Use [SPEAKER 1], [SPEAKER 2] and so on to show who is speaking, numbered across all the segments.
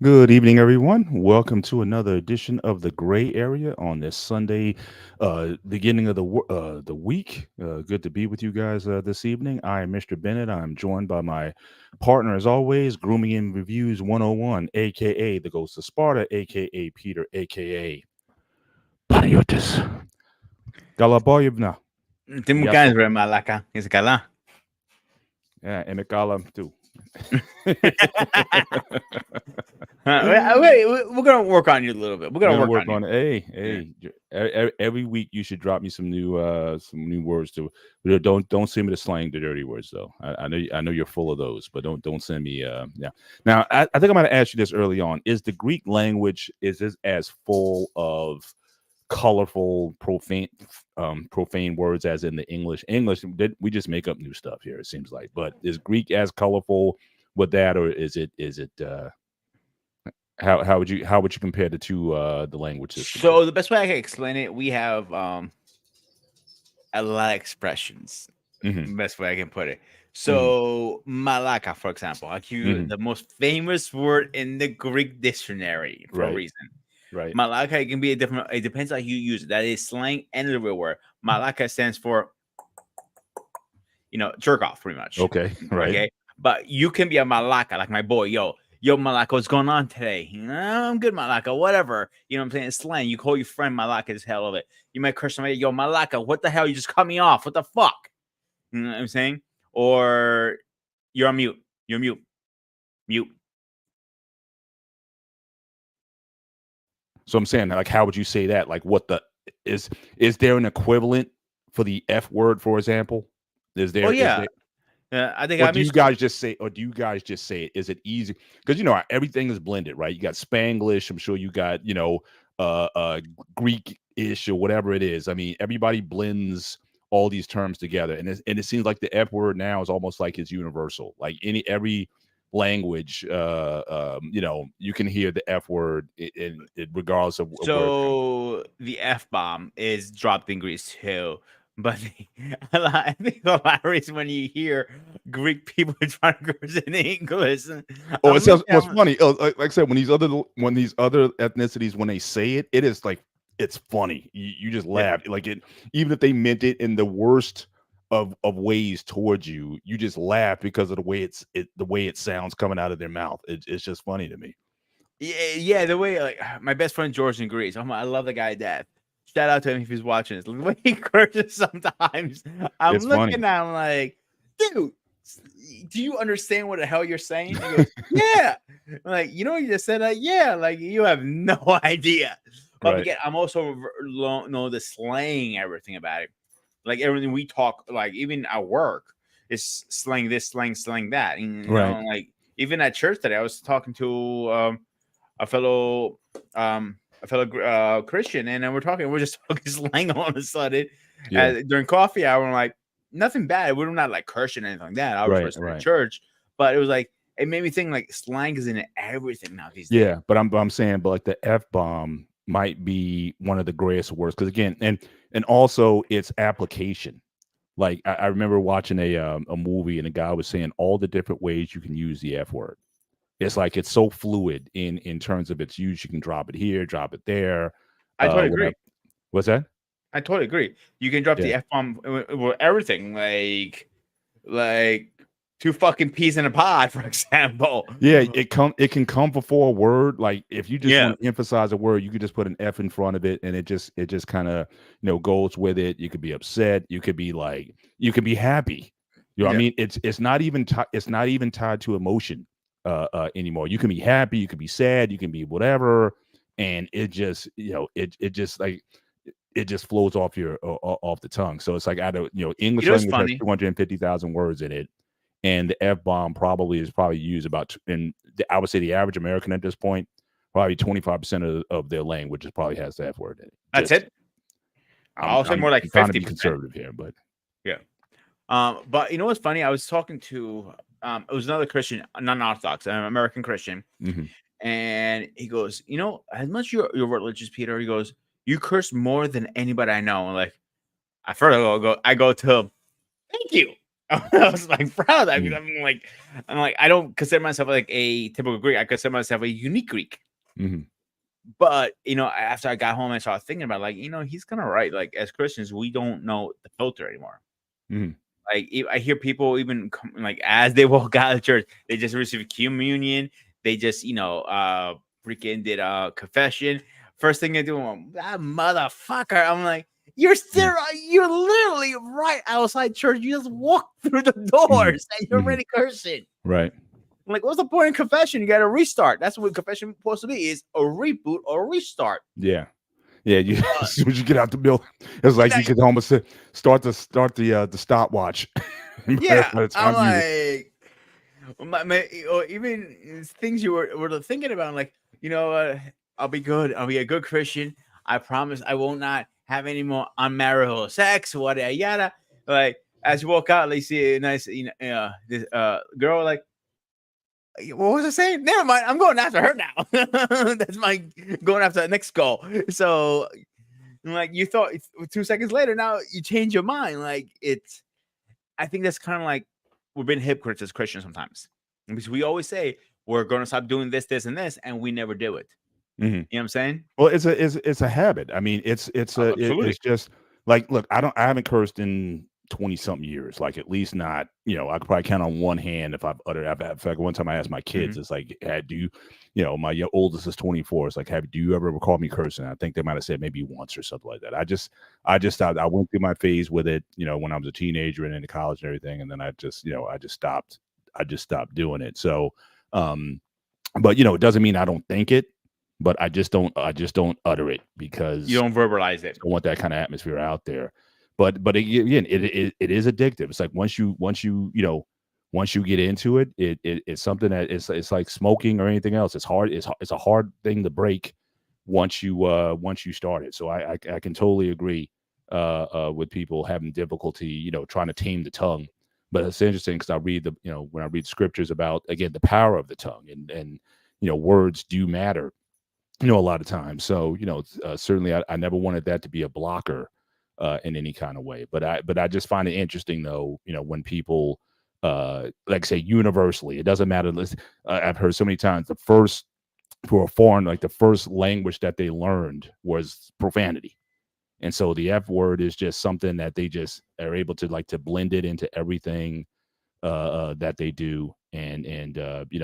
[SPEAKER 1] Good evening, everyone. Welcome to another edition of the Gray Area on this Sunday, beginning of the week. Good to be with you guys this evening. I am Mr. Bennett. I'm joined by my partner, as always, Grooming and Reviews 101, aka the Ghost of Sparta, aka Peter, aka Panagiotis Galaboyevna.
[SPEAKER 2] Temu
[SPEAKER 1] Yaso.
[SPEAKER 2] ganas, Malaka. Is Gala.
[SPEAKER 1] Yeah, Emekala too.
[SPEAKER 2] We're gonna work on you a little bit. We're
[SPEAKER 1] We're
[SPEAKER 2] gonna
[SPEAKER 1] gonna
[SPEAKER 2] work
[SPEAKER 1] work
[SPEAKER 2] on you.
[SPEAKER 1] on it. Hey,
[SPEAKER 2] Yeah.
[SPEAKER 1] every week you should drop me some new words to. But don't send me the slang, the dirty words though. I know you're full of those, but don't send me. Yeah. Now I think I'm gonna ask you this early on. Is the Greek language is this as full of colorful profane words as in the English? We just make up new stuff here. It seems like, but is Greek as colorful with that, or is it? How would you compare the two the language systems there?
[SPEAKER 2] So the best way I can explain it, we have a lot of expressions.
[SPEAKER 1] Hmm.
[SPEAKER 2] Best way I can put it.
[SPEAKER 1] Hmm.
[SPEAKER 2] So Malaka, for example, I give you
[SPEAKER 1] Hmm.
[SPEAKER 2] the most famous word in the Greek dictionary for a
[SPEAKER 1] Right.
[SPEAKER 2] reason.
[SPEAKER 1] Right.
[SPEAKER 2] Malaka can be a different. It depends how you use it. That is slang and the real word. Malaka stands for jerk off, pretty much.
[SPEAKER 1] Okay. Right.
[SPEAKER 2] Okay, but you can be a malaka, like my boy, yo, malaka, what's going on today? I'm good, malaka, whatever. You know what I'm saying? It's slang. You call your friend malaka, is hell of it. You might curse somebody, yo, malaka, what the hell? You just cut me off. What the fuck? You know what I'm saying? Or you're on mute. You're mute. Mute.
[SPEAKER 1] So I'm saying, like, how would you say that? Like, what the is there an equivalent for the F word, for example? Is
[SPEAKER 2] Oh
[SPEAKER 1] there is
[SPEAKER 2] yeah.
[SPEAKER 1] there
[SPEAKER 2] I think
[SPEAKER 1] Or
[SPEAKER 2] I'm
[SPEAKER 1] do you
[SPEAKER 2] used to.
[SPEAKER 1] guys just say, it? Is it easy? Because everything is blended, right? You got Spanglish. I'm sure you got Greek-ish or whatever it is. I mean, everybody blends all these terms together, and it seems like the F word now is almost like it's universal. Like every language, you can hear the F word regardless of where it's coming from.
[SPEAKER 2] So the F bomb is dropped in Greece too. But I think hilarious when you hear Greek people trying to curse in English.
[SPEAKER 1] Oh, it
[SPEAKER 2] I'm
[SPEAKER 1] sounds.
[SPEAKER 2] looking
[SPEAKER 1] What's
[SPEAKER 2] at
[SPEAKER 1] funny? Like I said, when these other ethnicities when they say it, it is like it's funny. You just
[SPEAKER 2] yeah,
[SPEAKER 1] laugh like it. Even if they meant it in the worst of ways towards you, you just laugh because of the way it sounds coming out of their mouth. It's just funny to me.
[SPEAKER 2] yeah. The way like my best friend George in Greece. I love the guy to death. Shout out to him if he's watching this. The way he curses sometimes, I'm
[SPEAKER 1] It's funny.
[SPEAKER 2] looking at him like, dude, do you understand what the hell you're saying? He goes, yeah. I'm like, you just said that, yeah. Like you have no idea. But
[SPEAKER 1] Right.
[SPEAKER 2] again, I'm also know the slang, everything about it. Like everything we talk, like even at work, is slang this, slang that. And,
[SPEAKER 1] Right.
[SPEAKER 2] like even at church today, I was talking to a fellow Christian, and then we're just talking slang all of a sudden
[SPEAKER 1] Yeah.
[SPEAKER 2] during coffee hour. I'm like, nothing bad. We're not like cursing or anything like that. Obviously,
[SPEAKER 1] Right.
[SPEAKER 2] we're in
[SPEAKER 1] Right.
[SPEAKER 2] church, but it was like it made me think like slang is in everything now these days.
[SPEAKER 1] Yeah, but I'm saying, but like the F bomb might be one of the greatest words because again, and also its application. Like I remember watching a movie and a guy was saying all the different ways you can use the F word. It's like it's so fluid in terms of its use. You can drop it here, drop it there,
[SPEAKER 2] I totally
[SPEAKER 1] whatever.
[SPEAKER 2] agree.
[SPEAKER 1] What's that?
[SPEAKER 2] I totally agree. You can drop
[SPEAKER 1] Yeah.
[SPEAKER 2] the F bomb with everything, like two fucking peas in a pod, for example.
[SPEAKER 1] Yeah, it can come before a word. Like if you just
[SPEAKER 2] Yeah,
[SPEAKER 1] want to emphasize a word, you could just put an F in front of it and it just kind of goes with it. You could be upset, you could be like you could be happy. You know what I
[SPEAKER 2] yeah.
[SPEAKER 1] mean? It's not even tied to emotion anymore. You can be happy, you can be sad, you can be whatever, and it just it just like it just flows off off the tongue. So it's like out of
[SPEAKER 2] You
[SPEAKER 1] English
[SPEAKER 2] know what's
[SPEAKER 1] language has
[SPEAKER 2] funny?
[SPEAKER 1] 250,000 words in it, and the F bomb probably is probably used about I would say the average American at this point, probably 25% of their language probably has the F word in it.
[SPEAKER 2] That's
[SPEAKER 1] Just
[SPEAKER 2] it. I'll say more like
[SPEAKER 1] I'm trying to be
[SPEAKER 2] 50%.
[SPEAKER 1] conservative here, but
[SPEAKER 2] Yeah. But you know what's funny? I was talking to it was another Christian, non-Orthodox, an American Christian,
[SPEAKER 1] mhm.
[SPEAKER 2] and he goes, as much you're religious, Peter. He goes, you curse more than anybody I know. And like, I first I go to him, thank you. I was like proud of that because
[SPEAKER 1] Mm,
[SPEAKER 2] I'm like, I don't consider myself like a typical Greek. I consider myself a unique Greek.
[SPEAKER 1] mhm,
[SPEAKER 2] But after I got home, I started thinking about like, he's kind of right. Like as Christians, we don't know the filter anymore.
[SPEAKER 1] mhm,
[SPEAKER 2] Like I hear people even like as they walk out of church, they just received communion. They just freaking did confession. First thing they do, that motherfucker. I'm like,
[SPEAKER 1] mhm,
[SPEAKER 2] you're literally right outside church. You just walk through the
[SPEAKER 1] mhm,
[SPEAKER 2] doors and you're
[SPEAKER 1] mhm.
[SPEAKER 2] already cursing.
[SPEAKER 1] Right.
[SPEAKER 2] I'm like, what's the point in confession? You got to restart. That's what confession is supposed to be: is a reboot or a restart.
[SPEAKER 1] Yeah. Yeah. You
[SPEAKER 2] But
[SPEAKER 1] as soon as you get out the building, it's like
[SPEAKER 2] now,
[SPEAKER 1] you could almost start the stopwatch. by
[SPEAKER 2] yeah,
[SPEAKER 1] the
[SPEAKER 2] I'm
[SPEAKER 1] time you
[SPEAKER 2] like, or even things you were thinking about, like, I'll be good. I'll be a good Christian. I promise I will not have any more unmarital sex, whatever, yada. Like, as you walk out, they see a nice, this girl, like, what was I saying? Never mind. I'm going after her now. That's my going after the next goal. So, like, you thought 2 seconds later, now you change your mind. Like, I think that's kind of like we've been hypocrites as Christians sometimes because we always say we're going to stop doing this, this, and this, and we never do it.
[SPEAKER 1] Mhm.
[SPEAKER 2] You know what I'm saying?
[SPEAKER 1] Well, it's a habit. I mean,
[SPEAKER 2] Absolutely.
[SPEAKER 1] it's just like, look, I haven't cursed in 20 something years. Like at least not, I could probably count on one hand if I've uttered. In fact, one time I asked my kids,
[SPEAKER 2] Hmm.
[SPEAKER 1] it's like, do you, my oldest is 24. It's like, do you ever recall me cursing? I think they might have said maybe once or something like that. I just stopped. I went through my phase with it, when I was a teenager and into college and everything, and then I just stopped doing it. So, um, but it doesn't mean I don't think it, but I just don't utter it
[SPEAKER 2] You
[SPEAKER 1] because
[SPEAKER 2] don't verbalize
[SPEAKER 1] I
[SPEAKER 2] it.
[SPEAKER 1] don't want that kind of atmosphere out there. But again, it is addictive. It's like once you get into it, it's something that it's like smoking or anything else. It's hard. It's a hard thing to break once you start it. So I can totally agree with people having difficulty trying to tame the tongue. But it's interesting because I read when I read scriptures about, again, the power of the tongue, and words do matter, a lot of times. So, certainly I never wanted that to be a blocker in any kind of way. But I just find it interesting though, when people like say universally, it doesn't matter. I've heard so many times the first for a foreign, like the first language that they learned was profanity. And so the F word is just something that they just are able to like to blend it into everything that they do. And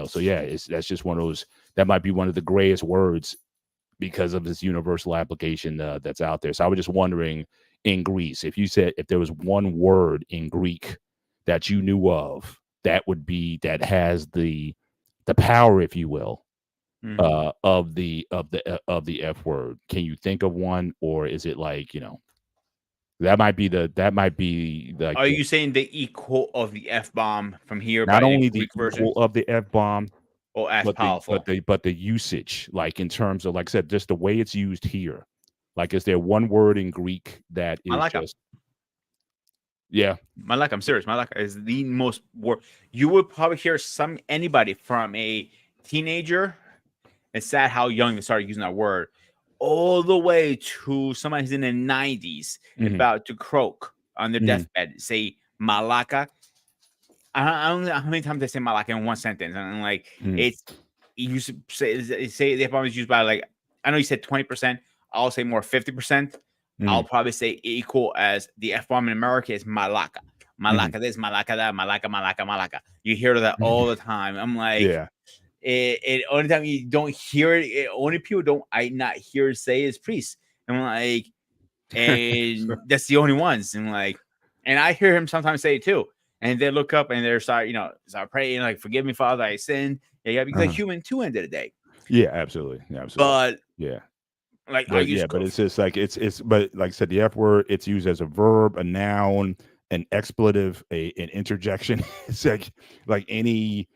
[SPEAKER 1] so yeah, that's just one of those, that might be one of the grayest words because of this universal application that's out there. So I was just wondering, in Greece, if there was one word in Greek that you knew of that has the power, if you will,
[SPEAKER 2] Hmm.
[SPEAKER 1] of the F word. Can you think of one, or is it like that might be like
[SPEAKER 2] Are you saying the equal of the F bomb from here,
[SPEAKER 1] not
[SPEAKER 2] but in
[SPEAKER 1] only the
[SPEAKER 2] Greek
[SPEAKER 1] equal
[SPEAKER 2] version,
[SPEAKER 1] of the F bomb,
[SPEAKER 2] or as
[SPEAKER 1] but the but
[SPEAKER 2] powerful?
[SPEAKER 1] the but the usage, like in terms of, like I said, just the way it's used here. Like, is there one word in Greek that is
[SPEAKER 2] Malaka.
[SPEAKER 1] just, yeah.
[SPEAKER 2] Malaka. I'm serious. Malaka is the most word. You would probably hear anybody from a teenager. It's sad how young they started using that word, all the way to somebody who's in the 90s
[SPEAKER 1] Mhm,
[SPEAKER 2] about to croak on their
[SPEAKER 1] mhm,
[SPEAKER 2] deathbed. Say Malaka. I don't know how many times they say Malaka in one sentence, and like
[SPEAKER 1] mhm,
[SPEAKER 2] it's you used to say the problem is used by, like, I know you said 20%. I'll say more 50%. I'll
[SPEAKER 1] mhm,
[SPEAKER 2] probably say equal as the F bomb in America is Malaka.
[SPEAKER 1] mhm,
[SPEAKER 2] Malaka this, Malaka that, Malaka, Malaka, Malaka. You hear that all the time. I'm like,
[SPEAKER 1] yeah.
[SPEAKER 2] only time you don't hear it, only people don't I not hear it say is priests. I'm like,
[SPEAKER 1] So
[SPEAKER 2] and that's the only ones. And like, and I hear him sometimes say it too. And they look up and they're start praying, like, forgive me, Father, I sinned. Yeah, because they're
[SPEAKER 1] uh-huh.
[SPEAKER 2] human too, end of the day.
[SPEAKER 1] Yeah, absolutely, yeah, absolutely.
[SPEAKER 2] But
[SPEAKER 1] Yeah.
[SPEAKER 2] like I
[SPEAKER 1] But
[SPEAKER 2] use
[SPEAKER 1] yeah, but it's just like but like I said, the F word, it's used as a verb, a noun, an expletive, an interjection. It's like any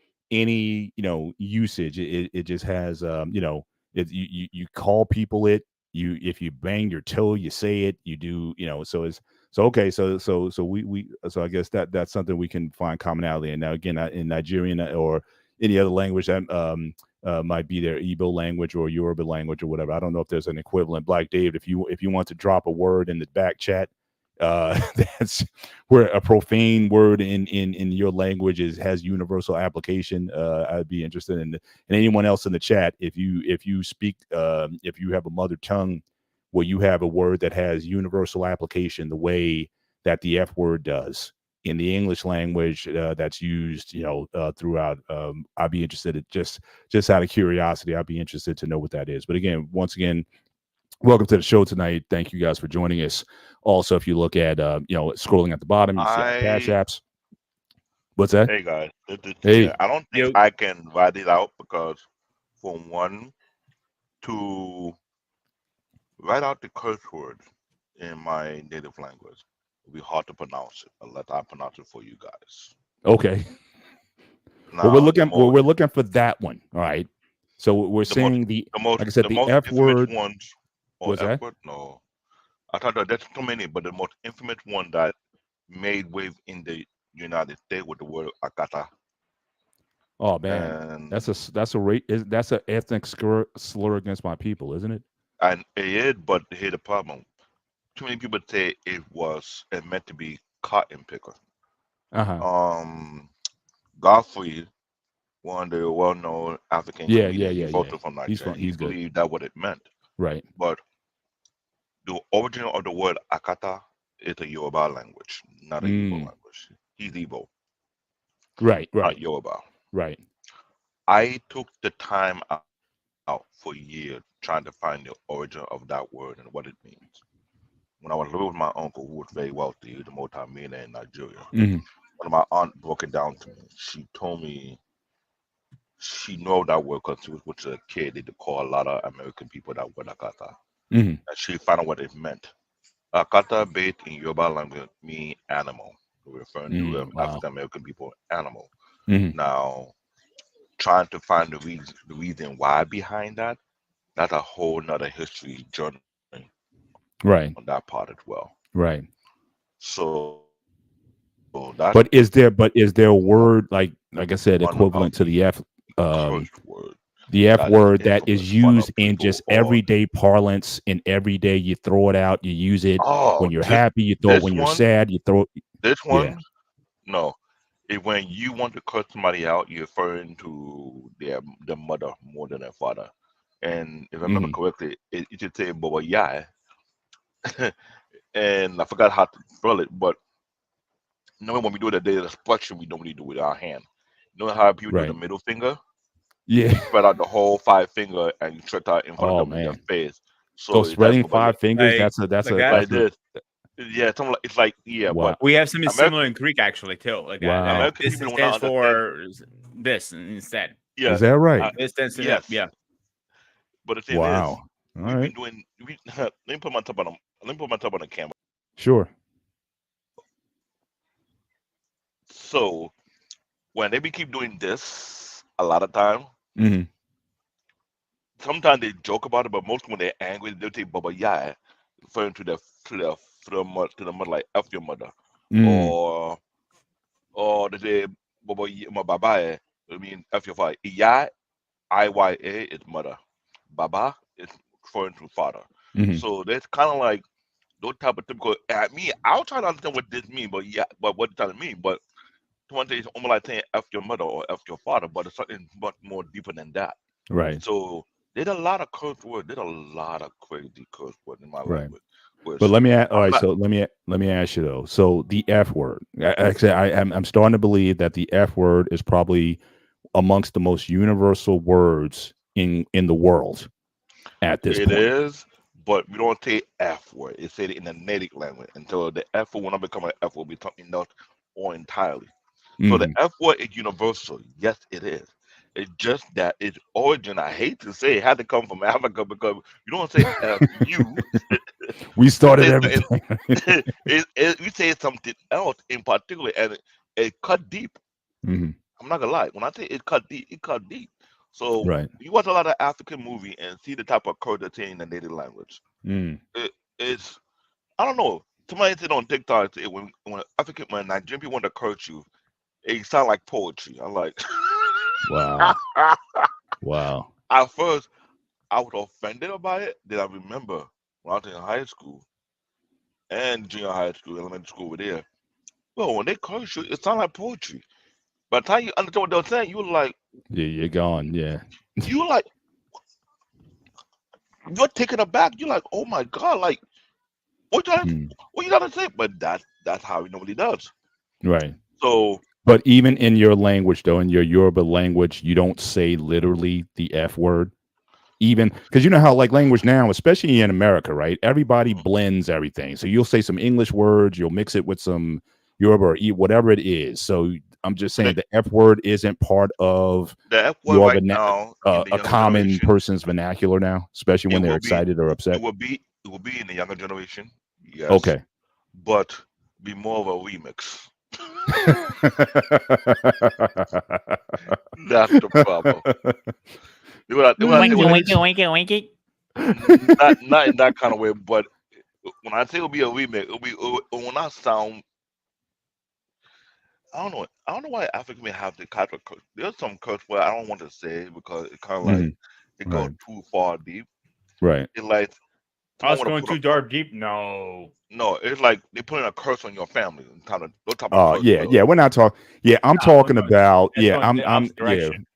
[SPEAKER 1] usage. It just has you call people it. If you bang your toe, you say it. You do, so it's so okay. So I guess that's something we can find commonality. And now again, in Nigerian or any other language that might be their Igbo language or Yoruba language or whatever. I don't know if there's an equivalent. Black Dave, if you want to drop a word in the back chat, that's where a profane word in your language has universal application. I'd be interested in, and anyone else in the chat, if you speak, if you have a mother tongue where you have a word that has universal application the way that the F word does in the English language, that's used, throughout. I'd be interested in, just out of curiosity, I'd be interested to know what that is. But again, once again, welcome to the show tonight. Thank you guys for joining us. Also, if you look at, scrolling at the bottom, you see our cash
[SPEAKER 3] I
[SPEAKER 1] apps. What's that?
[SPEAKER 3] Hey guys,
[SPEAKER 1] Hey,
[SPEAKER 3] I don't think
[SPEAKER 2] Yo,
[SPEAKER 3] I can write it out because for one to write out the curse words in my native language will be hard to pronounce it unless I pronounce it for you guys.
[SPEAKER 1] okay. Well,
[SPEAKER 3] Now
[SPEAKER 1] we're looking for that one. All right. So we're
[SPEAKER 3] the most
[SPEAKER 1] saying like I said,
[SPEAKER 3] the
[SPEAKER 1] the
[SPEAKER 3] most
[SPEAKER 1] F
[SPEAKER 3] infamous
[SPEAKER 1] word.
[SPEAKER 3] ones or
[SPEAKER 1] Was
[SPEAKER 3] F
[SPEAKER 1] that?
[SPEAKER 3] word? No, I thought that there's too many, but the most infamous one that made wave in the United States with the word akata,
[SPEAKER 1] Oh man,
[SPEAKER 3] and
[SPEAKER 1] that's a ethnic slur against my people, isn't it?
[SPEAKER 3] it is. But here's the problem: too many people say it meant to be cotton picker.
[SPEAKER 1] Uh huh.
[SPEAKER 3] Um, Godfrey, one of the well-known African
[SPEAKER 1] Yeah, yeah,
[SPEAKER 3] comedians,
[SPEAKER 1] yeah,
[SPEAKER 3] he's
[SPEAKER 1] yeah.
[SPEAKER 3] also from
[SPEAKER 1] He's
[SPEAKER 3] Nigeria.
[SPEAKER 1] fun.
[SPEAKER 3] He
[SPEAKER 1] He's good.
[SPEAKER 3] believed that what it meant,
[SPEAKER 1] Right.
[SPEAKER 3] but the origin of the word akata is a Yoruba language, not a Igbo
[SPEAKER 1] Mm.
[SPEAKER 3] language. He's Igbo,
[SPEAKER 1] Right.
[SPEAKER 3] not
[SPEAKER 1] Right.
[SPEAKER 3] Yoruba.
[SPEAKER 1] Right.
[SPEAKER 3] I took the time out for years trying to find the origin of that word and what it means. When I was living with my uncle, who was very wealthy, he was a multi-millionaire in Nigeria,
[SPEAKER 1] Mm.
[SPEAKER 3] one of my aunt broke it down to me. She told me she know that word because she was with a kid. They call a lot of American people that word akata.
[SPEAKER 1] Mm.
[SPEAKER 3] And she found out what it meant. Akata, based in Yoruba language, mean animal, referring to
[SPEAKER 1] Mm. Wow.
[SPEAKER 3] African American people, animal.
[SPEAKER 1] Mm.
[SPEAKER 3] Now, trying to find the reason why behind that, that's a whole nother history journey on
[SPEAKER 1] Right.
[SPEAKER 3] that part as well.
[SPEAKER 1] Right.
[SPEAKER 3] So that's
[SPEAKER 1] But is there a
[SPEAKER 3] one
[SPEAKER 1] word like I said,
[SPEAKER 3] of
[SPEAKER 1] equivalent to
[SPEAKER 3] the
[SPEAKER 1] the F
[SPEAKER 3] cursed words
[SPEAKER 1] the F
[SPEAKER 3] that is
[SPEAKER 1] word that is
[SPEAKER 3] infamous for the
[SPEAKER 1] used in
[SPEAKER 3] people
[SPEAKER 1] just
[SPEAKER 3] or
[SPEAKER 1] everyday parlance, in everyday you throw it out, you use it when
[SPEAKER 3] oh
[SPEAKER 1] you're happy, you throw it
[SPEAKER 3] this
[SPEAKER 1] when you're
[SPEAKER 3] one
[SPEAKER 1] sad, you throw it.
[SPEAKER 3] this
[SPEAKER 1] Yeah.
[SPEAKER 3] one no. If when you want to cut somebody out, you're referring to their mother more than their father. And if I remember
[SPEAKER 1] Mm.
[SPEAKER 3] correctly, it should say Boba Yai. And I forgot how to spell it, but knowing when we do the data expression, we normally do with our hand. You know how people do the
[SPEAKER 1] Right.
[SPEAKER 3] middle finger? You
[SPEAKER 1] Yeah.
[SPEAKER 3] spread out the whole five finger and you stretch out in front of
[SPEAKER 1] Oh
[SPEAKER 3] them in their
[SPEAKER 1] man.
[SPEAKER 3] face.
[SPEAKER 1] So
[SPEAKER 3] So it's like
[SPEAKER 1] spreading
[SPEAKER 3] Boba Yai,
[SPEAKER 1] five fingers,
[SPEAKER 2] like like that.
[SPEAKER 3] like
[SPEAKER 1] that's a
[SPEAKER 3] this. Yeah, something like it's like yeah,
[SPEAKER 1] wow.
[SPEAKER 3] but
[SPEAKER 2] We have something similar
[SPEAKER 3] American
[SPEAKER 2] in Greek actually too, like that.
[SPEAKER 1] Wow.
[SPEAKER 3] American
[SPEAKER 2] This
[SPEAKER 3] people will
[SPEAKER 2] stands
[SPEAKER 3] not understand.
[SPEAKER 2] for this instead.
[SPEAKER 3] Yeah,
[SPEAKER 1] Is that right?
[SPEAKER 2] This stands for that.
[SPEAKER 3] yes.
[SPEAKER 2] Yeah.
[SPEAKER 3] But the thing is,
[SPEAKER 1] Wow. All
[SPEAKER 3] we've been
[SPEAKER 1] right.
[SPEAKER 3] doing. Let me put my top on. Let me put my top on the camera.
[SPEAKER 1] Sure.
[SPEAKER 3] So when they be keep doing this, a lot of time,
[SPEAKER 1] Mm.
[SPEAKER 3] sometimes they joke about it, but most when they're angry, they'll say "Baba Yai," referring to the to the mother like "F your mother,"
[SPEAKER 1] Mm.
[SPEAKER 3] or they say my baba. I mean "F your father." Iya Iya is mother. Baba is referring to father.
[SPEAKER 1] Mm.
[SPEAKER 3] So that's kind of like those type of typical. At me, I'll try to understand what this mean, but yeah, but what it doesn't mean, but one day it's almost like saying F your mother or F your father, but it's something much more deeper than that.
[SPEAKER 1] Right.
[SPEAKER 3] So there's a lot of curse words. There's a lot of crazy curse words in my
[SPEAKER 1] Right.
[SPEAKER 3] language.
[SPEAKER 1] But
[SPEAKER 3] Which
[SPEAKER 1] let me all
[SPEAKER 3] I'm
[SPEAKER 1] right.
[SPEAKER 3] not.
[SPEAKER 1] So let me ask you though. So the F word. Actually, I'm starting to believe that the F word is probably amongst the most universal words in the world at this
[SPEAKER 3] It
[SPEAKER 1] point.
[SPEAKER 3] is, but we don't say F word. It's said in the native language until the F word, when I become an F word, will be something else or entirely. So the
[SPEAKER 1] Hmm.
[SPEAKER 3] F word is universal. Yes, it is. It's just that its origin, I hate to say, it had to come from Africa because you don't say F you.
[SPEAKER 1] We
[SPEAKER 3] We
[SPEAKER 1] started
[SPEAKER 3] say something.
[SPEAKER 1] everything.
[SPEAKER 3] We say something else in particular, and it cut deep.
[SPEAKER 1] Hmm.
[SPEAKER 3] I'm not gonna lie. When I say it cut deep, it cut deep. So
[SPEAKER 1] Right.
[SPEAKER 3] you watch a lot of African movie and see the type of culture they say in the native language.
[SPEAKER 1] Mm.
[SPEAKER 3] It's I don't know. Somebody said on TikTok when Nigerian people want to curse you, it sound like poetry. I'm like,
[SPEAKER 1] Wow. Wow.
[SPEAKER 3] at first I was offended about it. Then I remember when I was in high school, and junior high school, elementary school over there. Well, when they curse you, it sounds like poetry. By the time you understand what they're saying,
[SPEAKER 1] Yeah, you're gone. Yeah.
[SPEAKER 3] you like, you're taken aback. You're like, oh my god, like
[SPEAKER 1] Mm,
[SPEAKER 3] what you trying to say? But that's how he normally does.
[SPEAKER 1] right.
[SPEAKER 3] So
[SPEAKER 1] But even in your language, though, in your Yoruba language, you don't say literally the F word. Even because you know how like language now, especially in America, right? Everybody
[SPEAKER 3] mhm,
[SPEAKER 1] blends everything. So you'll say some English words, you'll mix it with some Yoruba or whatever it is. So I'm just saying
[SPEAKER 3] the,
[SPEAKER 1] the F word isn't part of
[SPEAKER 3] the F word
[SPEAKER 1] your
[SPEAKER 3] right now in the
[SPEAKER 1] a
[SPEAKER 3] younger
[SPEAKER 1] common
[SPEAKER 3] generation,
[SPEAKER 1] person's vernacular now, especially
[SPEAKER 3] it
[SPEAKER 1] when they're
[SPEAKER 3] will be
[SPEAKER 1] excited or
[SPEAKER 3] it
[SPEAKER 1] upset.
[SPEAKER 3] will be it will be in the younger generation, yes,
[SPEAKER 1] Okay.
[SPEAKER 3] but be more of a remix. That's the problem. When I say
[SPEAKER 2] Winky,
[SPEAKER 3] what
[SPEAKER 2] winky, winky, winky.
[SPEAKER 3] not in that kind of way, but when I say it'll be a remix, it will not sound. I don't know. I don't know why African may have the type of curse. There's some curse where I don't want to say it because it kind of like
[SPEAKER 1] Mhm.
[SPEAKER 3] it goes
[SPEAKER 1] Right.
[SPEAKER 3] too far deep.
[SPEAKER 1] Right.
[SPEAKER 3] It like
[SPEAKER 2] I
[SPEAKER 3] someone
[SPEAKER 2] was
[SPEAKER 3] want to
[SPEAKER 2] going
[SPEAKER 3] put a
[SPEAKER 2] too dark deep. No.
[SPEAKER 3] no. It's like they putting a curse on your family. Kind of those type of curse
[SPEAKER 1] Yeah,
[SPEAKER 3] words.
[SPEAKER 1] yeah. We're not talking. Yeah, I'm
[SPEAKER 2] Nah, we're
[SPEAKER 1] talking
[SPEAKER 2] going.
[SPEAKER 1] about.
[SPEAKER 2] It's
[SPEAKER 1] Yeah,
[SPEAKER 2] going the
[SPEAKER 1] I'm.
[SPEAKER 2] opposite
[SPEAKER 1] Yeah,
[SPEAKER 2] direction.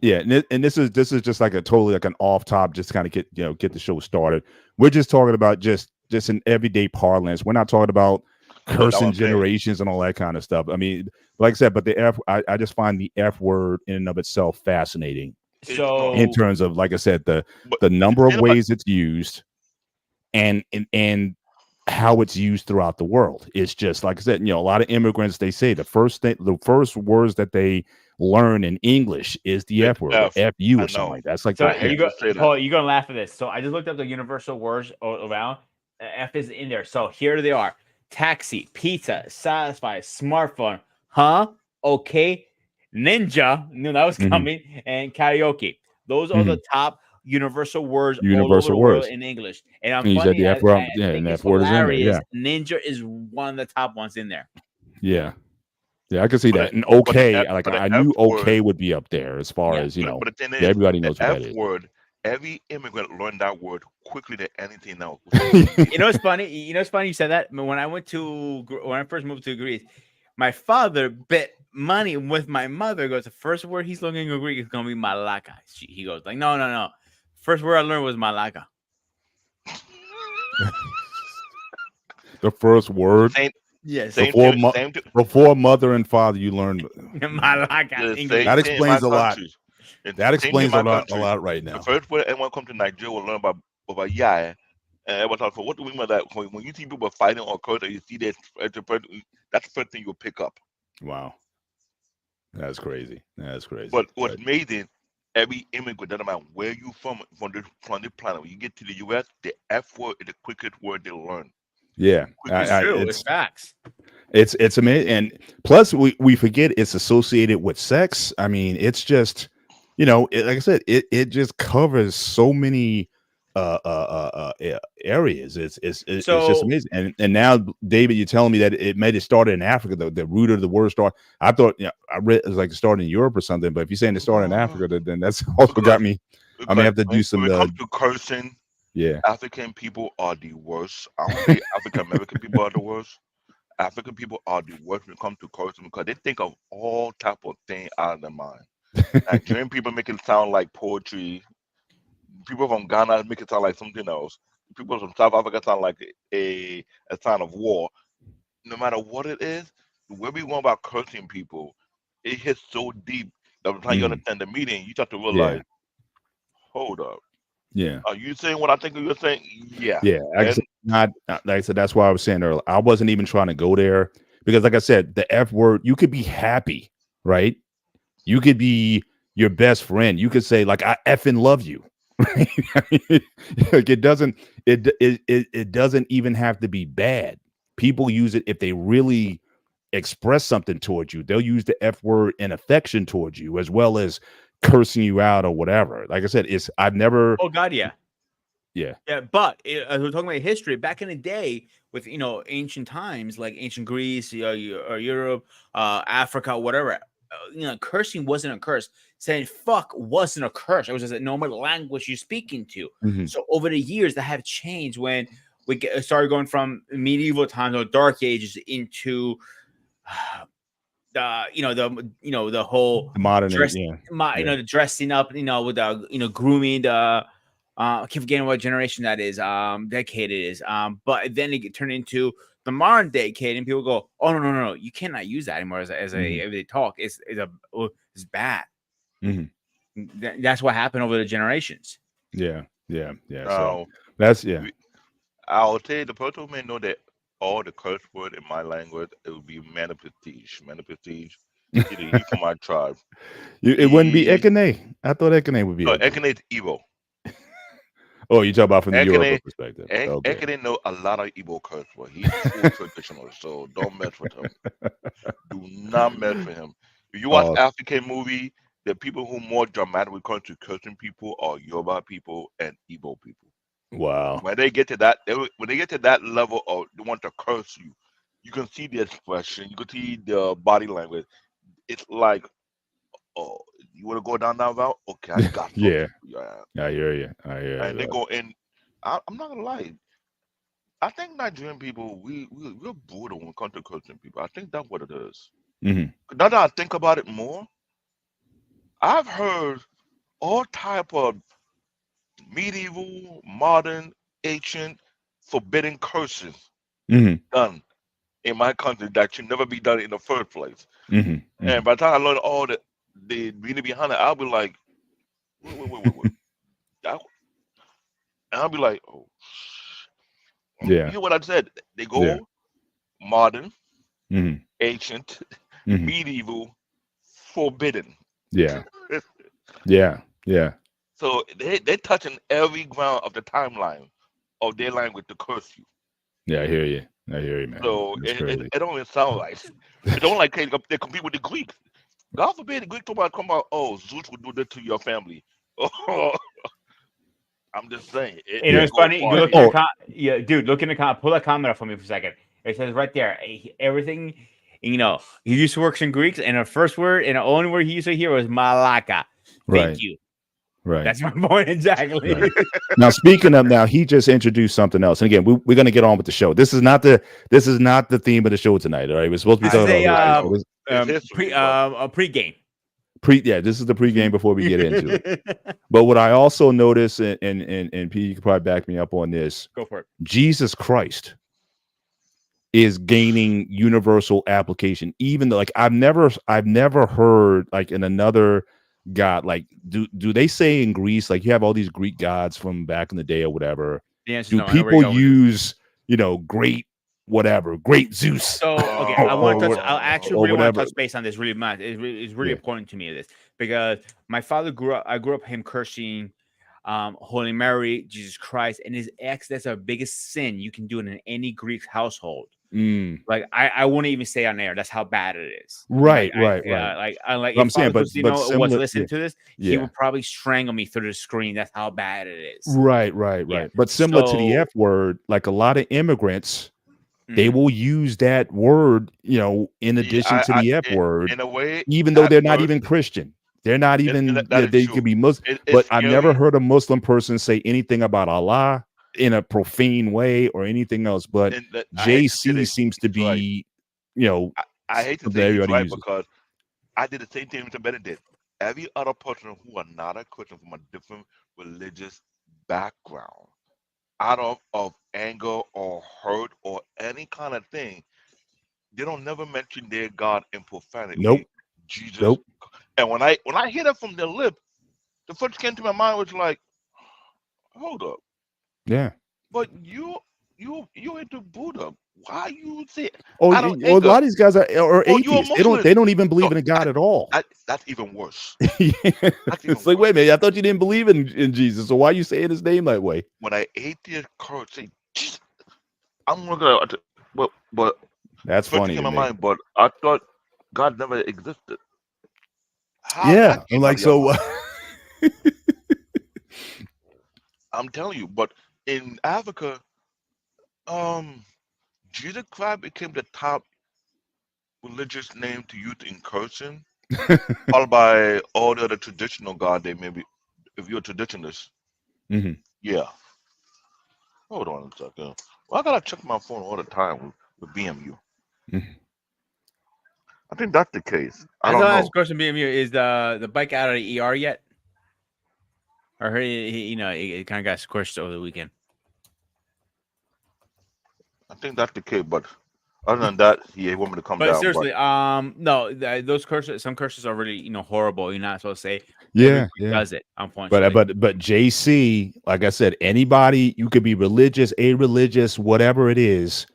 [SPEAKER 1] yeah. And this is just like a totally like an off top, just kind of get the show started. We're just talking about just an everyday parlance. We're not talking about
[SPEAKER 3] No, that what
[SPEAKER 1] cursing
[SPEAKER 3] I'm saying.
[SPEAKER 1] generations and all that kind of stuff. I mean, like I said, but the I just find the F word in and of itself fascinating
[SPEAKER 3] It's no,
[SPEAKER 1] in
[SPEAKER 2] So
[SPEAKER 1] terms of, like I said,
[SPEAKER 3] but
[SPEAKER 1] the
[SPEAKER 3] the
[SPEAKER 1] number of
[SPEAKER 3] thing about
[SPEAKER 1] ways it's used and how it's used throughout the world. It's just like I said, a lot of immigrants, they say the first words that they learn in English is the
[SPEAKER 3] the
[SPEAKER 1] F word or
[SPEAKER 3] F.
[SPEAKER 1] FU
[SPEAKER 3] I
[SPEAKER 1] or something
[SPEAKER 3] know.
[SPEAKER 1] like that. It's like
[SPEAKER 2] So
[SPEAKER 3] I
[SPEAKER 1] the
[SPEAKER 3] hate
[SPEAKER 2] you
[SPEAKER 3] to
[SPEAKER 2] go,
[SPEAKER 3] say that.
[SPEAKER 2] Paul. You're gonna laugh at this. So I just looked up the universal words around. F is in there. So here they are: taxi, pizza, satisfy, smartphone, huh? Okay, ninja. Knew that was
[SPEAKER 1] Mhm,
[SPEAKER 2] coming, and karaoke. Those are the
[SPEAKER 1] mhm.
[SPEAKER 2] top universal words all over
[SPEAKER 1] Universal
[SPEAKER 2] the world
[SPEAKER 1] words.
[SPEAKER 2] in English. And I'm
[SPEAKER 1] And you said
[SPEAKER 2] funny.
[SPEAKER 1] the
[SPEAKER 2] I,
[SPEAKER 1] F
[SPEAKER 2] I
[SPEAKER 1] word, yeah, and
[SPEAKER 2] think
[SPEAKER 1] the
[SPEAKER 2] it's
[SPEAKER 1] F word is in there.
[SPEAKER 2] hilarious.
[SPEAKER 1] Yeah,
[SPEAKER 2] Ninja is one of the top ones in there.
[SPEAKER 1] yeah, yeah. I can see
[SPEAKER 3] But
[SPEAKER 1] that. And like
[SPEAKER 3] but the
[SPEAKER 1] I
[SPEAKER 3] F
[SPEAKER 1] knew
[SPEAKER 3] word.
[SPEAKER 1] okay would be up there as far
[SPEAKER 2] Yeah.
[SPEAKER 1] as
[SPEAKER 3] But the thing
[SPEAKER 1] yeah,
[SPEAKER 3] is,
[SPEAKER 1] everybody
[SPEAKER 3] the
[SPEAKER 1] knows what that
[SPEAKER 3] F
[SPEAKER 1] is.
[SPEAKER 3] word. Every immigrant learned that word quickly than anything else within 2 years.
[SPEAKER 2] You know what's funny? You know what's funny? You said that when I first moved to Greece, my father bet money with my mother. Goes the first word he's looking at Greek is gonna be malaka. He goes like, no, no, no. First word I learned was malaka.
[SPEAKER 1] The first word
[SPEAKER 3] Same
[SPEAKER 2] Yes,
[SPEAKER 3] same
[SPEAKER 1] before
[SPEAKER 3] thing. Same thing.
[SPEAKER 1] before mother and father, you learn.
[SPEAKER 2] malaka
[SPEAKER 3] The
[SPEAKER 2] English.
[SPEAKER 3] same
[SPEAKER 1] That
[SPEAKER 3] thing in my
[SPEAKER 1] explains a lot.
[SPEAKER 3] countries. It's
[SPEAKER 1] That
[SPEAKER 3] the same thing in
[SPEAKER 1] explains
[SPEAKER 3] my
[SPEAKER 1] a
[SPEAKER 3] countries.
[SPEAKER 1] lot right
[SPEAKER 3] The
[SPEAKER 1] now.
[SPEAKER 3] first word anyone come to Nigeria will learn about yeah. And everyone talks for what do we mean by that? When you see people fighting or cursing, you see that that's the first thing you'll pick up.
[SPEAKER 1] Wow, that's crazy. That's crazy.
[SPEAKER 3] But what's
[SPEAKER 1] But
[SPEAKER 3] amazing, every immigrant, doesn't matter where you from the planet, when you get to the US, the F word is the quickest word they learn.
[SPEAKER 1] yeah,
[SPEAKER 2] It's
[SPEAKER 3] Quickest word.
[SPEAKER 2] true. It's facts.
[SPEAKER 1] it's amazing. And plus, we forget it's associated with sex. I mean, it's just like I said, it just covers so many areas. It's just
[SPEAKER 2] So,
[SPEAKER 1] amazing. And now, David, you're telling me that it made it started in Africa. The root of the word start. I thought, I read it was like it started in Europe or something. But if you're saying it started in
[SPEAKER 3] No,
[SPEAKER 1] Africa, then that's also
[SPEAKER 3] because
[SPEAKER 1] got me. I may
[SPEAKER 3] because
[SPEAKER 1] have to do
[SPEAKER 3] when
[SPEAKER 1] some.
[SPEAKER 3] it comes to cursing,
[SPEAKER 1] Yeah.
[SPEAKER 3] African people are the worst. I don't say African American people are the worst. African people are the worst when it comes to cursing because they think of all type of thing out of their mind. Nigerian people make it sound like poetry. People from Ghana make it sound like something else. People from South Africa sound like a sign of war. No matter what it is, the way we go about cursing people, it hits so deep that by the time you
[SPEAKER 1] Mm,
[SPEAKER 3] understand the meaning, you start to
[SPEAKER 1] yeah.
[SPEAKER 3] realize, hold up,
[SPEAKER 1] Yeah.
[SPEAKER 3] are you saying what I think you're saying? Yeah.
[SPEAKER 1] Yeah, like I
[SPEAKER 3] And
[SPEAKER 1] said, not like I said. That's why I was saying earlier. I wasn't even trying to go there because, like I said, the F word. You could be happy, right? You could be your best friend. You could say like, "I effing love you." Right? I mean, like it doesn't. It doesn't even have to be bad. People use it if they really express something towards you. They'll use the F word in affection towards you, as well as cursing you out or whatever. Like I said, it's I've never.
[SPEAKER 2] oh god, yeah.
[SPEAKER 1] Yeah.
[SPEAKER 2] Yeah, but as we're talking about history, back in the day, with ancient times like ancient Greece, or Europe, Africa, whatever, cursing wasn't a curse. Saying fuck wasn't a curse. It was just a normal language you're speaking to.
[SPEAKER 1] Mhm.
[SPEAKER 2] So over the years, that have changed when started going from medieval times or dark ages into the whole
[SPEAKER 1] Modern,
[SPEAKER 2] dress,
[SPEAKER 1] yeah.
[SPEAKER 2] the dressing up, with the grooming, I keep forgetting what generation that is, decade it is. But then it turned into the modern decade, and people go, "Oh no, you cannot use that anymore as a everyday talk. It's bad." That's what happened over the generations.
[SPEAKER 1] Yeah. So
[SPEAKER 3] Now,
[SPEAKER 1] that's
[SPEAKER 3] I'll tell you, the person who may know that all the curse word in my language, it would be manipestige. Manipestige. He from my tribe.
[SPEAKER 1] It wouldn't be Ekene. I thought Ekene would be
[SPEAKER 3] No,
[SPEAKER 1] okay.
[SPEAKER 3] Ekene is Igbo.
[SPEAKER 1] Oh, you talk about from the Yoruba
[SPEAKER 3] Ekene,
[SPEAKER 1] perspective. Okay.
[SPEAKER 3] Ekene know a lot of Igbo curse word. He's full traditional, so don't mess with him. Do not mess with him. If you watch African movie, the people who more dramatic when it comes to cursing people are Yoruba people and Igbo people.
[SPEAKER 1] Wow.
[SPEAKER 3] When they get to that, when they get to that level of they want to curse you, you can see the expression, you can see the body language. It's like, oh, you want to go down that route? Okay, I got something.
[SPEAKER 1] Yeah.
[SPEAKER 3] Yeah.
[SPEAKER 1] I hear you.
[SPEAKER 3] And they go in. I'm not gonna lie. I think Nigerian people, we're brutal when it comes to cursing people. I think that's what it is. Now that I think about it more, I've heard all type of medieval, modern, ancient, forbidden curses done in my country that should never be done in the first place. And by the time I learn all the meaning behind it, I'll be like, wait. And I'll be like, oh,
[SPEAKER 1] yeah.
[SPEAKER 3] you hear what I said? They go modern, ancient, medieval, forbidden.
[SPEAKER 1] Yeah.
[SPEAKER 3] So they're touching every ground of the timeline of their language to curse you.
[SPEAKER 1] Yeah, I hear you, man.
[SPEAKER 3] So it don't even sound right. It don't like they compete with the Greeks. God forbid the Greeks come out, oh, Zeus would do this to your family. Oh, I'm just saying.
[SPEAKER 2] It's funny. You look in your dude. Look in the comment. Pull that comment up for me for a second. It says right there, everything. He used to work in Greeks, and the first word and the only word he used to hear was malaka. Thank you.
[SPEAKER 1] Right.
[SPEAKER 2] That's my point exactly.
[SPEAKER 1] Right. Now, speaking of he just introduced something else, and again, we're going to get on with the show. This is not the theme of the show tonight. All right, we're supposed to be talking about
[SPEAKER 2] a pregame.
[SPEAKER 1] This is the pregame before we get into it. But what I also noticed, and P, you can probably back me up on this.
[SPEAKER 2] Go for it.
[SPEAKER 1] Jesus Christ is gaining universal application, even though I've never heard in another God, do they say in Greece, you have all these Greek gods from back in the day or whatever? Do people use great whatever, great Zeus?
[SPEAKER 2] So okay, I actually really want to touch base on this really much. It's really important to me, this, because my father I grew up him cursing Holy Mary, Jesus Christ, and his ex. That's our biggest sin you can do it in any Greek household. I won't even say on air. That's how bad it is.
[SPEAKER 1] Right.
[SPEAKER 2] I'm saying, but was listening to this, he would probably strangle me through the screen. That's how bad it is.
[SPEAKER 1] Right. Yeah. But similar to the F word, a lot of immigrants, they will use that word, in addition to the F word,
[SPEAKER 3] in a way,
[SPEAKER 1] even though they're not even Christian. They're not even. They could be Muslim, but I've never heard a Muslim person say anything about Allah in a profane way or anything else. But JC seems to be,
[SPEAKER 3] I hate to say he's right because I did the same thing with Benedict. Every other person who are not a Christian from a different religious background, out of anger or hurt or any kind of thing, they don't never mention their God in profanity.
[SPEAKER 1] Nope.
[SPEAKER 3] Jesus.
[SPEAKER 1] Nope.
[SPEAKER 3] And when I hear that from their lip, the first came to my mind was like, hold up.
[SPEAKER 1] Yeah.
[SPEAKER 3] But you into Buddha. Why you say?
[SPEAKER 1] Oh, a lot of these guys are atheists. They don't even believe in a God at all.
[SPEAKER 3] That's even worse.
[SPEAKER 1] It's like, wait a minute, I thought you didn't believe in Jesus. So why are you saying his name that way?
[SPEAKER 3] When I atheist curse, say, I'm gonna but
[SPEAKER 1] that's funny
[SPEAKER 3] in my mind. But I thought God never existed.
[SPEAKER 1] I'm like, so.
[SPEAKER 3] I'm telling you, but in Africa, Jesus Christ became the top religious name to use in cursing, followed by all the other traditional God. They maybe, if you're a traditionalist, yeah. Hold on a second. Well, I gotta check my phone all the time with BMU.
[SPEAKER 1] Mhm.
[SPEAKER 3] I think that's the case. I
[SPEAKER 2] I thought
[SPEAKER 3] don't
[SPEAKER 2] last
[SPEAKER 3] know.
[SPEAKER 2] question being here is the bike out of the ER yet? Or you know, it kind of got squished over the weekend.
[SPEAKER 3] I think that's the case, but other than that, he want me to come
[SPEAKER 2] But
[SPEAKER 3] down. But
[SPEAKER 2] seriously, no, those curses, some curses are really, you know, horrible. You're not supposed to say.
[SPEAKER 1] Yeah,
[SPEAKER 2] Everybody
[SPEAKER 1] yeah.
[SPEAKER 2] does it, unfortunately.
[SPEAKER 1] But JC, like I said, anybody, you could be religious, a-religious, whatever it is,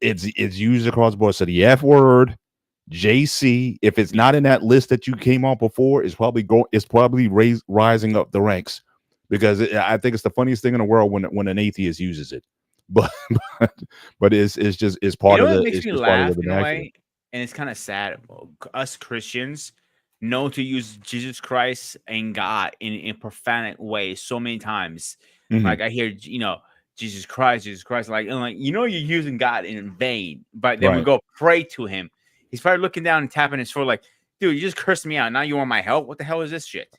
[SPEAKER 1] it's used across the board. So the F word, JC, if it's not in that list that you came on before, it's probably rising up the ranks, because I think it's the funniest thing in the world when an atheist uses it. But but, but it's just it's
[SPEAKER 2] You
[SPEAKER 1] part
[SPEAKER 2] know
[SPEAKER 1] of
[SPEAKER 2] what
[SPEAKER 1] the
[SPEAKER 2] makes
[SPEAKER 1] it's
[SPEAKER 2] me
[SPEAKER 1] just part of the
[SPEAKER 2] laugh in a
[SPEAKER 1] vernacular.
[SPEAKER 2] way, and it's kind of sad. Us Christians know to use Jesus Christ and God in profound ways so many times.
[SPEAKER 1] Mhm.
[SPEAKER 2] Like I hear, you know, Jesus Christ, like, and like, you know, you're using God in vain. But then we
[SPEAKER 1] Right.
[SPEAKER 2] go pray to Him. He's probably looking down and tapping his foot, like, dude, you just cursed me out. Now you want my help? What the hell is this shit?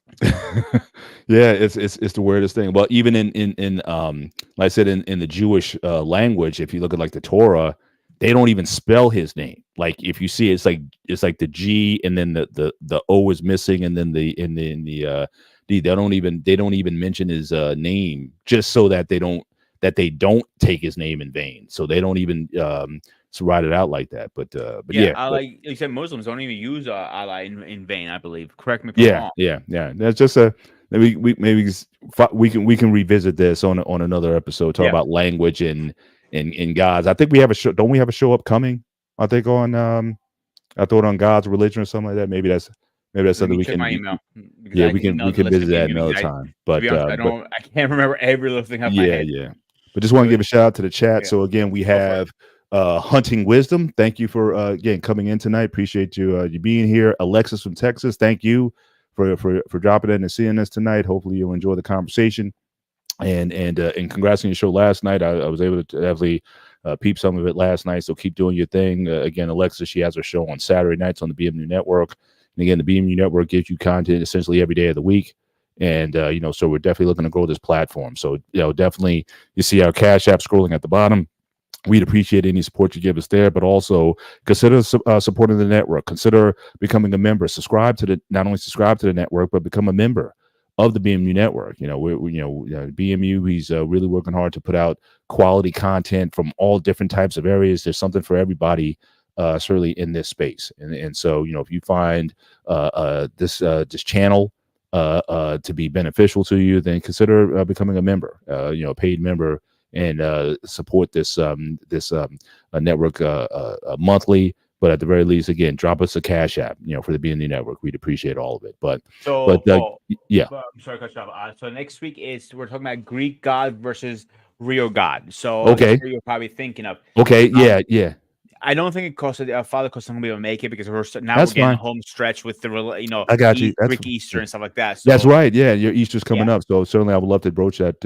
[SPEAKER 1] Yeah, it's the weirdest thing. Well, even in like I said, in the Jewish language, if you look at like the Torah, they don't even spell his name. Like if you see it's like the G, and then the O is missing, and then the D. They don't even mention his name, just so that they don't take his name in vain. So they don't even write it out like that. But
[SPEAKER 2] Yeah,
[SPEAKER 1] yeah,
[SPEAKER 2] I
[SPEAKER 1] but
[SPEAKER 2] like you said, Muslims don't even use Allah in vain. I believe. Correct me if I'm
[SPEAKER 1] yeah,
[SPEAKER 2] wrong.
[SPEAKER 1] yeah. That's just maybe we can revisit this on another episode. Talk
[SPEAKER 2] Yeah,
[SPEAKER 1] about language and gods. I think we have a show. Don't we have a show upcoming? I think on I thought on God's religion or something like that. Maybe that's
[SPEAKER 2] let
[SPEAKER 1] something
[SPEAKER 2] me
[SPEAKER 1] we
[SPEAKER 2] check
[SPEAKER 1] can.
[SPEAKER 2] my email because
[SPEAKER 1] Yeah,
[SPEAKER 2] I
[SPEAKER 1] we can
[SPEAKER 2] emailed the list
[SPEAKER 1] visit
[SPEAKER 2] of
[SPEAKER 1] that
[SPEAKER 2] BMU
[SPEAKER 1] another
[SPEAKER 2] because
[SPEAKER 1] time.
[SPEAKER 2] to be honest, I can't remember every little thing off my head.
[SPEAKER 1] Yeah. But just want to
[SPEAKER 2] But
[SPEAKER 1] give a shout out to the chat.
[SPEAKER 2] yeah,
[SPEAKER 1] So again, we
[SPEAKER 2] go for it.
[SPEAKER 1] have Hunting Wisdom. Thank you for again coming in tonight. Appreciate you being here. Alexis from Texas, thank you for dropping in and seeing us tonight. Hopefully you'll enjoy the conversation. And congrats on your show last night. I was able to definitely peep some of it last night. So keep doing your thing. Again, Alexa, she has her show on Saturday nights on the BMU Network. And again, the BMU Network gives you content essentially every day of the week. And so we're definitely looking to grow this platform. So definitely you see our Cash App scrolling at the bottom. We'd appreciate any support you give us there, but also consider supporting the network. Consider becoming a member. Not only subscribe to the network, but become a member of the BMU network. BMU. He's really working hard to put out quality content from all different types of areas. There's something for everybody, certainly in this space. And so if you find this channel to be beneficial to you, then consider becoming a member. A paid member, and support this network monthly. But at the very least, again, drop us a Cash App, for the BND network. We'd appreciate all of it. But yeah.
[SPEAKER 2] I'm sorry to cut you off. So next week we're talking about Greek God versus real God. So that's
[SPEAKER 1] Okay.
[SPEAKER 2] what you're probably thinking of.
[SPEAKER 1] Okay. Yeah.
[SPEAKER 2] I don't think it costs Father Costa going to be able to make it because we're
[SPEAKER 1] That's
[SPEAKER 2] getting
[SPEAKER 1] fine.
[SPEAKER 2] a home stretch with the
[SPEAKER 1] I got you. That's
[SPEAKER 2] Greek
[SPEAKER 1] fine.
[SPEAKER 2] Easter and stuff like that.
[SPEAKER 1] That's
[SPEAKER 2] So
[SPEAKER 1] right. Yeah, your Easter's coming
[SPEAKER 2] yeah.
[SPEAKER 1] up, so certainly I would love to broach that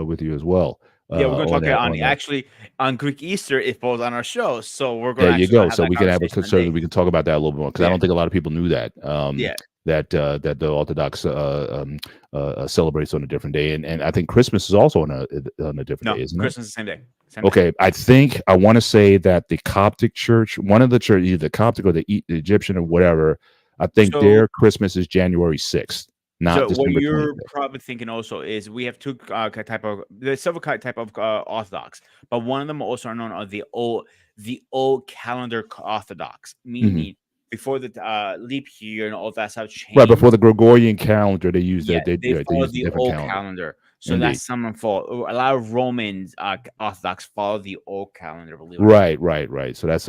[SPEAKER 1] with you as well.
[SPEAKER 2] Yeah, we're going to
[SPEAKER 1] on
[SPEAKER 2] talk
[SPEAKER 1] that,
[SPEAKER 2] on
[SPEAKER 1] on that.
[SPEAKER 2] actually on Greek Easter. It falls on our show, so we're going
[SPEAKER 1] There
[SPEAKER 2] to
[SPEAKER 1] you
[SPEAKER 2] actually
[SPEAKER 1] go.
[SPEAKER 2] have
[SPEAKER 1] So
[SPEAKER 2] that
[SPEAKER 1] we can have a
[SPEAKER 2] conversation that
[SPEAKER 1] certainly
[SPEAKER 2] day.
[SPEAKER 1] we can talk about that a little bit more, because I
[SPEAKER 2] Yeah.
[SPEAKER 1] don't think a lot of people knew that.
[SPEAKER 2] Yeah.
[SPEAKER 1] That the Orthodox celebrates on a different day, and I think Christmas is also on a different
[SPEAKER 2] No,
[SPEAKER 1] day, isn't
[SPEAKER 2] Christmas is the same day.
[SPEAKER 1] it?
[SPEAKER 2] Same day.
[SPEAKER 1] Okay, I think I want to say that the Coptic Church, one of the church, either the Coptic or the Egyptian or whatever, I think
[SPEAKER 2] So-
[SPEAKER 1] their Christmas is January 6th, not
[SPEAKER 2] So what
[SPEAKER 1] December
[SPEAKER 2] you're
[SPEAKER 1] 25th.
[SPEAKER 2] probably thinking also is we have two there's several type of Orthodox, but one of them also are known as the old calendar Orthodox, meaning before the leap year and all that stuff changed.
[SPEAKER 1] Right before the Gregorian calendar, they use
[SPEAKER 2] Yeah,
[SPEAKER 1] they
[SPEAKER 2] follow
[SPEAKER 1] use a
[SPEAKER 2] the
[SPEAKER 1] different
[SPEAKER 2] old
[SPEAKER 1] calendar.
[SPEAKER 2] calendar. So
[SPEAKER 1] Indeed.
[SPEAKER 2] that's something for a lot of Romans Orthodox follow the old calendar. Believe it or not.
[SPEAKER 1] Right. So that's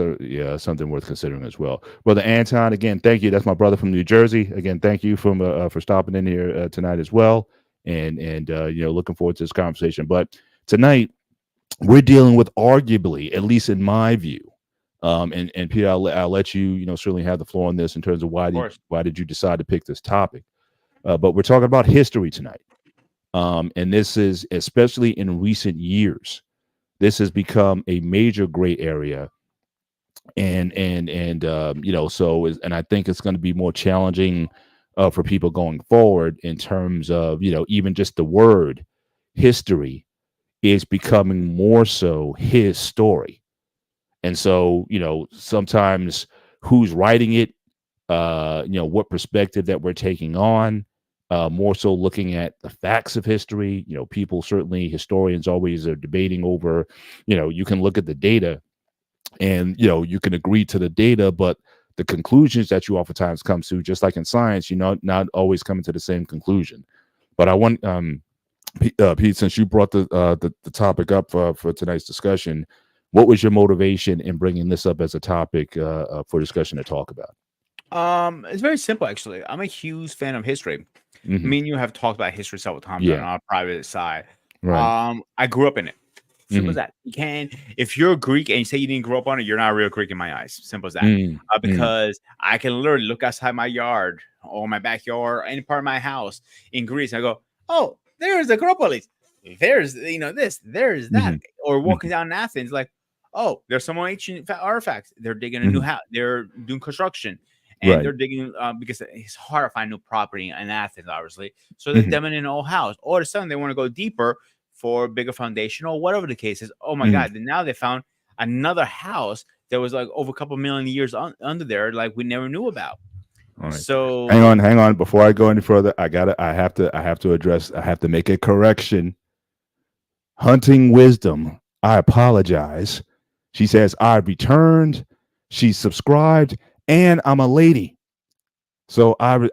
[SPEAKER 1] something worth considering as well. Brother Anton, again, thank you. That's my brother from New Jersey. Again, thank you for stopping in here tonight as well. And looking forward to this conversation. But tonight we're dealing with, arguably, at least in my view, and Peter, I'll let you certainly have the floor on this in terms of why did you decide to pick this topic. But we're talking about history tonight. And this is, especially in recent years, this has become a major gray area, and I think it's going to be more challenging for people going forward in terms of even just the word history is becoming more so his story. And so, sometimes who's writing it, what perspective that we're taking on, more so looking at the facts of history. People, certainly historians, always are debating over, you can look at the data and, you can agree to the data, but the conclusions that you oftentimes come to, just like in science, not always coming to the same conclusion. But I want, Pete, since you brought the topic up for tonight's discussion, what was your motivation in bringing this up as a topic for discussion to talk about?
[SPEAKER 2] It's very simple actually. I'm a huge fan of history.
[SPEAKER 1] Hmm.
[SPEAKER 2] Me and you have talked about history several times on
[SPEAKER 1] Yeah.
[SPEAKER 2] our private side.
[SPEAKER 1] Right.
[SPEAKER 2] I grew up in it. Simple
[SPEAKER 1] Hmm.
[SPEAKER 2] as that. You can, if you're Greek and you say you didn't grow up on it, you're not a real Greek in my eyes. Simple as that.
[SPEAKER 1] Mm, mm,
[SPEAKER 2] Because I can literally look outside my yard or my backyard or any part of my house in Greece. And I go, oh, there's the Acropolis. There's this, there's that.
[SPEAKER 1] mhm,
[SPEAKER 2] Or
[SPEAKER 1] mhm,
[SPEAKER 2] walking down Athens, like, oh, there's some ancient artifacts. They're digging a new
[SPEAKER 1] mhm.
[SPEAKER 2] house. They're doing construction. And
[SPEAKER 1] Right.
[SPEAKER 2] they're digging because it's hard to find new property in Athens, obviously. So they're
[SPEAKER 1] Mhm,
[SPEAKER 2] digging in an old house. All of a sudden, they want to go deeper for a bigger foundation or whatever the case is. Oh my
[SPEAKER 1] mhm.
[SPEAKER 2] God. Then now they found another house that was like over a couple million years under there, like we never knew about.
[SPEAKER 1] All right.
[SPEAKER 2] So,
[SPEAKER 1] Hang on. Before I go any further, I have to address, I have to make a correction. Hunting Wisdom, I apologize. She says, I returned, she's subscribed, and I'm a lady. So I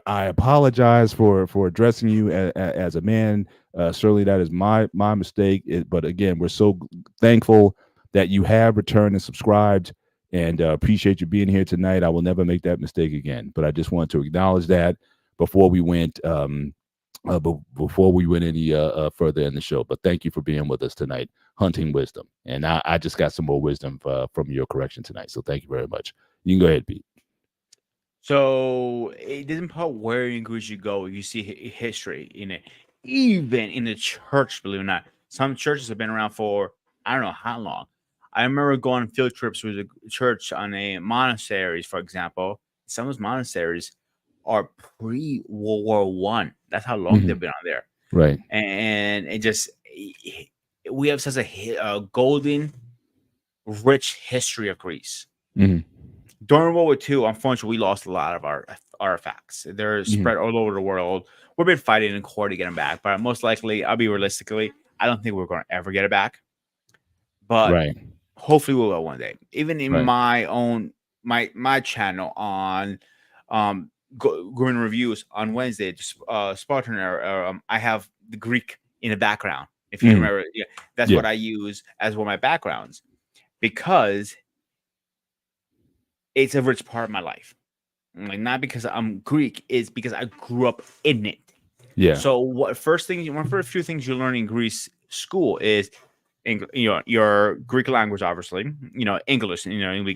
[SPEAKER 1] apologize for addressing you as a man. Certainly that is my mistake. But again, we're so thankful that you have returned and subscribed, and appreciate you being here tonight. I will never make that mistake again. But I just want to acknowledge that before we went before we went any further in the show. But thank you for being with us tonight, Hunting Wisdom. And I just got some more wisdom from your correction tonight. So thank you very much. You can go ahead, Pete.
[SPEAKER 2] so it doesn't matter where in Greece you go, you see history in it. Even in the church, believe it or not, some churches have been around for I don't know how long. I remember going on field trips with a church on a monasteries, for example. Some of those monasteries are pre World War One. That's how long
[SPEAKER 1] Hmm.
[SPEAKER 2] they've been on there,
[SPEAKER 1] Right.
[SPEAKER 2] and it just we have such a golden, rich history of Greece.
[SPEAKER 1] Hmm.
[SPEAKER 2] During World War II, unfortunately, we lost a lot of our artifacts. They're
[SPEAKER 1] Hmm.
[SPEAKER 2] spread all over the world. We've been fighting in court to get them back, but most likely, I'll be realistically, I don't think we're going to ever get it back. But
[SPEAKER 1] Right.
[SPEAKER 2] hopefully, we will one day. Even in
[SPEAKER 1] Right.
[SPEAKER 2] my own my channel on Growing Reviews on Wednesday, Spartan, I have the Greek in the background. If you
[SPEAKER 1] Hmm.
[SPEAKER 2] remember, yeah, that's
[SPEAKER 1] Yeah.
[SPEAKER 2] what I use as one of my backgrounds because it's a rich part of my life. Like not because I'm Greek, is because I grew up in it.
[SPEAKER 1] Yeah.
[SPEAKER 2] So what first thing one of the few things you learn in Greece school is your Greek language, obviously, English,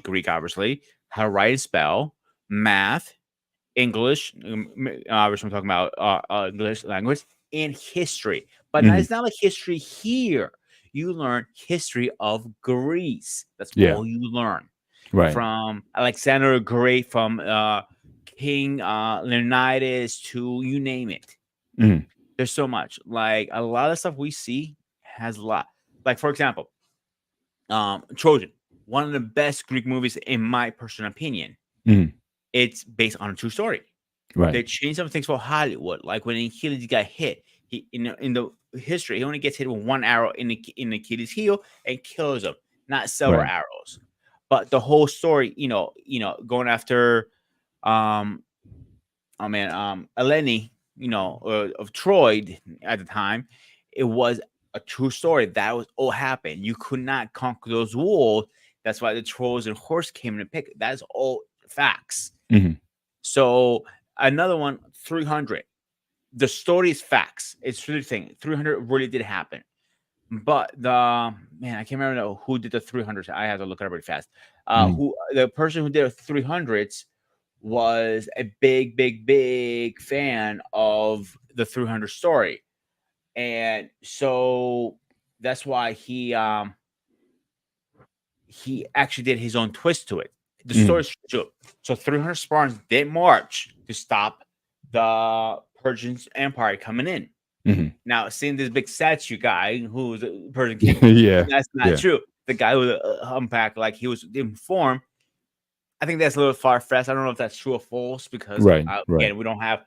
[SPEAKER 2] Greek, obviously, how to write and spell, math, English, obviously I'm talking about English language, and history. But
[SPEAKER 1] Hmm.
[SPEAKER 2] it's not like history here. You learn history of Greece. That's
[SPEAKER 1] Yeah.
[SPEAKER 2] all you learn
[SPEAKER 1] Right.
[SPEAKER 2] from Alexander the Great, from King Leonidas to you name it.
[SPEAKER 1] Hmm.
[SPEAKER 2] There's so much. Like a lot of stuff we see has a lot. Like for example, Trojan, one of the best Greek movies in my personal opinion.
[SPEAKER 1] Hmm.
[SPEAKER 2] It's based on a true story. They
[SPEAKER 1] Right.
[SPEAKER 2] changed some things for Hollywood. Like when Achilles got hit, he in the history he only gets hit with one arrow in the Achilles heel and kills him, not several
[SPEAKER 1] Right.
[SPEAKER 2] arrows. But the whole story, going after Eleni, of Troy at the time, it was a true story. That was all happened. You could not conquer those walls. That's why the Trolls and horse came in to pick. That's all facts.
[SPEAKER 1] Hmm.
[SPEAKER 2] So another one, 300. The story is facts. It's really thing. 300 really did happen. But I can't remember who did the 300s. I have to look it up really fast.
[SPEAKER 1] Hmm.
[SPEAKER 2] Who the person who did the 300s was a big, big, big fan of the 300 story, and so that's why he actually did his own twist to it. The
[SPEAKER 1] Hmm.
[SPEAKER 2] story's true. So 300 Spartans did march to stop the Persian Empire coming in.
[SPEAKER 1] Mhm.
[SPEAKER 2] Now, seeing this big statue guy who's a Persian king,
[SPEAKER 1] Yeah.
[SPEAKER 2] that's not
[SPEAKER 1] Yeah.
[SPEAKER 2] true. The guy who humpback, like he was informed. I think that's a little far fetched. I don't know if that's true or false because
[SPEAKER 1] Right. Right.
[SPEAKER 2] again, we don't have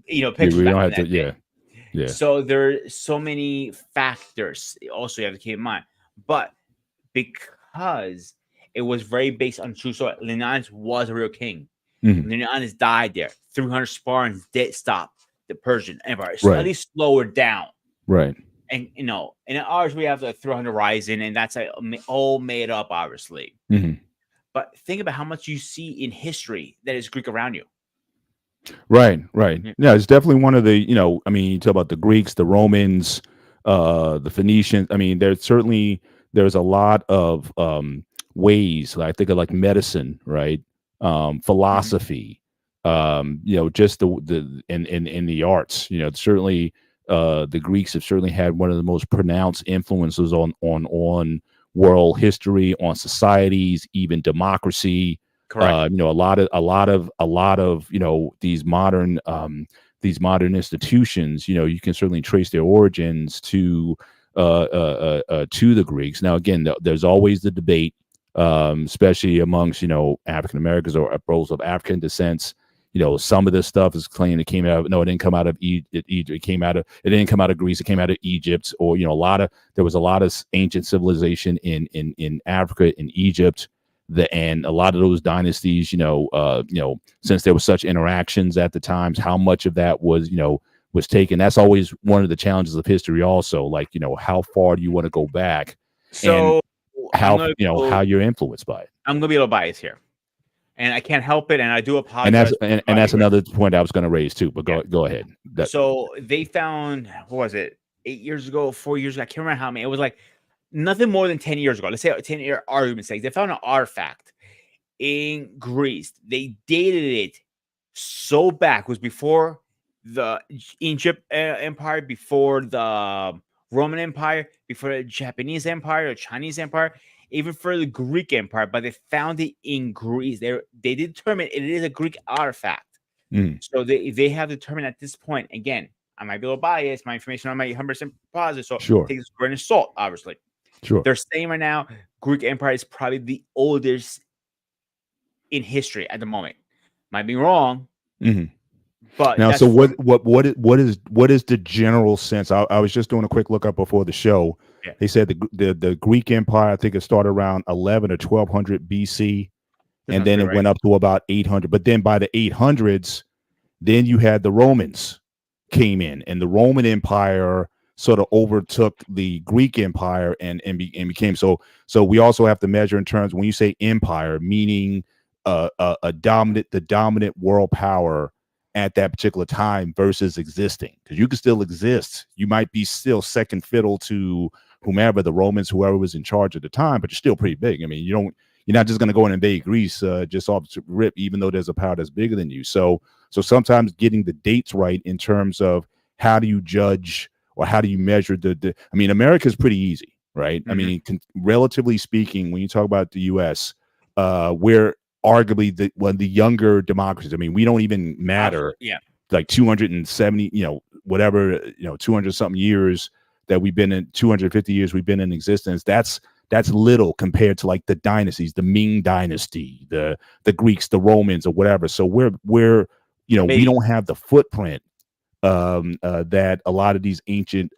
[SPEAKER 1] Yeah,
[SPEAKER 2] pictures
[SPEAKER 1] we
[SPEAKER 2] back
[SPEAKER 1] don't
[SPEAKER 2] in
[SPEAKER 1] have to.
[SPEAKER 2] that day.
[SPEAKER 1] Yeah. Yeah.
[SPEAKER 2] So there are so many factors also you have to keep in mind. But because it was very based on true story, Leonidas was a real king.
[SPEAKER 1] Mhm.
[SPEAKER 2] Leonidas died there. 300 Spartans did stop the Persian Empire.
[SPEAKER 1] Right.
[SPEAKER 2] At least slow it down.
[SPEAKER 1] Right.
[SPEAKER 2] And in ours we have the 300 Rising, and that's all made up, obviously.
[SPEAKER 1] Mhm.
[SPEAKER 2] But think about how much you see in history that is Greek around you.
[SPEAKER 1] Right, right.
[SPEAKER 2] Yeah.
[SPEAKER 1] Yeah, it's definitely one of the, I mean, you talk about the Greeks, the Romans, the Phoenicians. I mean, there's a lot of ways. I think of like medicine, right? Philosophy, just the in the arts. Certainly the Greeks have certainly had one of the most pronounced influences on world history, on societies, even democracy.
[SPEAKER 2] Correct.
[SPEAKER 1] A lot of these modern institutions, you can certainly trace their origins to the Greeks. Now, again, there's always the debate, especially amongst African Americans or those of African descents. Some of this stuff is claimed it came out. No, it didn't come out of Egypt. It didn't come out of Greece. It came out of Egypt. Or there was a lot of ancient civilization in Africa, in Egypt. And a lot of those dynasties, since there were such interactions at the times, how much of that was taken. That's always one of the challenges of history. Also, like how far do you want to go back,
[SPEAKER 2] So
[SPEAKER 1] and how you're influenced by it.
[SPEAKER 2] I'm gonna be a little biased here, and I can't help it, and I do
[SPEAKER 1] And
[SPEAKER 2] apologize.
[SPEAKER 1] that's another point I was going to raise too. But go ahead.
[SPEAKER 2] So they found, what was it, 8 years ago, 4 years ago? I can't remember how many. It was like nothing more than 10 years ago. Let's say 10-year argument's sake. They found an artifact in Greece. They dated it so back. It was before the Egypt Empire, before the Roman Empire, before the Japanese Empire or Chinese Empire, even for the Greek Empire. But they found it in Greece. They determined it is a Greek artifact.
[SPEAKER 1] Mm.
[SPEAKER 2] So they have determined at this point, again, I might be a little biased, my information on my 100% positive, so
[SPEAKER 1] Sure.
[SPEAKER 2] take this with a grain of salt, obviously.
[SPEAKER 1] Sure.
[SPEAKER 2] They're saying right now, Greek Empire is probably the oldest in history at the moment. Might be wrong, but
[SPEAKER 1] now,
[SPEAKER 2] that's
[SPEAKER 1] so what is the general sense? I was just doing a quick look up before the show.
[SPEAKER 2] Yeah.
[SPEAKER 1] They said the Greek Empire, I think it started around 11 or 1200 BC, and then it went up to about 800. But then by the 800s, then you had the Romans came in, and the Roman Empire sort of overtook the Greek Empire and became so. So we also have to measure in terms, when you say empire, meaning the dominant world power at that particular time versus existing, because you can still exist. You might be still second fiddle to whomever, the Romans, whoever was in charge at the time, but you're still pretty big. I mean, you're not just going to go and invade Greece just off the rip, even though there's a power that's bigger than you. So sometimes getting the dates right in terms of how do you judge or how do you measure I mean, America is pretty easy, right? I mean, relatively speaking, when you talk about the U.S., we're arguably the younger democracies. I mean, we don't even matter.
[SPEAKER 2] Absolutely. Yeah.
[SPEAKER 1] Like 270, 200 something years that we've been in, 250 years we've been in existence. That's little compared to like the dynasties, the Ming dynasty, the Greeks, the Romans, or whatever. So we're we don't have the footprint that a lot of these ancient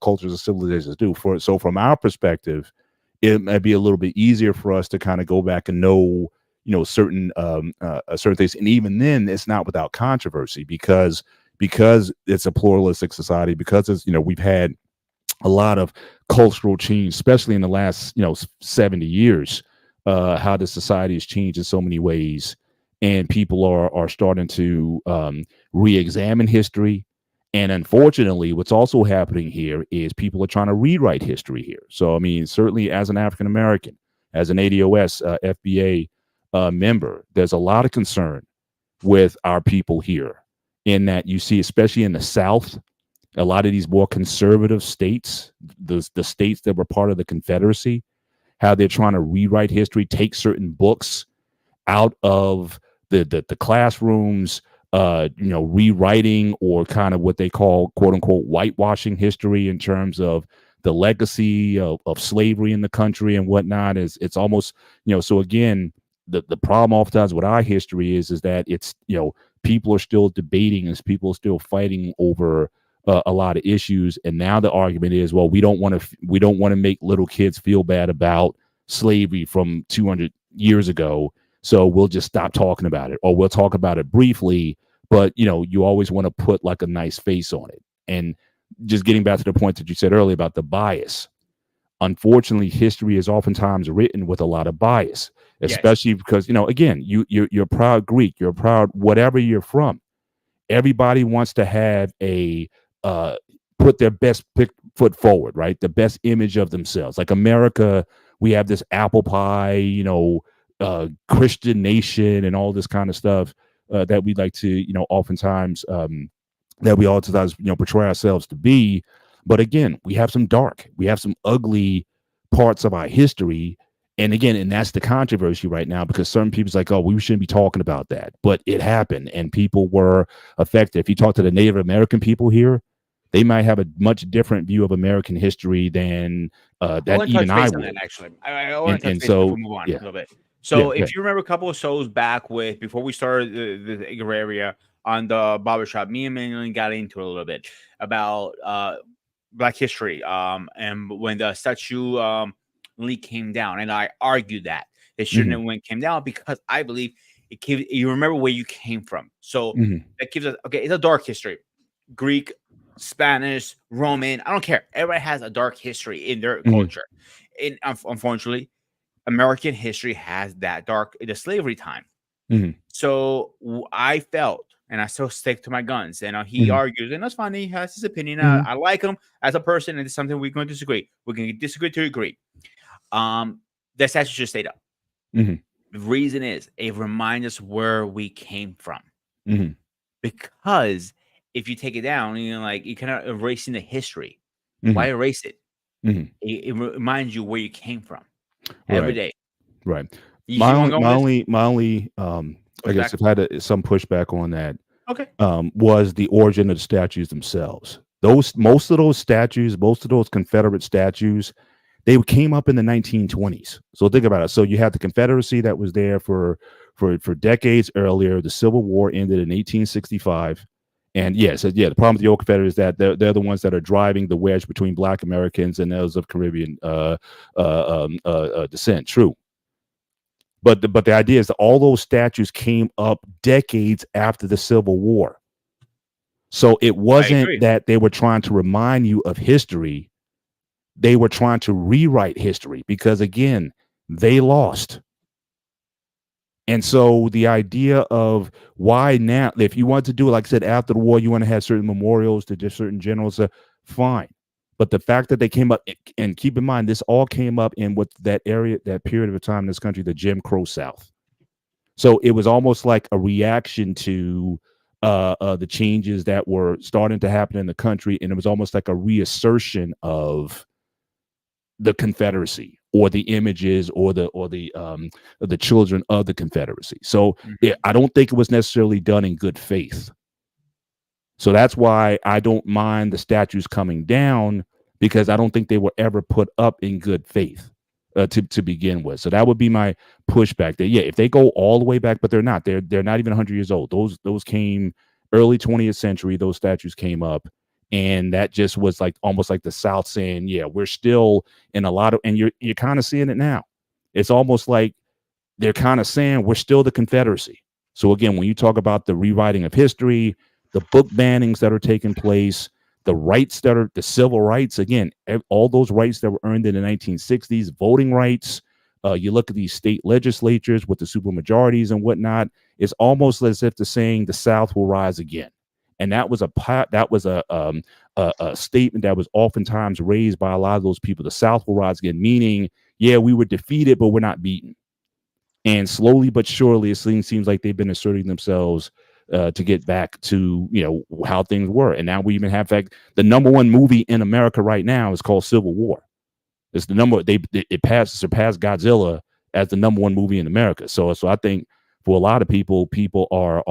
[SPEAKER 1] cultures and civilizations do. So from our perspective, it might be a little bit easier for us to kind of go back and know certain things. And even then, it's not without controversy because it's a pluralistic society, because it's we've had a lot of cultural change, especially in the last 70 years, how the society has changed in so many ways, and people are starting to re-examine history. And unfortunately, what's also happening here is people are trying to rewrite history here. So I mean, certainly as an African American, as an ADOS FBA member, there's a lot of concern with our people here, in that you see, especially in the South, a lot of these more conservative states, the states that were part of the Confederacy, how they're trying to rewrite history, take certain books out of the classrooms, rewriting or kind of what they call quote unquote whitewashing history in terms of the legacy of slavery in the country and whatnot. It's almost, so again, the problem oftentimes with our history is that it's, people are still debating, as people are still fighting over a lot of issues. And now the argument is, well, we don't want to make little kids feel bad about slavery from 200 years ago, so we'll just stop talking about it, or we'll talk about it briefly, but you always want to put like a nice face on it. And just getting back to the point that you said earlier about the bias, unfortunately, history is oftentimes written with a lot of bias, especially because, again, you're a proud Greek, you're a proud whatever you're from. Everybody wants to have put their best foot forward, right? The best image of themselves. Like America, we have this apple pie, Christian nation and all this kind of stuff that we like to, oftentimes portray ourselves to be. But again, we have some ugly parts of our history. And again, and that's the controversy right now, because certain people's like, oh, we shouldn't be talking about that. But it happened and people were affected. If you talk to the Native American people here, they might have a much different view of American history than that even I would.
[SPEAKER 2] That, actually, I want to touch base before we move on a little bit. So if you remember a couple of shows back before we started the area on the barbershop, me and Manuel got into it a little bit about Black history. And when the statue leak came down, and I argued that it shouldn't have came down, because I believe you remember where you came from. So that gives us, it's a dark history. Greek, Spanish, Roman, I don't care. Everybody has a dark history in their culture. And unfortunately, American history has that the slavery time. So I felt, and I still stick to my guns, and he argues, and that's fine. He has his opinion. I like him as a person, and it's something we're going to disagree. We're going to disagree to agree. The statue should stay up. The reason is it reminds us where we came from. Because if you take it down, you're kind of erasing the history. Why erase it? It reminds you where you came from every day.
[SPEAKER 1] Right. My only I guess I've had some pushback on that.
[SPEAKER 2] Okay.
[SPEAKER 1] Was the origin of the statues themselves. Most of those statues, most of those Confederate statues, they came up in the 1920s. So think about it. So you had the Confederacy that was there for decades earlier. The Civil War ended in 1865. And the problem with the old Confederates is that they're the ones that are driving the wedge between Black Americans and those of Caribbean descent. True. But the idea is that all those statues came up decades after the Civil War. So it wasn't that they were trying to remind you of history. They were trying to rewrite history because, again, they lost. And so the idea of why now, if you want to do it, like I said, after the war, you want to have certain memorials to just certain generals, fine. But the fact that they came up, and keep in mind, this all came up in that period of time in this country, the Jim Crow South. So it was almost like a reaction to the changes that were starting to happen in the country. And it was almost like a reassertion of the Confederacy, or the images, or the children of the Confederacy. So I don't think it was necessarily done in good faith. So that's why I don't mind the statues coming down, because I don't think they were ever put up in good faith to begin with. So that would be my pushback there. Yeah, if they go all the way back, but they're not. They're not even 100 years old. Those came early 20th century. Those statues came up. And that just was like almost like the South saying, yeah, we're still in a lot of, and you're kind of seeing it now. It's almost like they're kind of saying we're still the Confederacy. So again, when you talk about the rewriting of history, the book bannings that are taking place, the civil rights, again, all those rights that were earned in the 1960s, voting rights, you look at these state legislatures with the supermajorities and whatnot, it's almost as if they're saying the South will rise again. And that was a statement that was oftentimes raised by a lot of those people. The South will rise again, meaning, yeah, we were defeated, but we're not beaten. And slowly but surely, it seems like they've been asserting themselves to get back to how things were. And now we even have the number one movie in America right now is called Civil War. It's the surpassed Godzilla as the number one movie in America. So I think for a lot of people, people are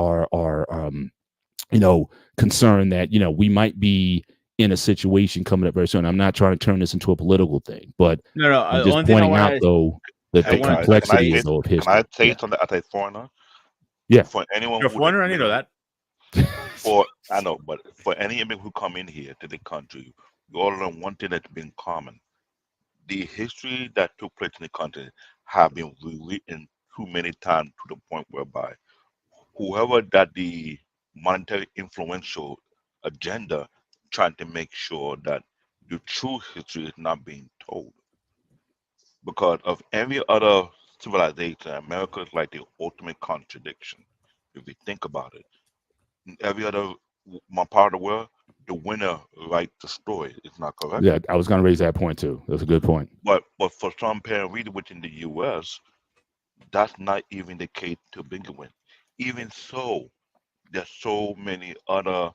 [SPEAKER 1] concerned that we might be in a situation coming up very soon. I'm not trying to turn this into a political thing, but
[SPEAKER 2] No, no.
[SPEAKER 1] I'm
[SPEAKER 2] The
[SPEAKER 1] just
[SPEAKER 2] only thing I
[SPEAKER 1] pointing
[SPEAKER 2] want
[SPEAKER 1] out
[SPEAKER 2] to,
[SPEAKER 1] though that
[SPEAKER 2] I
[SPEAKER 1] the
[SPEAKER 3] Hey
[SPEAKER 2] want to
[SPEAKER 3] guys,
[SPEAKER 2] touch
[SPEAKER 3] can I
[SPEAKER 1] complexity
[SPEAKER 3] say
[SPEAKER 1] is of
[SPEAKER 3] can I
[SPEAKER 1] history.
[SPEAKER 3] say
[SPEAKER 1] Yeah,
[SPEAKER 3] something as a foreigner?
[SPEAKER 1] yeah,
[SPEAKER 3] For anyone
[SPEAKER 2] you're a
[SPEAKER 3] who that
[SPEAKER 2] foreigner. I need to know that.
[SPEAKER 3] for I know, but for any immigrant who come in here to the country, we all learn one thing that's been common. The history that took place in the country have been rewritten too many times to the point whereby whoever that the monetary influential agenda trying to make sure that the true history is not being told because of every other civilization, America is like the ultimate contradiction. If we think about it, in every other my part of the world, the winner writes the story. It's not correct.
[SPEAKER 1] yeah. I was going to raise that point too. That's a good point.
[SPEAKER 3] But for some parent reader within the U.S., that's not even the case to begin with. Even so, there's so many other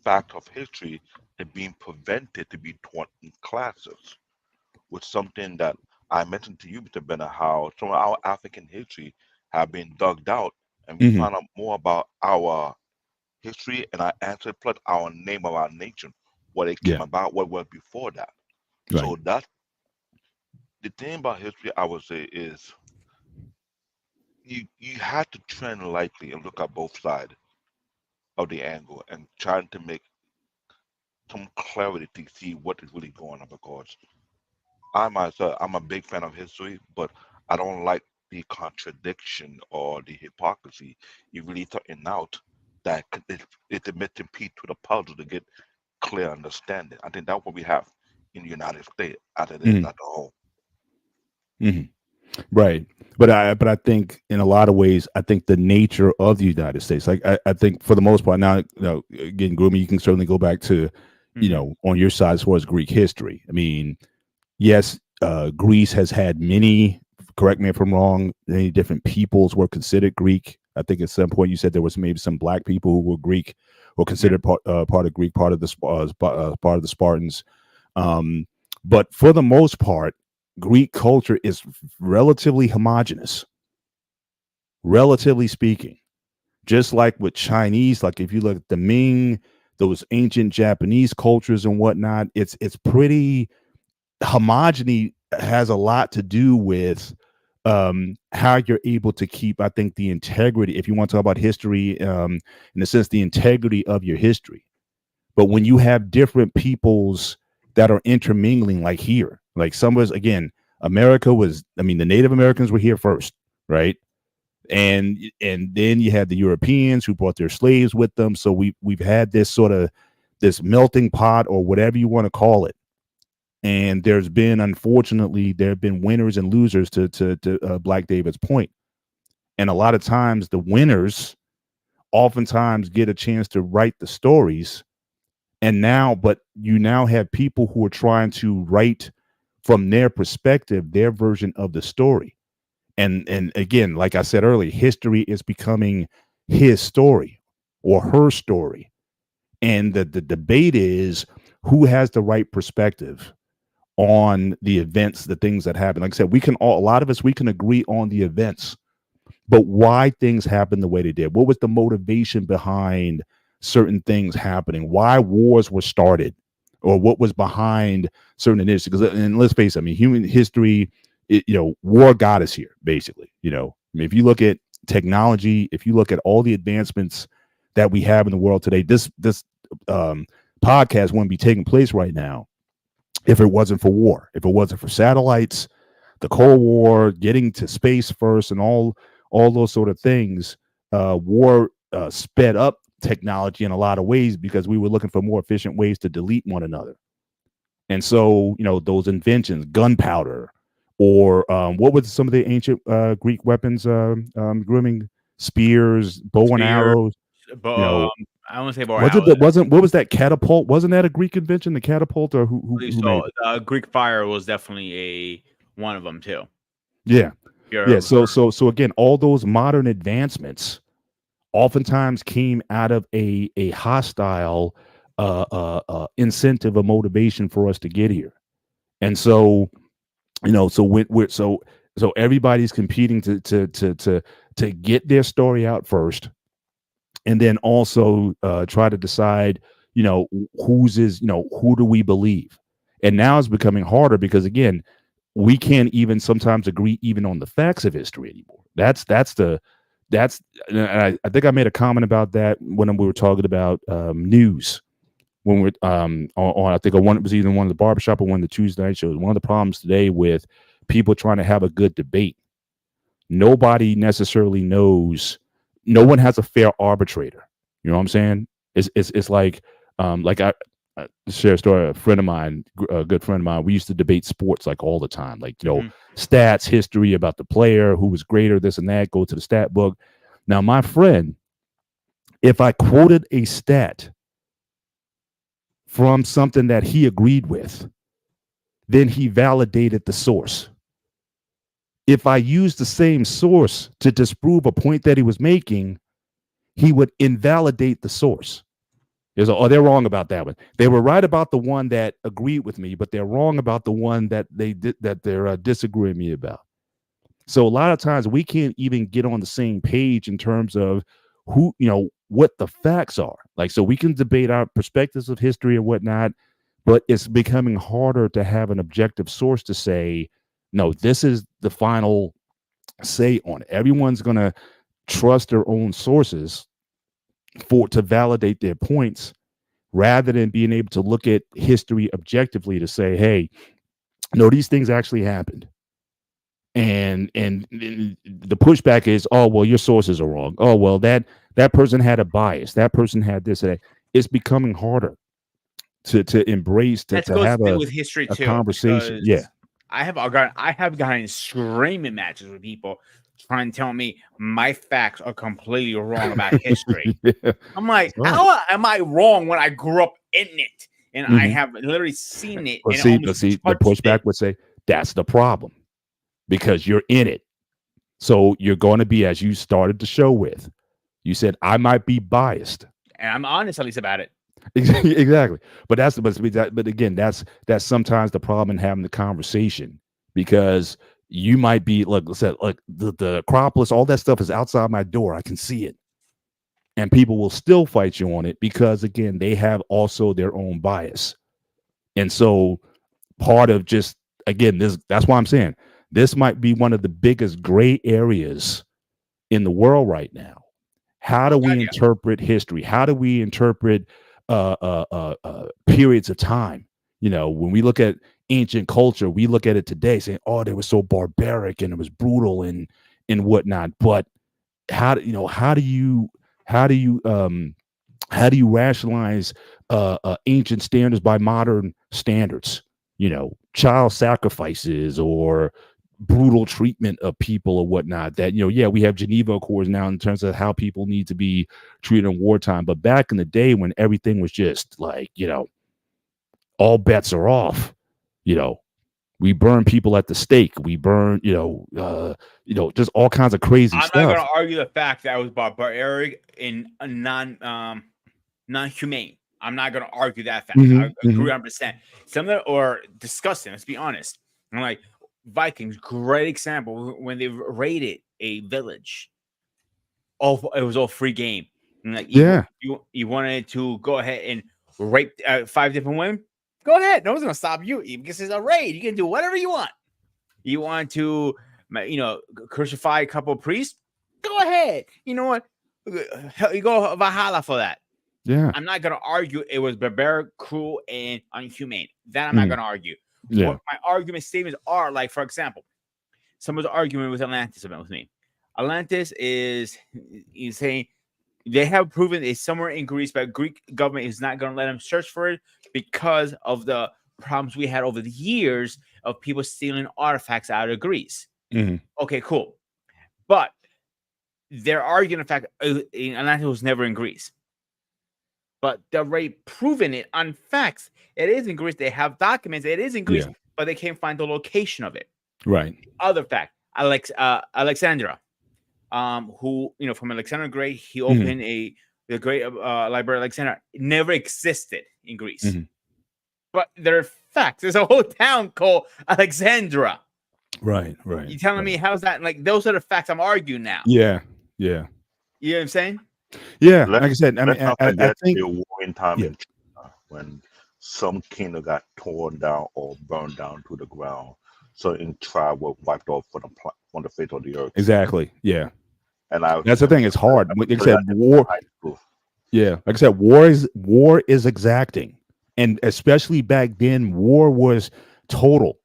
[SPEAKER 3] facts of history that being prevented to be taught in classes, with something that I mentioned to you, Mr. Bennett, how some of our African history have been dug out, and we
[SPEAKER 1] Hmm.
[SPEAKER 3] found out more about our history and our ancestors, plus our name of our nation, what it came
[SPEAKER 1] Yeah,
[SPEAKER 3] about, what was before that.
[SPEAKER 1] right.
[SPEAKER 3] So that's the thing about history. I would say is you have to trend lightly and look at both sides of the angle and trying to make some clarity to see what is really going on because I myself, I'm a big fan of history, but I don't like the contradiction or the hypocrisy. You really talking out that it's a missing piece to the puzzle to get clear understanding. I think that's what we have in the United States as it is
[SPEAKER 1] Hmm.
[SPEAKER 3] as a whole.
[SPEAKER 1] Hmm. Right. But I think in a lot of ways, I think the nature of the United States, like I think for the most part, now again, Groomy, you can certainly go back to
[SPEAKER 2] Hmm.
[SPEAKER 1] on your side as far as Greek history. I mean, yes, Greece has had many. Correct me if I'm wrong. Many different peoples were considered Greek. I think at some point you said there was maybe some black people who were Greek or
[SPEAKER 2] Yeah.
[SPEAKER 1] considered part of Greek, part of the part of the Spartans. Um, but for the most part, Greek culture is relatively homogenous, relatively speaking. Just like with Chinese, like if you look at the Ming, those ancient Japanese cultures and whatnot, it's pretty homogeny has a lot to do with how you're able to keep, I think, the integrity. If you want to talk about history, in a sense, the integrity of your history. But when you have different peoples that are intermingling, like here, like some of us, again, America was, I mean, the Native Americans were here first, right? And then you had the Europeans who brought their slaves with them. So we've had this sort of this melting pot or whatever you want to call it. And there's been, unfortunately, there have been winners and losers to Black David's point. And a lot of times the winners oftentimes get a chance to write the stories. And now, but you now have people who are trying to write from their perspective, their version of the story. And again, like I said earlier, history is becoming his story or her story. And the debate is who has the right perspective on the events, the things that happen. Like I said, we can all, a lot of us, we can agree on the events, but why things happen the way they did. What was the motivation behind certain things happening? Why wars were started, or what was behind certain initiatives? Because, and let's face it, I mean, human history, war got us here, basically. I mean, if you look at technology, if you look at all the advancements that we have in the world today, this um, podcast wouldn't be taking place right now if it wasn't for war, if it wasn't for satellites, the Cold War, getting to space first, and all those sort of things. War sped up technology in a lot of ways because we were looking for more efficient ways to delete one another. And so, those inventions, gunpowder, or what were some of the ancient Greek weapons? Grooming spears, bow and
[SPEAKER 2] Spear,
[SPEAKER 1] arrows.
[SPEAKER 2] but
[SPEAKER 1] You know,
[SPEAKER 2] I want to say bow and
[SPEAKER 1] was it
[SPEAKER 2] arrow.
[SPEAKER 1] that wasn't what was that catapult? Wasn't that a Greek invention? The catapult, or who made
[SPEAKER 2] So
[SPEAKER 1] it?
[SPEAKER 2] Greek fire was definitely a one of them too.
[SPEAKER 1] Yeah,
[SPEAKER 2] You're
[SPEAKER 1] yeah.
[SPEAKER 2] ever
[SPEAKER 1] So
[SPEAKER 2] heard.
[SPEAKER 1] so again, all those modern advancements oftentimes came out of a hostile incentive or motivation for us to get here. And so so when we're So everybody's competing to get their story out first, and then also try to decide, who do we believe? And now it's becoming harder because again, we can't even sometimes agree even on the facts of history anymore. That's and I think I made a comment about that when we were talking about news when we're on I think it was either one of the barbershop or one of the Tuesday night shows. One of the problems today with people trying to have a good debate, nobody necessarily knows. No one has a fair arbitrator. You know what I'm saying? It's like I share a story. A friend of mine, a good friend of mine, we used to debate sports like all the time, like stats, history about the player, who was greater, this and that. Go to the stat book. Now, my friend, if I quoted a stat from something that he agreed with, then he validated the source. If I used the same source to disprove a point that he was making, he would invalidate the source. They're wrong about that one. They were right about the one that agreed with me, but they're wrong about the one that they're disagreeing with me about. So a lot of times we can't even get on the same page in terms of what the facts are. Like, so we can debate our perspectives of history and whatnot, but it's becoming harder to have an objective source to say, no, this is the final say on it. Everyone's going to trust their own sources to validate their points, rather than being able to look at history objectively to say, hey, no, these things actually happened. And the pushback is, oh, well, your sources are wrong. Oh, well, that person had a bias. That person had this and that. It's becoming harder to embrace, to have
[SPEAKER 2] with history
[SPEAKER 1] a
[SPEAKER 2] too,
[SPEAKER 1] conversation. Yeah.
[SPEAKER 2] I have gotten screaming matches with people trying to tell me my facts are completely wrong about history. Yeah. I'm like, how am I wrong when I grew up in it and I have literally seen it?
[SPEAKER 1] But see, the pushback would say that's the problem because you're in it. So you're going to be, as you started the show with, you said, I might be biased.
[SPEAKER 2] And I'm honest at least about it.
[SPEAKER 1] Exactly. But again, that's sometimes the problem in having the conversation, because you might be like the Acropolis, all that stuff is outside my door. I can see it. And people will still fight you on it because again, they have also their own bias. And so part of just, again, that's why I'm saying this might be one of the biggest gray areas in the world right now. How do we interpret history? How do we interpret periods of time? When we look at ancient culture, we look at it today saying, oh, they were so barbaric and it was brutal and whatnot. But how do you rationalize ancient standards by modern standards? Child sacrifices or brutal treatment of people or whatnot. That we have Geneva Accords now in terms of how people need to be treated in wartime. But back in the day when everything was just like all bets are off, we burn people at the stake. We burn just all kinds of crazy stuff.
[SPEAKER 2] I'm not going to argue the fact that it was barbaric and non-humane. I'm not going to argue that fact. I agree 100%. Some of them are disgusting. Let's be honest. I'm like, Vikings, great example when they raided a village. It was all free game. And like, you wanted to go ahead and rape 5 different women? Go ahead. No one's gonna stop you because it's a raid. You can do whatever you want. You want to, crucify a couple of priests? Go ahead. You know what? You go Valhalla for that.
[SPEAKER 1] Yeah.
[SPEAKER 2] I'm not gonna argue it was barbaric, cruel, and inhumane. That I'm not gonna argue.
[SPEAKER 1] Yeah.
[SPEAKER 2] What my argument statements are, like, for example, someone's arguing with Atlantis about with me. Atlantis is saying they have proven it's somewhere in Greece, but Greek government is not going to let them search for it because of the problems we had over the years of people stealing artifacts out of Greece. Okay, cool. But they're arguing the fact Atlantis was never in Greece. But they've already proven it on facts. It is in Greece. They have documents. It is in Greece, but they can't find the location of it.
[SPEAKER 1] Right.
[SPEAKER 2] Other fact, Alexandra, who from Alexander the Great, he opened the Great Library of Alexandria. It never existed in Greece, but there are facts. There's a whole town called Alexandra.
[SPEAKER 1] Right.
[SPEAKER 2] You telling me how's that? Like those are the facts I'm arguing now.
[SPEAKER 1] Yeah. Yeah.
[SPEAKER 2] You know what I'm saying?
[SPEAKER 1] Yeah.
[SPEAKER 3] Let,
[SPEAKER 1] Like I said, I mean,
[SPEAKER 3] let's not
[SPEAKER 1] I
[SPEAKER 3] forget
[SPEAKER 1] think,
[SPEAKER 3] the warring time
[SPEAKER 1] yeah,
[SPEAKER 3] in China when some kingdom got torn down or burned down to the ground. Certain tribe were wiped off from the face of the earth.
[SPEAKER 1] exactly. Yeah.
[SPEAKER 3] And I
[SPEAKER 1] That's the thing. It's hard. Like I
[SPEAKER 3] studied
[SPEAKER 1] said,
[SPEAKER 3] that in
[SPEAKER 1] war.
[SPEAKER 3] high school.
[SPEAKER 1] Yeah. Like I said, war is exacting. And especially back then, war was total.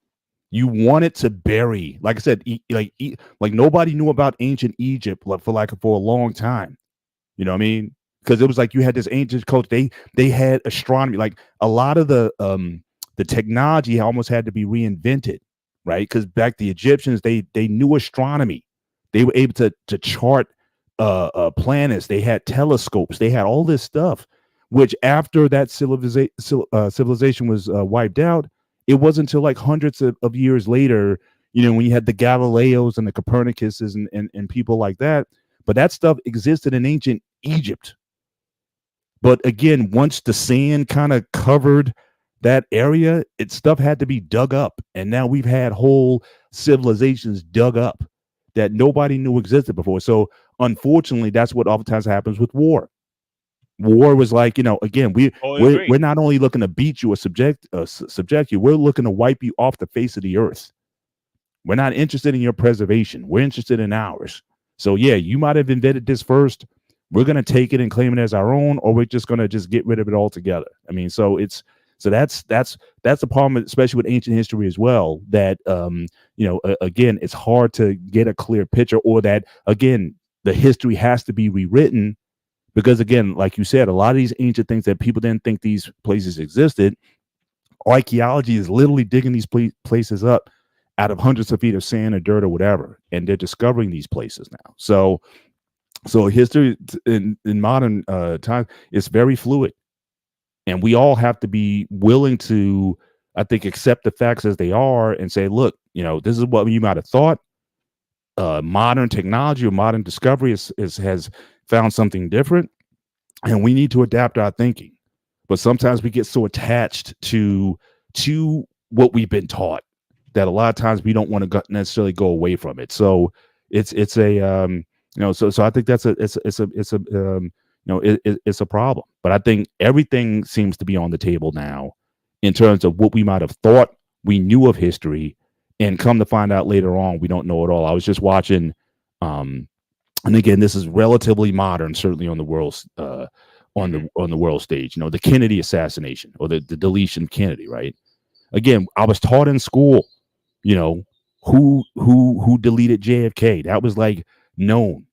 [SPEAKER 1] You wanted to bury, like I said, like nobody knew about ancient Egypt for a long time. You know what I mean? Because it was like you had this ancient culture. They had astronomy. Like a lot of the technology almost had to be reinvented, right? Because back the Egyptians, they knew astronomy. They were able to chart planets. They had telescopes. They had all this stuff. Which after that civilization was wiped out, it wasn't until like hundreds of years later, when you had the Galileos and the Copernicuses and people like that. But that stuff existed in ancient Egypt. But again, once the sand kind of covered that area, stuff had to be dug up. And now we've had whole civilizations dug up that nobody knew existed before. So unfortunately, that's what oftentimes happens with war. War was like, again, we're not only looking to beat you or subject you, we're looking to wipe you off the face of the earth. We're not interested in your preservation. We're interested in ours. So yeah, you might have invented this first. We're going to take it and claim it as our own, or we're just going to just get rid of it altogether. I mean, so that's the problem, especially with ancient history as well, that again, it's hard to get a clear picture, or that again, the history has to be rewritten. Because again, like you said, a lot of these ancient things that people didn't think these places existed, archaeology is literally digging these places up out of hundreds of feet of sand or dirt or whatever, and they're discovering these places now. So history in modern time is very fluid, and we all have to be willing to, I think, accept the facts as they are and say, look, this is what you might have thought. Modern technology or modern discovery has found something different, and we need to adapt our thinking. But sometimes we get so attached to what we've been taught that a lot of times we don't want to necessarily go away from it. So it's a so I think that's it's a problem. But I think everything seems to be on the table now in terms of what we might have thought we knew of history, and come to find out later on we don't know it all. I was just watching, and again, this is relatively modern, certainly on the world on the world stage. The Kennedy assassination, or the deletion of Kennedy, right? Again, I was taught in school, who deleted JFK. That was like known.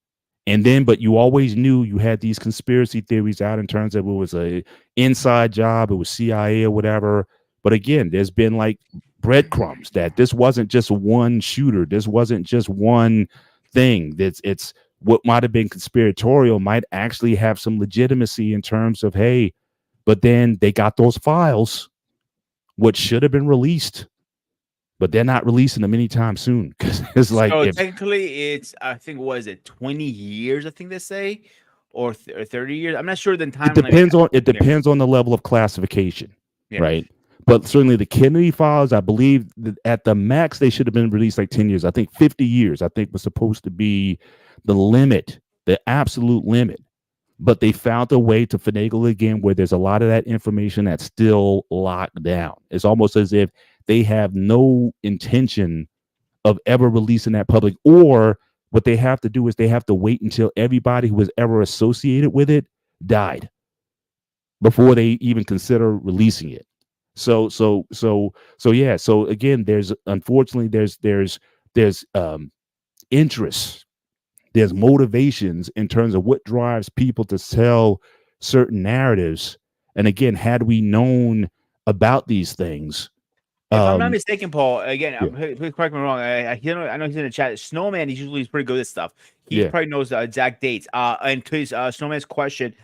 [SPEAKER 1] And then, but you always knew you had these conspiracy theories out in terms of it was a inside job, it was CIA or whatever. But again, there's been like breadcrumbs that this wasn't just one shooter. This wasn't just one thing. It's what might have been conspiratorial might actually have some legitimacy in terms of, hey, but then they got those files, what should have been released, but they're not releasing them anytime soon. Because it's like,
[SPEAKER 2] so technically, it's, I think, what is it, 20 years? I think they say, or 30 years. I'm not sure the time.
[SPEAKER 1] It depends on the level of classification, right? But certainly the Kennedy files, I believe that at the max they should have been released like 10 years. I think 50 years, I think, was supposed to be the limit, the absolute limit. But they found a way to finagle again where there's a lot of that information that's still locked down. It's almost as if they have no intention of ever releasing that public, or what they have to do is they have to wait until everybody who was ever associated with it died before they even consider releasing it. So yeah. So again, unfortunately there's interest, there's motivations in terms of what drives people to sell certain narratives. And again, had we known about these things,
[SPEAKER 2] if I'm not mistaken, Paul, again,
[SPEAKER 1] yeah.
[SPEAKER 2] please correct me wrong. I know he's in the chat. Snowman, he's usually pretty good at stuff. He probably knows the exact dates. And to his Snowman's question,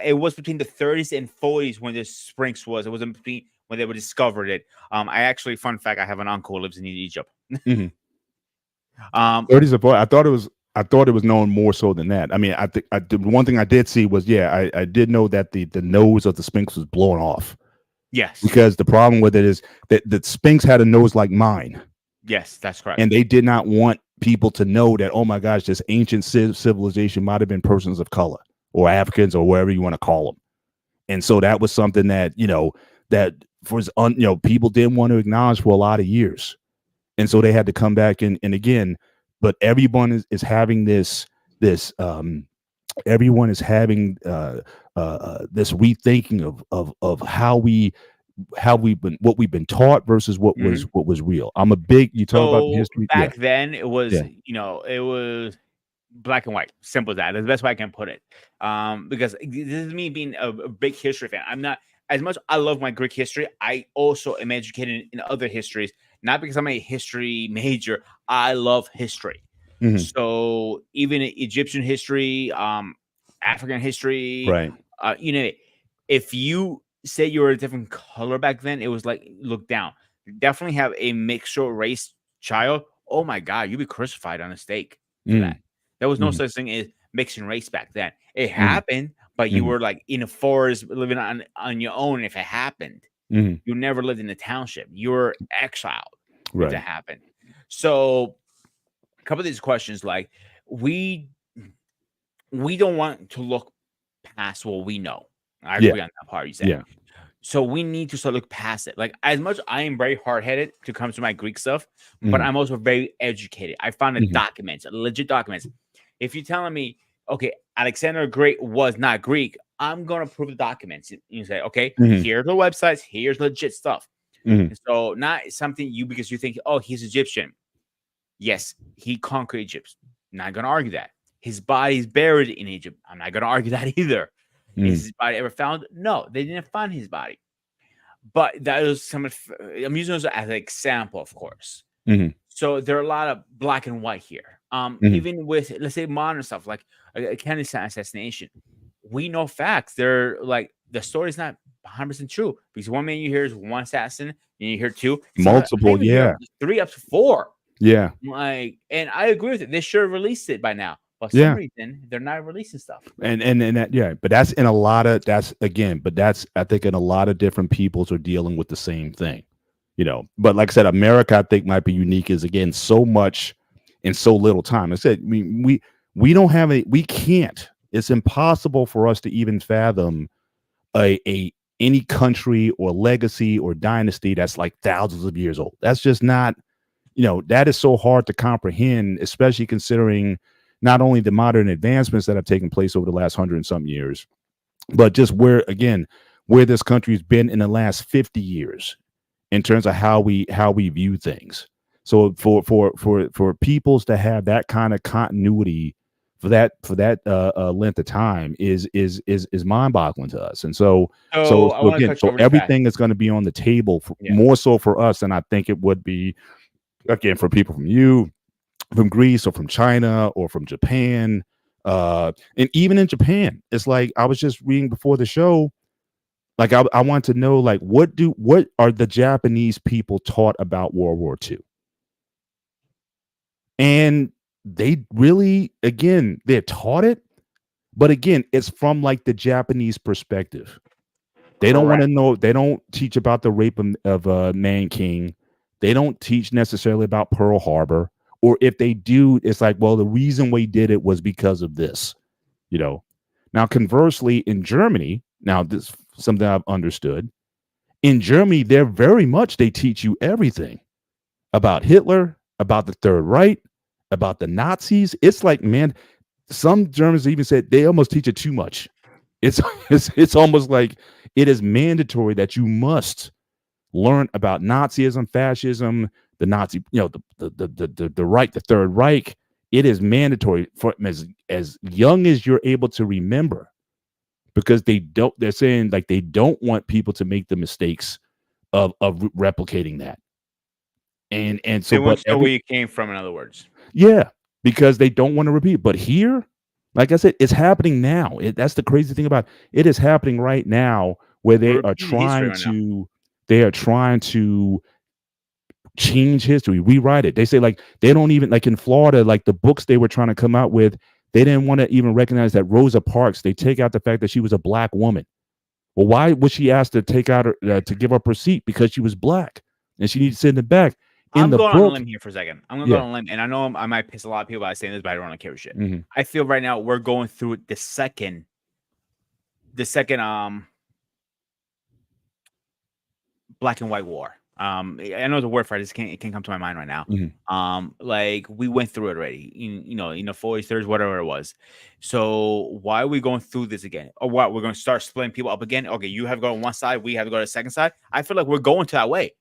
[SPEAKER 2] it was between the 30s and 40s when this Sphinx was. It wasn't between when they were discovered it. I actually, fun fact, I have an uncle who lives in Egypt.
[SPEAKER 1] 30s and 40s. I thought it was known more so than that. I mean, I think one thing I did see was, I did know that the nose of the Sphinx was blown off.
[SPEAKER 2] Yes.
[SPEAKER 1] Because the problem with it is that the Sphinx had a nose like mine.
[SPEAKER 2] Yes, that's correct.
[SPEAKER 1] And they did not want people to know that, oh my gosh, this ancient civilization might have been persons of color or Africans or whatever you want to call them. And so that was something that, that people didn't want to acknowledge for a lot of years. And so they had to come back and again, but everyone is having everyone is having this rethinking of how we've been taught versus what was real. I'm a big, you talk about history.
[SPEAKER 2] Back then it was,
[SPEAKER 1] Yeah.
[SPEAKER 2] it was black and white. Simple as that. That's the best way I can put it. Because this is me being a big history fan. I'm not, as much I love my Greek history, I also am educated in other histories, not because I'm a history major. I love history.
[SPEAKER 1] Mhm.
[SPEAKER 2] So even Egyptian history, African history,
[SPEAKER 1] Right.
[SPEAKER 2] If you say you were a different color back then, it was like look down. Definitely have a mixed race child. Oh my God, you'd be crucified on a stake for that. There was no such thing as mixing race back then. It happened, but you were like in a forest living on your own. If it happened, you never lived in a township. You were exiled if that happened. So a couple of these questions, like we don't want to look past what we know. I agree on that part you said.
[SPEAKER 1] Yeah.
[SPEAKER 2] So we need to start look past it. Like as much I am very hard-headed to come to my Greek stuff, but I'm also very educated. I found the documents, legit documents. If you're telling me, okay, Alexander the Great was not Greek, I'm gonna prove the documents. You say, okay, here's the websites, here's legit stuff. So not something because you think, oh, he's Egyptian. Yes, he conquered Egypt. Not gonna argue that. His body is buried in Egypt. I'm not gonna argue that either. Is his body ever found? No, they didn't find his body. But that was I'm using those as an example, of course. So there are a lot of black and white here. Even with, let's say, modern stuff like Kennedy assassination, we know facts. They're like the story's not 100% true because one minute you hear is one assassin, and you hear two,
[SPEAKER 1] multiple,
[SPEAKER 2] three up to four.
[SPEAKER 1] Yeah.
[SPEAKER 2] Like, and I agree with it. They should have released it by now. But for some reason, they're not releasing stuff.
[SPEAKER 1] And that, but that's in a lot of, I think in a lot of different peoples are dealing with the same thing, but like I said, America, I think might be unique is again, so much in so little time. I said, we don't have we can't, it's impossible for us to even fathom any country or legacy or dynasty that's like thousands of years old. That's just not, that is so hard to comprehend, especially considering not only the modern advancements that have taken place over the last 100 and some years, but just where this country's been in the last 50 years in terms of how we view things. So for peoples to have that kind of continuity for that length of time is mind-boggling to us. And so everything is going to be on the table more so for us than I think it would be again for people from Greece or from China or from Japan. And even in Japan, it's like I was just reading before the show. Like I want to know, like, what are the Japanese people taught about World War II? And they really, again, they're taught it, but again, it's from like the Japanese perspective. They don't want to know. They don't teach about the rape of Nanking. They don't teach necessarily about Pearl Harbor. Or if they do, it's like, well, the reason we did it was because of this, Now, conversely, in Germany, now this is something I've understood. In Germany, they teach you everything about Hitler, about the Third Reich, about the Nazis. It's like, man, some Germans even said they almost teach it too much. It's almost like it is mandatory that you must learn about Nazism, fascism, the Nazi, the Reich, the Third Reich. It is mandatory for as young as you're able to remember, because they're saying like they don't want people to make the mistakes of replicating that. And so,
[SPEAKER 2] but where you came from, in other words,
[SPEAKER 1] because they don't want to repeat. But here, like I said, it's happening now. That's the crazy thing about it. It is happening right now where they are trying to change history, rewrite it. They say like they don't even, like in Florida, like the books they were trying to come out with, they didn't want to even recognize that Rosa Parks, they take out the fact that she was a black woman. Well, why was she asked to take out her to give up her seat? Because she was black and she needed to sit in the back. in the
[SPEAKER 2] going on a
[SPEAKER 1] book.
[SPEAKER 2] limb here for a second. I'm gonna go on a limb, and I know I might piss a lot of people by saying this, but I don't really care shit. I feel right now we're going through the second black and white war. I know the word for it. It can't come to my mind right now. Like we went through it already. In the 40s, 30s, whatever it was. So why are we going through this again? Or what? We're going to start splitting people up again? Okay, you have to go on one side. We have to go to the second side. I feel like we're going to that way.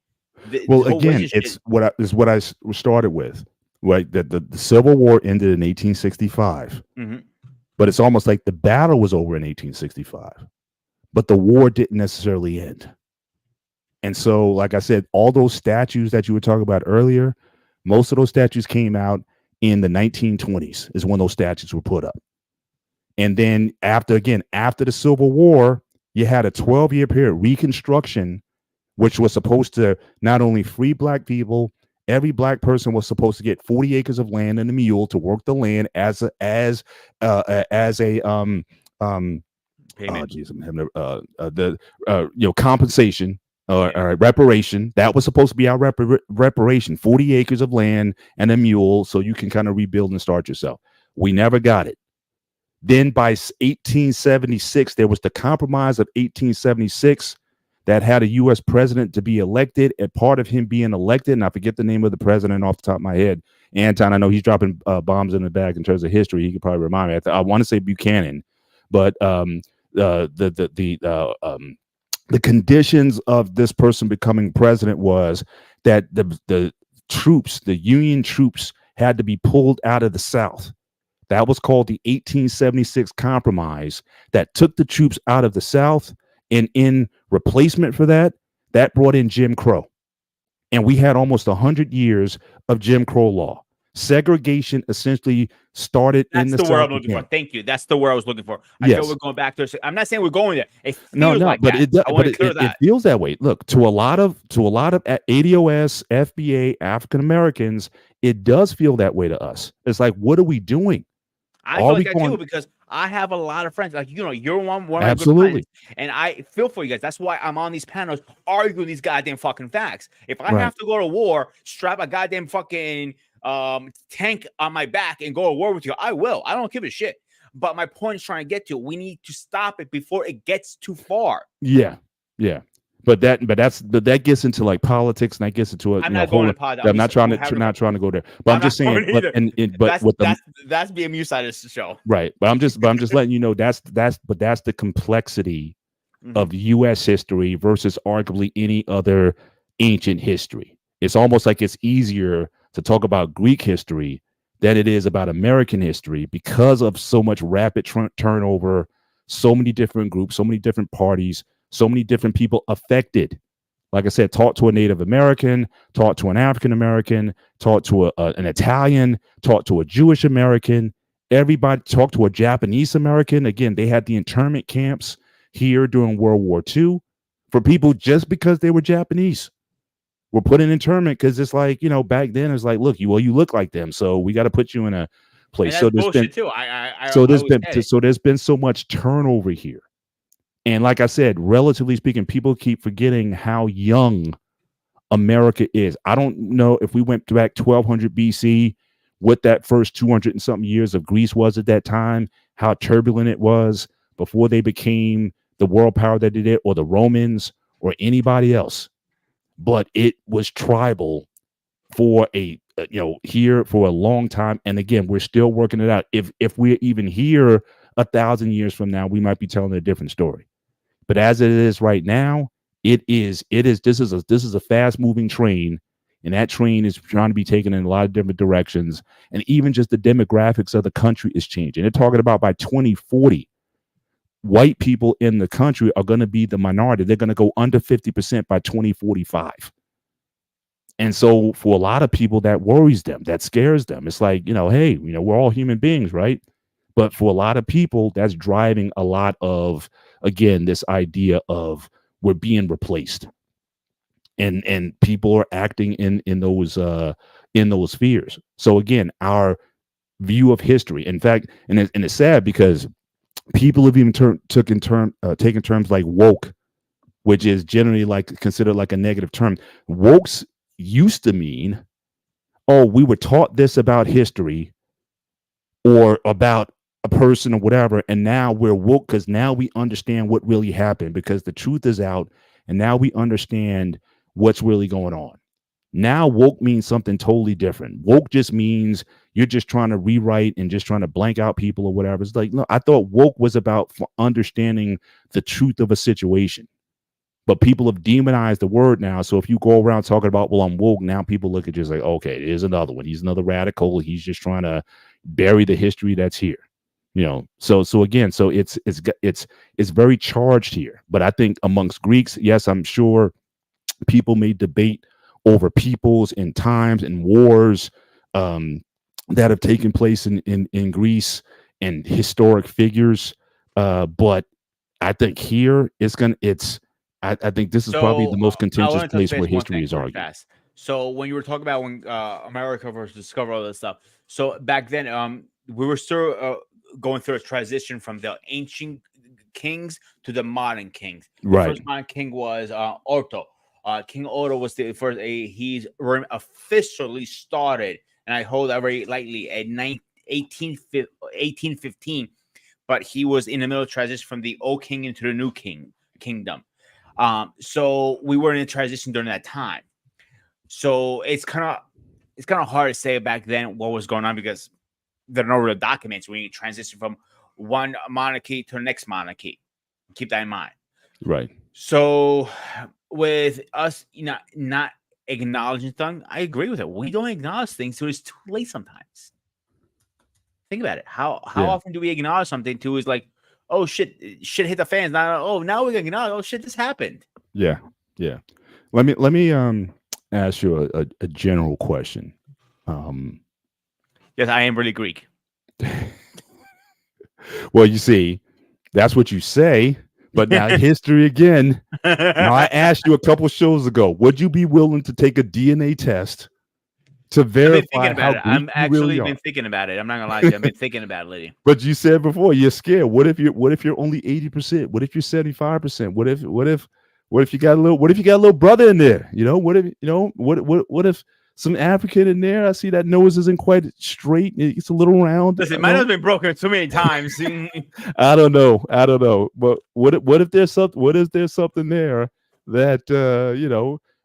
[SPEAKER 1] Well, again, it's what I started with. Right, the Civil War ended in 1865, but it's almost like the battle was over in 1865, but the war didn't necessarily end. And so, like I said, all those statues that you were talking about earlier, most of those statues came out in the 1920s is when those statues were put up. And then after the Civil War, you had a 12-year period, Reconstruction, which was supposed to not only free black people, every black person was supposed to get 40 acres of land and a mule to work the land as a compensation or reparation. That was supposed to be our reparation, 40 acres of land and a mule so you can kind of rebuild and start yourself. We never got it. Then by 1876, there was the Compromise of 1876 that had a U.S. president to be elected. And part of him being elected, and I forget the name of the president off the top of my head, Anton, I know he's dropping bombs in the bag in terms of history. He could probably remind me. I want to say Buchanan, but the conditions of this person becoming president was that the troops, the Union troops, had to be pulled out of the South. That was called the 1876 Compromise that took the troops out of the South, and in replacement for that brought in Jim Crow. And we had almost 100 years of Jim Crow law. Segregation essentially started in the South. That's the word I'm
[SPEAKER 2] looking for. Thank you. That's the word I was looking for. I feel we're going back to it. I'm not saying we're going there. It feels like
[SPEAKER 1] but
[SPEAKER 2] that.
[SPEAKER 1] It feels that way. Look, to a lot of ADOS, FBA, African Americans, it does feel that way to us. It's like, what are we doing?
[SPEAKER 2] I feel like I do because I have a lot of friends. Like, you're one of my good friends, and I feel for you guys. That's why I'm on these panels arguing these goddamn fucking facts. If I have to go to war, strap a goddamn fucking tank on my back and go to war with you, I will. I don't give a shit. But my point is trying to get to, we need to stop it before it gets too far.
[SPEAKER 1] Yeah. But that gets into like politics, and that gets into
[SPEAKER 2] I'm not going to politics.
[SPEAKER 1] I'm not trying to go there. But I'm just saying.
[SPEAKER 2] That's BMU side of the show,
[SPEAKER 1] right? But I'm just letting you know that's the complexity of U.S. history versus arguably any other ancient history. It's almost like it's easier to talk about Greek history than it is about American history because of so much rapid turnover, so many different groups, so many different parties, so many different people affected. Like I said, talk to a Native American, talk to an African American, talk to an Italian, talk to a Jewish American, everybody, talk to a Japanese American. Again, they had the internment camps here during World War II for people just because they were Japanese. We're put in internment because it's like, back then it's like, look, you look like them, so we got to put you in a place. So there's been too. There's been so much turnover here. And like I said, relatively speaking, people keep forgetting how young America is. I don't know if we went back 1200 BC, what that first 200 and something years of Greece was at that time, how turbulent it was before they became the world power that they did, or the Romans or anybody else. But it was tribal for here for a long time. And again, we're still working it out. If we're even here 1,000 years from now, we might be telling a different story. But as it is right now, this is a fast moving train, and that train is trying to be taken in a lot of different directions. And even just the demographics of the country is changing. They're talking about by 2040, white people in the country are going to be the minority. They're going to go under 50% by 2045. And so for a lot of people, that worries them, that scares them. It's like, hey, we're all human beings, right? But for a lot of people, that's driving a lot of, again, this idea of we're being replaced, and people are acting in those fears. So again, our view of history, in fact, and it's sad because people have even taken terms like woke, which is generally like considered like a negative term. Woke's used to mean, oh, we were taught this about history or about a person or whatever, and now we're woke because now we understand what really happened because the truth is out, and now we understand what's really going on. Now woke means something totally different. Woke just means you're just trying to rewrite and just trying to blank out people or whatever. It's like, no, I thought woke was about understanding the truth of a situation. But people have demonized the word now. So if you go around talking about, well, I'm woke, now people look at you like, okay, there's another one. He's another radical. He's just trying to bury the history that's here. So again, so it's very charged here. But I think amongst Greeks, yes, I'm sure people may debate over peoples and times and wars that have taken place in Greece and historic figures. But I think here I think this is probably the most contentious place where history is argued.
[SPEAKER 2] Fast. So when you were talking about when America first discovered all this stuff, so back then we were still going through a transition from the ancient kings to the modern kings. The first modern king was Otto. King Otto was the first. He's officially started, and I hold that very lightly, at 1815. But he was in the middle of transition from the old king into the new kingdom. So we were in a transition during that time. So it's kind of hard to say back then what was going on because there are no real documents when you transition from one monarchy to the next monarchy. Keep that in mind.
[SPEAKER 1] Right.
[SPEAKER 2] So with us, not acknowledging things, I agree with it. We don't acknowledge things till it's too late sometimes. Think about it. How often do we acknowledge something too is like, oh shit hit the fans. Now we can acknowledge, oh shit, this happened.
[SPEAKER 1] Yeah. Let me ask you a general question.
[SPEAKER 2] Yes, I am really Greek.
[SPEAKER 1] Well, you see, that's what you say, but now history again. Now I asked you a couple shows ago, would you be willing to take a DNA test to verify how Greek
[SPEAKER 2] I'm actually
[SPEAKER 1] really
[SPEAKER 2] been thinking about it. I'm not gonna lie to you. I've been thinking about it, Liddy.
[SPEAKER 1] But you said before you're scared. What if you're only 80%? What if you're 75%? What if you got a little brother in there? What if some African in there? I see that nose isn't quite straight. It's a little round.
[SPEAKER 2] Listen, mine has been broken so many times.
[SPEAKER 1] I don't know. But what if there's something there that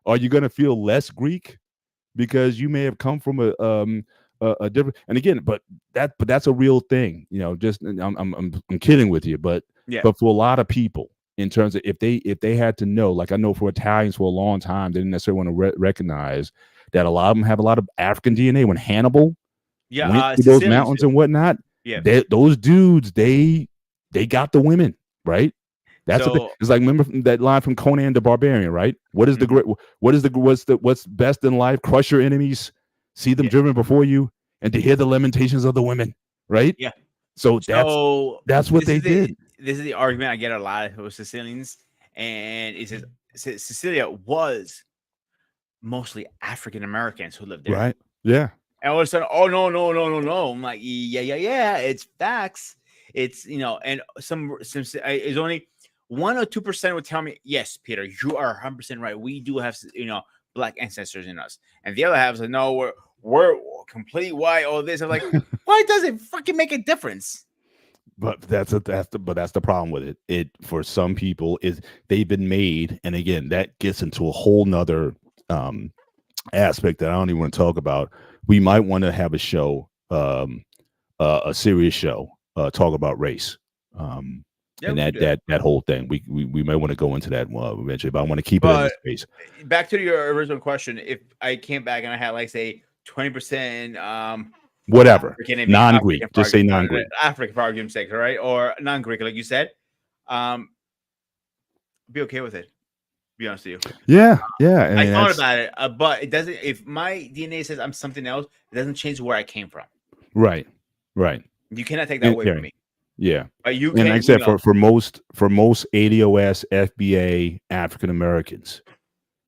[SPEAKER 1] are you gonna feel less Greek because you may have come from a different, and again, but that's a real thing, just I'm kidding with you, but for a lot of people, in terms of if they had to know, like I know for Italians for a long time, they didn't necessarily want to recognize that a lot of them have a lot of African DNA. When Hannibal went to those mountains and whatnot, those dudes, they got the women, right? It's like, remember that line from Conan the Barbarian, right? What's best in life? Crush your enemies, see them driven before you, and to hear the lamentations of the women, right?
[SPEAKER 2] Yeah.
[SPEAKER 1] So that's what they did.
[SPEAKER 2] This is the argument I get a lot with Sicilians, and it says Sicilia was mostly African Americans who lived there,
[SPEAKER 1] right? Yeah.
[SPEAKER 2] And all of a sudden, oh no. I'm like, yeah, it's facts. It's and some it's only 1 or 2% would tell me, yes, Peter, you are 100% right. We do have black ancestors in us, and the other half is like, no, we're complete white. All this, I'm like, why does it fucking make a difference?
[SPEAKER 1] But that's the problem with it. It, for some people, is they've been made, and again, that gets into a whole nother aspect that I don't even want to talk about. We might want to have a show, a serious show, talk about race, and that whole thing. We may want to go into that eventually, but I want to keep it in this space.
[SPEAKER 2] Back to your original question: if I came back and I had like say 20%,
[SPEAKER 1] whatever, non-Greek, just say non-Greek,
[SPEAKER 2] African for argument's sake, right, or non-Greek, like you said, be okay with it. To be honest with you,
[SPEAKER 1] yeah.
[SPEAKER 2] I thought about it, but it doesn't. If my DNA says I'm something else, it doesn't change where I came from.
[SPEAKER 1] Right.
[SPEAKER 2] You cannot take that away from me.
[SPEAKER 1] Yeah,
[SPEAKER 2] you
[SPEAKER 1] and like I said, for most ADOS FBA African Americans,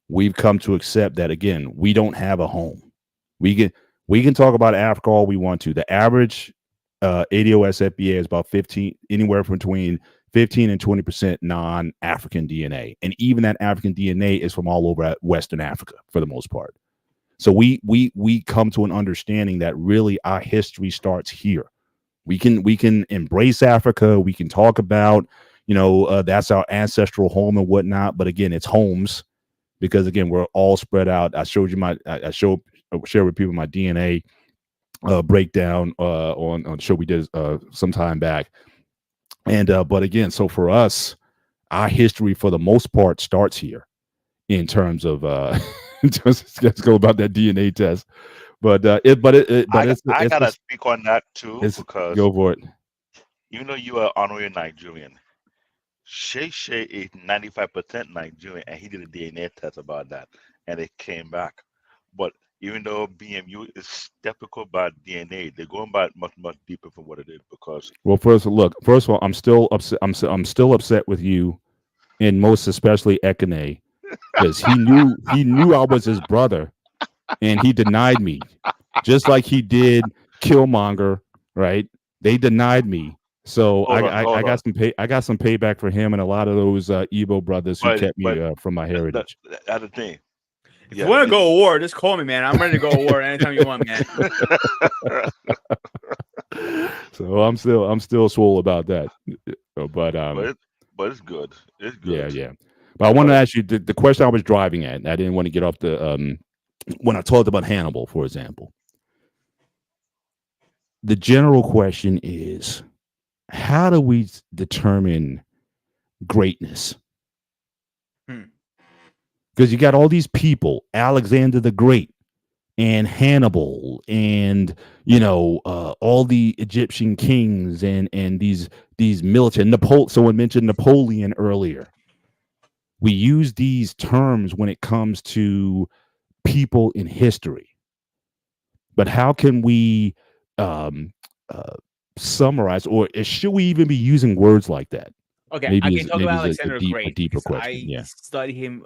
[SPEAKER 1] we've come to accept that again, we don't have a home. We can talk about Africa all we want to. The average ADOS FBA is about anywhere from between 15 and 20% non-African DNA, and even that African DNA is from all over Western Africa for the most part. So we come to an understanding that really our history starts here. We can embrace Africa. We can talk about, that's our ancestral home and whatnot. But again, it's homes because again, we're all spread out. I showed you share with people my DNA breakdown on the show we did some time back. And but again, so for us, our history for the most part starts here in terms of let's go about that DNA test. But
[SPEAKER 3] I gotta speak on that too, because
[SPEAKER 1] go for it.
[SPEAKER 3] You know you are honorary Nigerian. Shay is 95% Nigerian, and he did a DNA test about that, and it came back. But even though BMU is skeptical about DNA, they're going back much deeper from what it is. Because
[SPEAKER 1] first of all, I'm still upset. I'm still upset with you, and most especially Ekene, because he knew I was his brother, and he denied me, just like he did Killmonger. Right? They denied me. So I got some payback for him and a lot of those Igbo brothers who kept me from my heritage.
[SPEAKER 3] That's the thing.
[SPEAKER 2] If you want to go to war, just call me, man. I'm ready to go to war anytime you want, man.
[SPEAKER 1] So I'm still swole about that. But
[SPEAKER 3] it's good. It's good.
[SPEAKER 1] Yeah. But I want to ask you the question I was driving at. And I didn't want to get off the when I talked about Hannibal, for example. The general question is, how do we determine greatness? Because you got all these people, Alexander the Great and Hannibal and, all the Egyptian kings and these military, someone mentioned Napoleon earlier. We use these terms when it comes to people in history. But how can we summarize, or should we even be using words like that?
[SPEAKER 2] Okay, I can talk about Alexander the Great. A deeper question. I studied him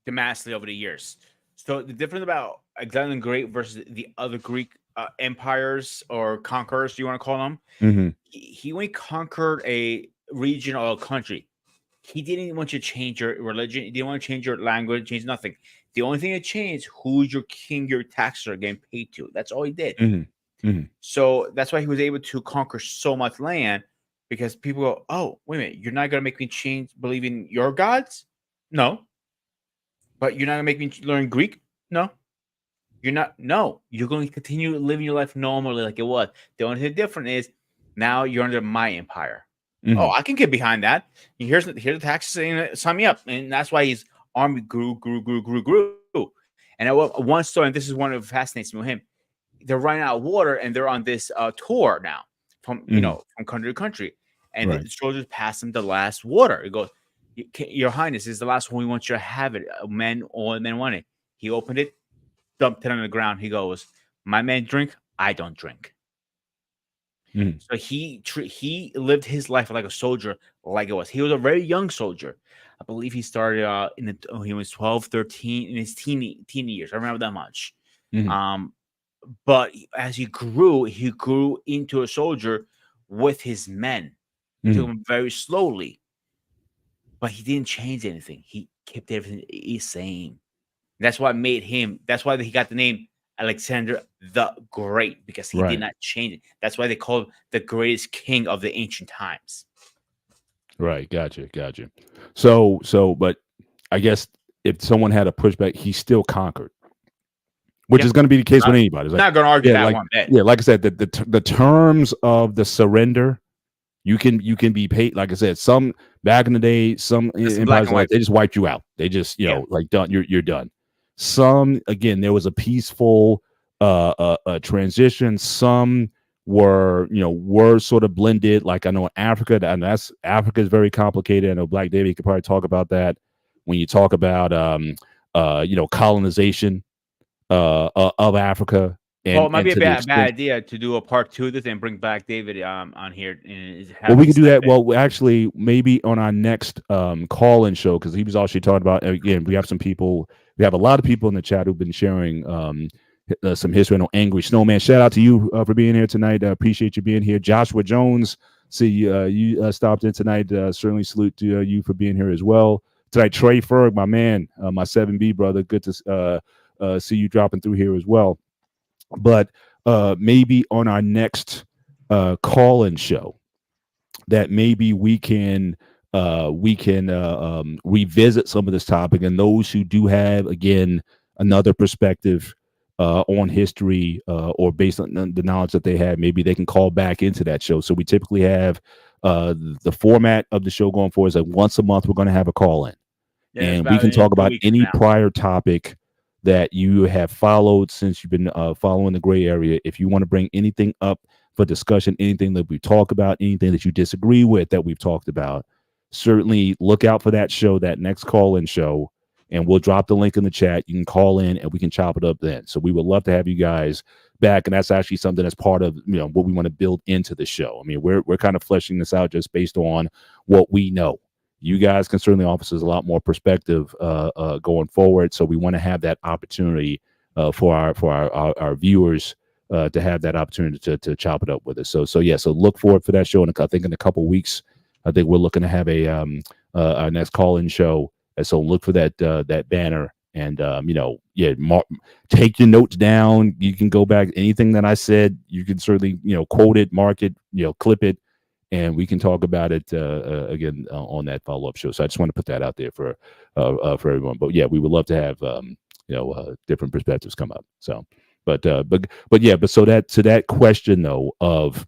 [SPEAKER 2] massively over the years. So the difference about Alexander the Great versus the other Greek empires or conquerors, you want to call them?
[SPEAKER 1] Mm-hmm.
[SPEAKER 2] He when he conquered a region or a country, he didn't want you to change your religion. He didn't want to change your language, change nothing. The only thing that changed, who's your king, your taxes are getting paid to. That's all he did.
[SPEAKER 1] Mm-hmm. Mm-hmm.
[SPEAKER 2] So that's why he was able to conquer so much land, because people go, oh, wait a minute, you're not going to make me believe in your gods? No. But you're not going to make me learn Greek? No. You're not. No. You're going to continue living your life normally like it was. The only thing different is now you're under my empire. Mm-hmm. Oh, I can get behind that. Here's the taxes saying, sign me up. And that's why his army grew. And one story, and this is one of fascinates me with him, they're running out of water and they're on this tour now from from country to country, and the soldiers pass them the last water. It goes, Your Highness, this is the last one. We want you to have it. All men want it. He opened it, dumped it on the ground. He goes, my men drink, I don't drink.
[SPEAKER 1] Mm-hmm.
[SPEAKER 2] So he lived his life like a soldier, like it was. He was a very young soldier. I believe he started he was 12, 13 in his teen years. I remember that much.
[SPEAKER 1] Mm-hmm.
[SPEAKER 2] But as he grew into a soldier with his men. He took him very slowly, but he didn't change anything. He kept everything the same. That's what made him. That's why he got the name Alexander the Great, because he did not change it. That's why they call him the greatest king of the ancient times.
[SPEAKER 1] Right. Gotcha. So, but I guess if someone had a pushback, he still conquered. Which is going to be the case with anybody.
[SPEAKER 2] Not going to argue that one bit.
[SPEAKER 1] Yeah, like I said, the terms of the surrender, you can be paid. Like I said, some back in the day, some empires like they just wiped you out. They just like done. You're done. Some again, there was a peaceful transition. Some were sort of blended. Like I know in Africa, and Africa is very complicated. I know Black David could probably talk about that when you talk about colonization of Africa.
[SPEAKER 2] And, it might be a bad idea to do a part 2 of this and bring Black David on here.
[SPEAKER 1] Well, we can do that. Well, actually, maybe on our next call-in show, because he was actually talking about, again, we have a lot of people in the chat who've been sharing some history. I know Angry Snowman, shout out to you for being here tonight. Appreciate you being here. Joshua Jones, see you stopped in tonight. Certainly salute to you for being here as well. Tonight, Trey Ferg, my man, my 7B brother. Good to see you dropping through here as well. But maybe on our next call-in show, that maybe we can revisit some of this topic, and those who do have, again, another perspective on history, or based on the knowledge that they have, maybe they can call back into that show. So we typically have the format of the show going forward is like once a month we're going to have a call in,
[SPEAKER 2] Yeah, it's
[SPEAKER 1] and we
[SPEAKER 2] about
[SPEAKER 1] can
[SPEAKER 2] in
[SPEAKER 1] talk
[SPEAKER 2] 2
[SPEAKER 1] about
[SPEAKER 2] weeks
[SPEAKER 1] any
[SPEAKER 2] from now.
[SPEAKER 1] prior topic that you have followed since you've been following the gray area. If you want to bring anything up for discussion, anything that we talk about, anything that you disagree with that we've talked about, certainly look out for that show, that next call-in show, and we'll drop the link in the chat. You can call in and we can chop it up then. So we would love to have you guys back, and that's actually something that's part of what we want to build into the show. I mean, we're kind of fleshing this out just based on what we know. You guys can certainly offer us a lot more perspective going forward. So we want to have that opportunity for our viewers to have that opportunity to chop it up with us. So yeah. So look forward for that show. And I think in a couple of weeks, I think we're looking to have our next call-in show. And so look for that banner. And take your notes down. You can go back. Anything that I said, you can certainly quote it, mark it, clip it, and we can talk about it again on that follow-up show. So I just want to put that out there for everyone. But yeah, we would love to have different perspectives come up. So, but so that question though of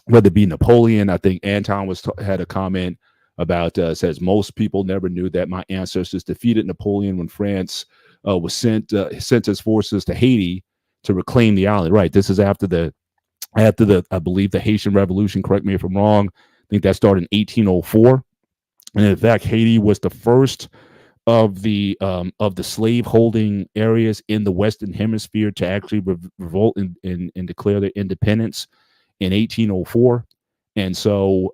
[SPEAKER 1] whether it be Napoleon, I think Anton had a comment about says most people never knew that my ancestors defeated Napoleon when France was sent his forces to Haiti to reclaim the island. Right. This is after the I believe the Haitian Revolution. Correct me if I'm wrong. I think that started in 1804, and in fact, Haiti was the first of the slave holding areas in the Western Hemisphere to actually revolt and declare their independence in 1804. And so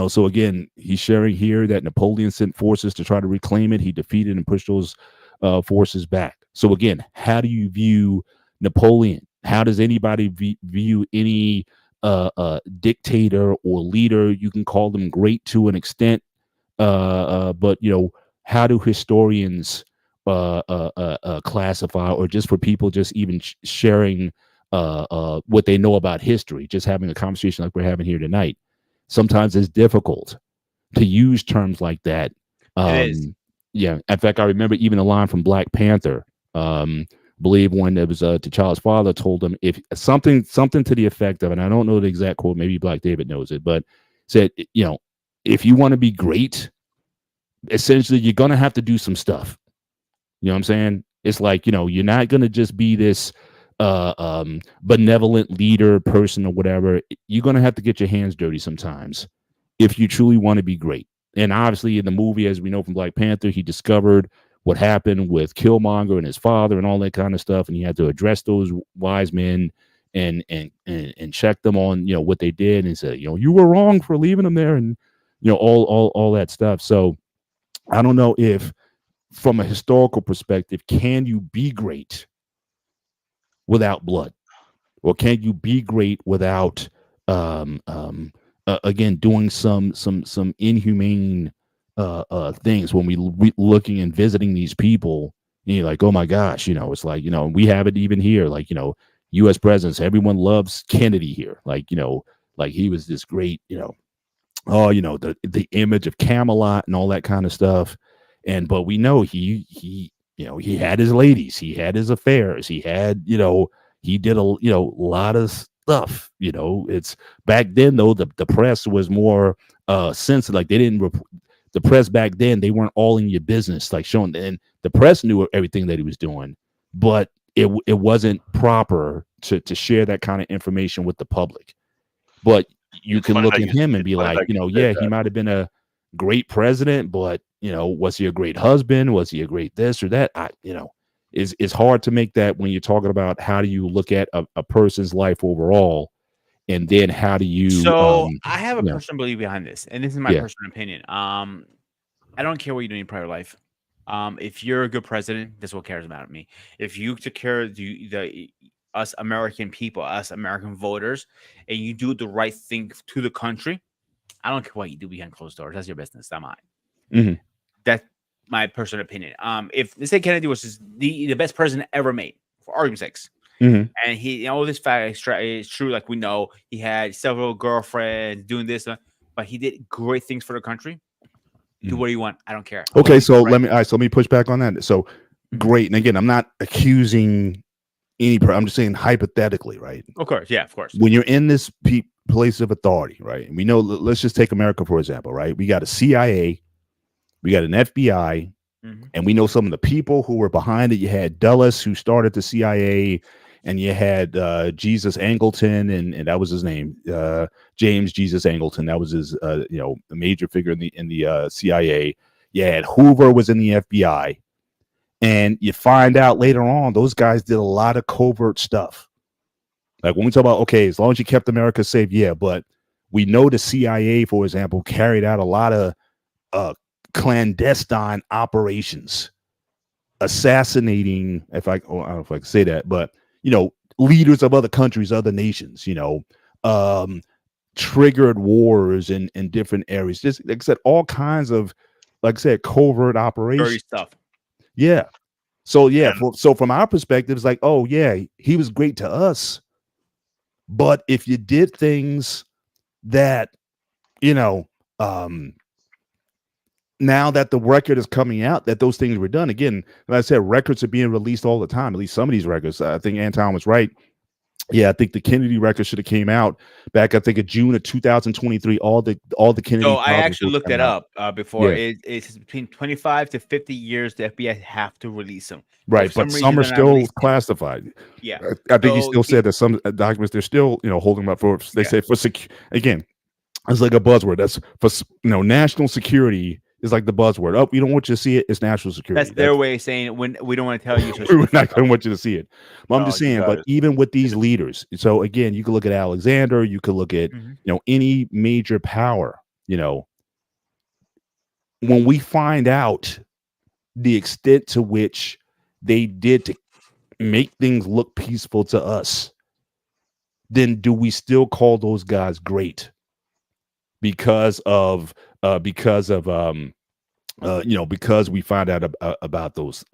[SPEAKER 1] so again, he's sharing here that Napoleon sent forces to try to reclaim it. He defeated and pushed those forces back. So again, how do you view Napoleon? How does anybody view any dictator or leader? You can call them great to an extent, but how do historians classify, or just for people just even sharing what they know about history, just having a conversation like we're having here tonight? Sometimes it's difficult to use terms like that.
[SPEAKER 2] It is.
[SPEAKER 1] Yeah. In fact, I remember even a line from Black Panther. Believe when it was T'Challa's father told him if something to the effect of, and I don't know the exact quote, maybe Black David knows it, but said, if you want to be great, essentially you're gonna have to do some stuff. You know what I'm saying? It's like, you're not gonna just be this benevolent leader person or whatever. You're gonna have to get your hands dirty sometimes if you truly want to be great. And obviously in the movie, as we know from Black Panther, he discovered what happened with Killmonger and his father and all that kind of stuff, and he had to address those wise men and check them on what they did, and said, you were wrong for leaving them there, and all that stuff. So I don't know if from a historical perspective, can you be great without blood, or can you be great without again doing some inhumane things? When we looking and visiting these people, and you're like, oh my gosh, it's like, we have it even here, like, U.S. presidents, everyone loves Kennedy here, like, like he was this great, the image of Camelot and all that kind of stuff. But we know he had his ladies, he had his affairs, he had, he did a lot of stuff. It's back then though, the press was more sensitive. Like they didn't the press back then, they weren't all in your business, like showing, and the press knew everything that he was doing, but it wasn't proper to share that kind of information with the public. But you
[SPEAKER 3] It's
[SPEAKER 1] can
[SPEAKER 3] funny
[SPEAKER 1] look
[SPEAKER 3] that
[SPEAKER 1] at him and be
[SPEAKER 3] funny
[SPEAKER 1] like,
[SPEAKER 3] that you said
[SPEAKER 1] yeah, he
[SPEAKER 3] that.
[SPEAKER 1] might have been a great president, but was he a great husband? Was he a great this or that? It's hard to make that when you're talking about how do you look at a person's life overall, and then how do you
[SPEAKER 2] So I have a
[SPEAKER 1] yeah
[SPEAKER 2] personal belief behind this, and this is my
[SPEAKER 1] yeah
[SPEAKER 2] personal opinion. I don't care what you do in your prior life. If you're a good president, that's what cares about me. If you took care of the us American people, us American voters, and you do the right thing to the country, I don't care what you do behind closed doors. That's your business, not mine.
[SPEAKER 1] mhm.
[SPEAKER 2] That my personal opinion. If let's say Kennedy was just the best president ever made, for argument's sakes,
[SPEAKER 1] Mhm.
[SPEAKER 2] and he all this fact is true, like we know he had several girlfriends doing this, but he did great things for the country. Do
[SPEAKER 1] Mhm.
[SPEAKER 2] what do you want? I don't care. I
[SPEAKER 1] Okay,
[SPEAKER 2] wanna be
[SPEAKER 1] so
[SPEAKER 2] president.
[SPEAKER 1] let me push back on that. So
[SPEAKER 2] Mhm.
[SPEAKER 1] great, and again, I'm not accusing I'm just saying hypothetically, right?
[SPEAKER 2] Of course, yeah, of course.
[SPEAKER 1] When you're in this place of authority, right? And we know, let's just take America for example, right? We got a CIA, we got an FBI,
[SPEAKER 2] Mhm.
[SPEAKER 1] and we know some of the people who were behind it. You had Dulles, who started the CIA, and you had Jesus Angleton, and that was his name, James Jesus Angleton. That was his, a major figure in the CIA. You had Hoover was in the FBI, and you find out later on those guys did a lot of covert stuff. Like when we talk about, okay, as long as you kept America safe, yeah, but we know the CIA, for example, carried out a lot of clandestine operations, assassinating, I don't know if I can say that, but leaders of other countries, other nations, triggered wars in different areas. Just like I said, all kinds of, like I said, covert
[SPEAKER 2] Dirty
[SPEAKER 1] operations.
[SPEAKER 2] stuff.
[SPEAKER 1] Yeah. So yeah,
[SPEAKER 3] And
[SPEAKER 1] so from our perspective, it's like, oh yeah, he was great to us. But if you did things that, now that the record is coming out, that those things were done, again, like I said, records are being released all the time. At least some of these records. I think Anton was right. Yeah, I think the Kennedy record should have came out back, I think, in June of 2023. All the Kennedy
[SPEAKER 2] So I
[SPEAKER 1] files were
[SPEAKER 2] actually
[SPEAKER 1] supposed to
[SPEAKER 2] looked
[SPEAKER 1] come
[SPEAKER 2] that
[SPEAKER 1] out.
[SPEAKER 2] up before.
[SPEAKER 1] Yeah,
[SPEAKER 2] It's between 25 to 50 years the FBI have to release them. But
[SPEAKER 1] right.
[SPEAKER 2] for
[SPEAKER 1] But
[SPEAKER 2] some reason
[SPEAKER 1] some are
[SPEAKER 2] they're not
[SPEAKER 1] still
[SPEAKER 2] releasing it.
[SPEAKER 1] classified.
[SPEAKER 2] Yeah.
[SPEAKER 1] I think he
[SPEAKER 2] So
[SPEAKER 1] still said that some documents they're still, holding them up for. They
[SPEAKER 2] Yeah.
[SPEAKER 1] say for again, it's like a buzzword. That's for national security is like the buzzword. Oh, we don't want you to see it. It's national security.
[SPEAKER 2] that's their way of saying when we don't want to tell you. So
[SPEAKER 1] We're not going to want you to see it. But I'm
[SPEAKER 3] no,
[SPEAKER 1] just
[SPEAKER 3] you
[SPEAKER 1] saying. But
[SPEAKER 3] guys,
[SPEAKER 1] even with these leaders, so again, you could look at Alexander. You could look at
[SPEAKER 2] Mhm.
[SPEAKER 1] any major power. When we find out the extent to which they did to make things look peaceful to us, then do we still call those guys great because of because we find out about those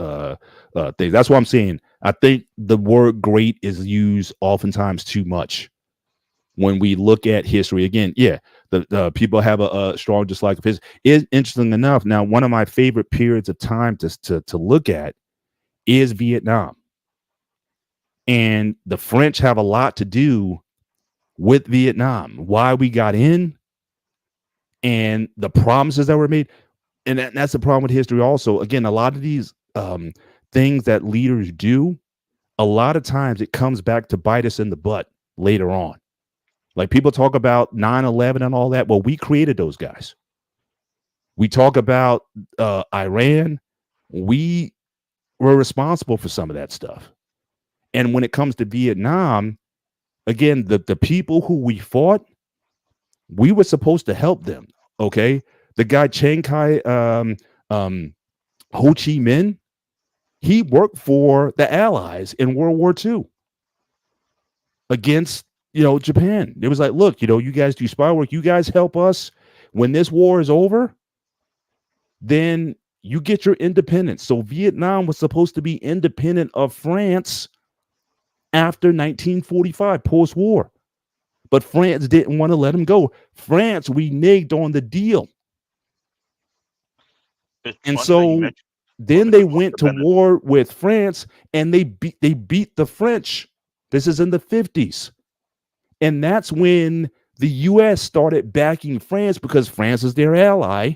[SPEAKER 1] things? That's what I'm saying. I think the word great is used oftentimes too much when we look at history. Again, yeah, the people have a strong dislike of his. Is interesting enough. Now, one of my favorite periods of time to look at is Vietnam. And the French have a lot to do with Vietnam, why we got in, and the promises that were made. And that's the problem with history also. Again, a lot of these things that leaders do, a lot of times it comes back to bite us in the butt later on. Like people talk about 9/11 and all that. Well, we created those guys. We talk about Iran. We were responsible for some of that stuff. And when it comes to Vietnam, again, the people who we fought, we were supposed to help them. Okay. The guy Chiang Kai Ho Chi Minh, he worked for the Allies in World War II against, Japan. It was like, look, you guys do spy work. You guys help us. When this war is over, then you get your independence. So Vietnam was supposed to be independent of France after 1945, post-war. But France didn't want to let them go. France reneged on the deal.
[SPEAKER 3] it's
[SPEAKER 1] And
[SPEAKER 3] funny that you
[SPEAKER 1] so
[SPEAKER 3] mentioned
[SPEAKER 1] then
[SPEAKER 3] the
[SPEAKER 1] they went to
[SPEAKER 3] independence.
[SPEAKER 1] war with France, and they beat the French. This is in the 50s. And that's when the US started backing France because France is their ally.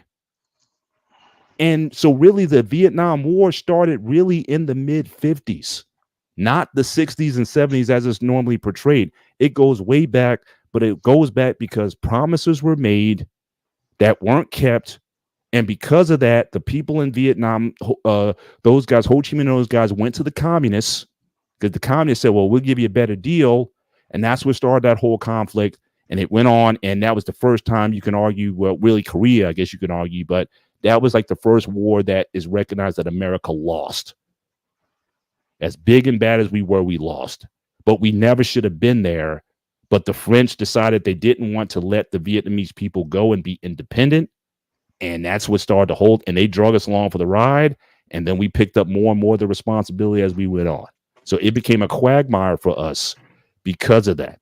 [SPEAKER 1] And so really the Vietnam War started really in the mid 50s, not the 60s and 70s as it's normally portrayed. It goes way back, but it goes back because promises were made that weren't kept. And because of that, the people in Vietnam, those guys, Ho Chi Minh and those guys went to the communists because the communists said, well, we'll give you a better deal. And that's what started that whole conflict. And it went on. And that was the first time you can argue, well, really Korea, I guess you can argue, but that was like the first war that is recognized that America lost. As big and bad as we were, we lost. But we never should have been there. But the French decided they didn't want to let the Vietnamese people go and be independent. And that's what started to hold. And they drug us along for the ride. And then we picked up more and more of the responsibility as we went on. So it became a quagmire for us because of that.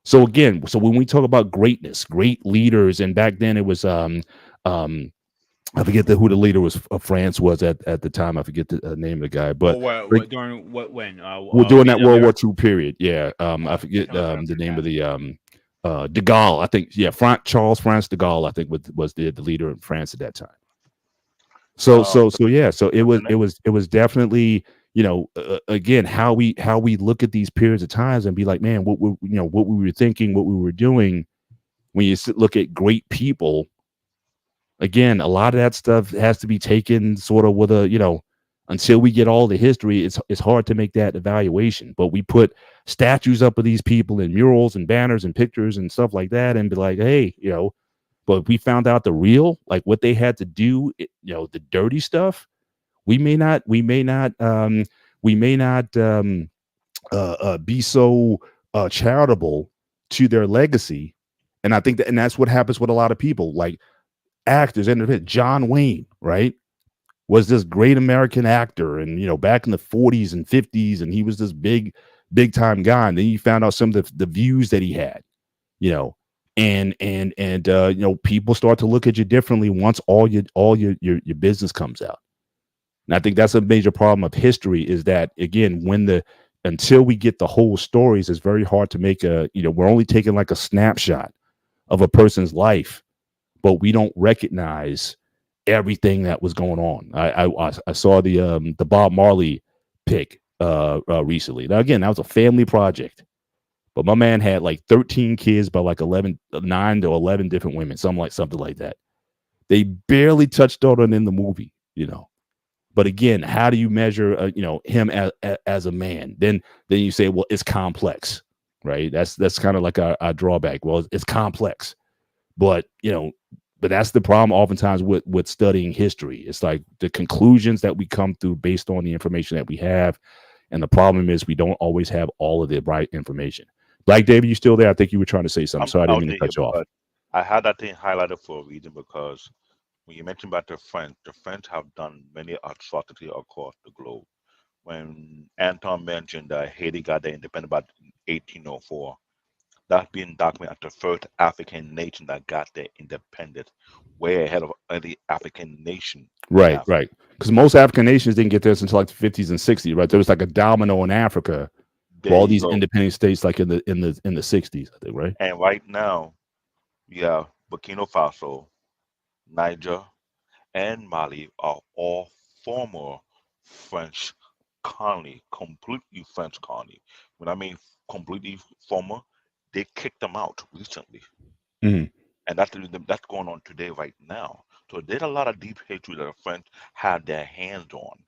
[SPEAKER 1] So again, so when we talk about greatness, great leaders, and back then it was I forget who the leader was of France was at the time. I forget the name of the guy, but
[SPEAKER 2] what during what when
[SPEAKER 1] we're doing that World
[SPEAKER 2] BWR?
[SPEAKER 1] War II period. Yeah, I forget the name of the de Gaulle. I think Charles France de Gaulle. I think was the leader in France at that time. So yeah. So it was definitely, again, how we look at these periods of times and be like, man, what we were thinking, what we were doing. When you look at great people, again, a lot of that stuff has to be taken sort of with a, until we get all the history, it's hard to make that evaluation. But we put statues up of these people and murals and banners and pictures and stuff like that, and be like, hey, but we found out the real, like what they had to do, the dirty stuff. We may not be so charitable to their legacy. And I think and that's what happens with a lot of people, like actors. And John Wayne, right, was this great American actor, and back in the 40s and 50s, and he was this big time guy. And then you found out some of the views that he had, and people start to look at you differently once all your business comes out. And I think that's a major problem of history, is that, again, until we get the whole stories, it's very hard to make we're only taking like a snapshot of a person's life, but we don't recognize everything that was going on. I saw the Bob Marley pick recently. Now, again, that was a family project, but my man had like 13 kids by like 9 to 11 different women, something like that. They barely touched on it in the movie, But again, how do you measure, him as a man? Then you say, well, it's complex, right? That's kind of like our drawback. Well, it's complex, but but that's the problem oftentimes with studying history. It's like the conclusions that we come through based on the information that we have, and the problem is we don't always have all of the right information. Black David, you still there? I think you were trying to say something. Sorry, I didn't mean to cut you off.
[SPEAKER 3] I had that thing highlighted for a reason, because when you mentioned about the French have done many atrocities across the globe. When Anton mentioned that Haiti got their independence about 1804, that's being documented as the first African nation that got their independence, way ahead of any African nation.
[SPEAKER 1] Right. Because most African nations didn't get this until like the 50s and 60s, right? There was like a domino in Africa. All these independent states, like in the 60s, I think, right?
[SPEAKER 3] And right now, you have Burkina Faso, Niger, and Mali are all former French colony, completely French colony. When I mean completely former, they kicked them out recently,
[SPEAKER 1] Mm-hmm.
[SPEAKER 3] and that's going on today, right now. So there's a lot of deep history that the French had their hands on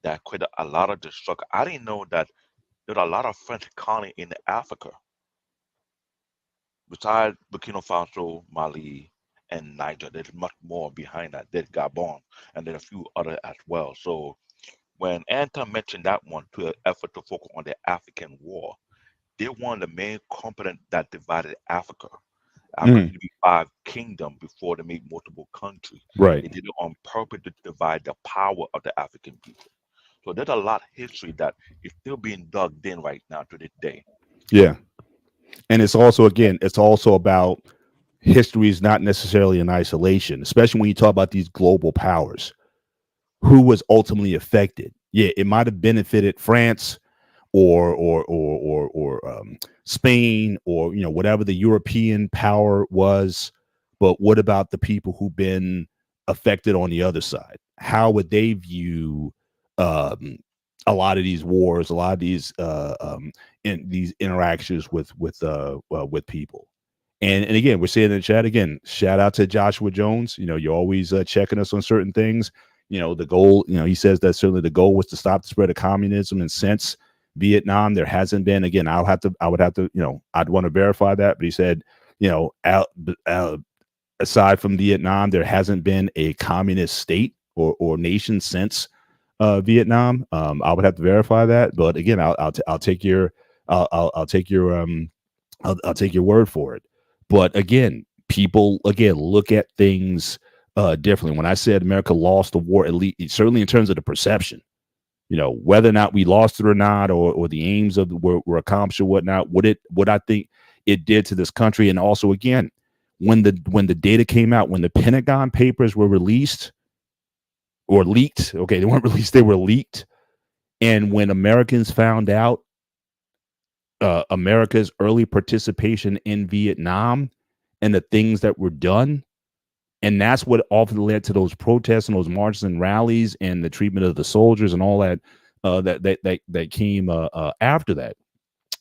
[SPEAKER 3] that created a lot of destruction. I didn't know that there's a lot of French colony in Africa besides Burkina Faso, Mali, and Niger. There's much more behind that. There's Gabon, and then a few other as well. So when Anton mentioned that one to an effort to focus on the African war, they were the main component that divided Africa. Africa used to be 5 kingdoms before they made multiple countries.
[SPEAKER 1] Right.
[SPEAKER 3] They did it on purpose to divide the power of the African people. So there's a lot of history that is still being dug in right now to this day.
[SPEAKER 1] Yeah. And it's also, again, it's also about history is not necessarily in isolation, especially when you talk about these global powers. Who was ultimately affected? Yeah, it might have benefited France or Spain, or whatever the European power was, but what about the people who've been affected on the other side? How would they view a lot of these wars, a lot of these these interactions with people? And again, we're seeing in the chat again. Shout out to Joshua Jones. You're always checking us on certain things. The goal. He says that certainly the goal was to stop the spread of communism, and since Vietnam, there hasn't been. Again, I would have to, I'd want to verify that, but he said, aside from Vietnam, there hasn't been a communist state or nation since Vietnam. I would have to verify that, but again, I'll take your I'll take your word for it. But again, people look at things differently. When I said America lost the war, at least certainly in terms of the perception, whether or not we lost it or not, or the aims of were accomplished or whatnot, what I think it did to this country. And also, again, when the data came out, when the Pentagon papers were released or leaked, okay, they weren't released, they were leaked. And when Americans found out America's early participation in Vietnam and the things that were done, and that's what often led to those protests and those marches and rallies and the treatment of the soldiers and all that that came after that.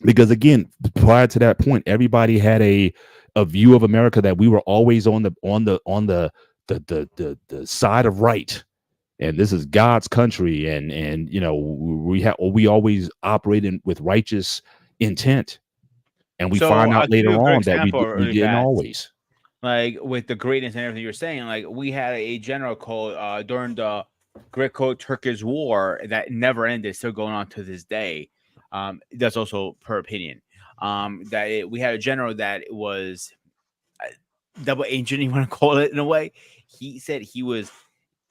[SPEAKER 1] Because again, prior to that point, everybody had a view of America that we were always on the side of right, and this is God's country, and we always operated with righteous intent, and we
[SPEAKER 2] So
[SPEAKER 1] find
[SPEAKER 2] I'll
[SPEAKER 1] out
[SPEAKER 2] give you
[SPEAKER 1] later
[SPEAKER 2] a great
[SPEAKER 1] on that
[SPEAKER 2] example
[SPEAKER 1] we
[SPEAKER 2] really
[SPEAKER 1] didn't
[SPEAKER 2] fast.
[SPEAKER 1] always.
[SPEAKER 2] Like with the greatness and everything you're saying, like we had a general called during the Greco-Turkish War that never ended, still going on to this day. That's also per opinion. We had a general that was double agent, you want to call it in a way. He said he was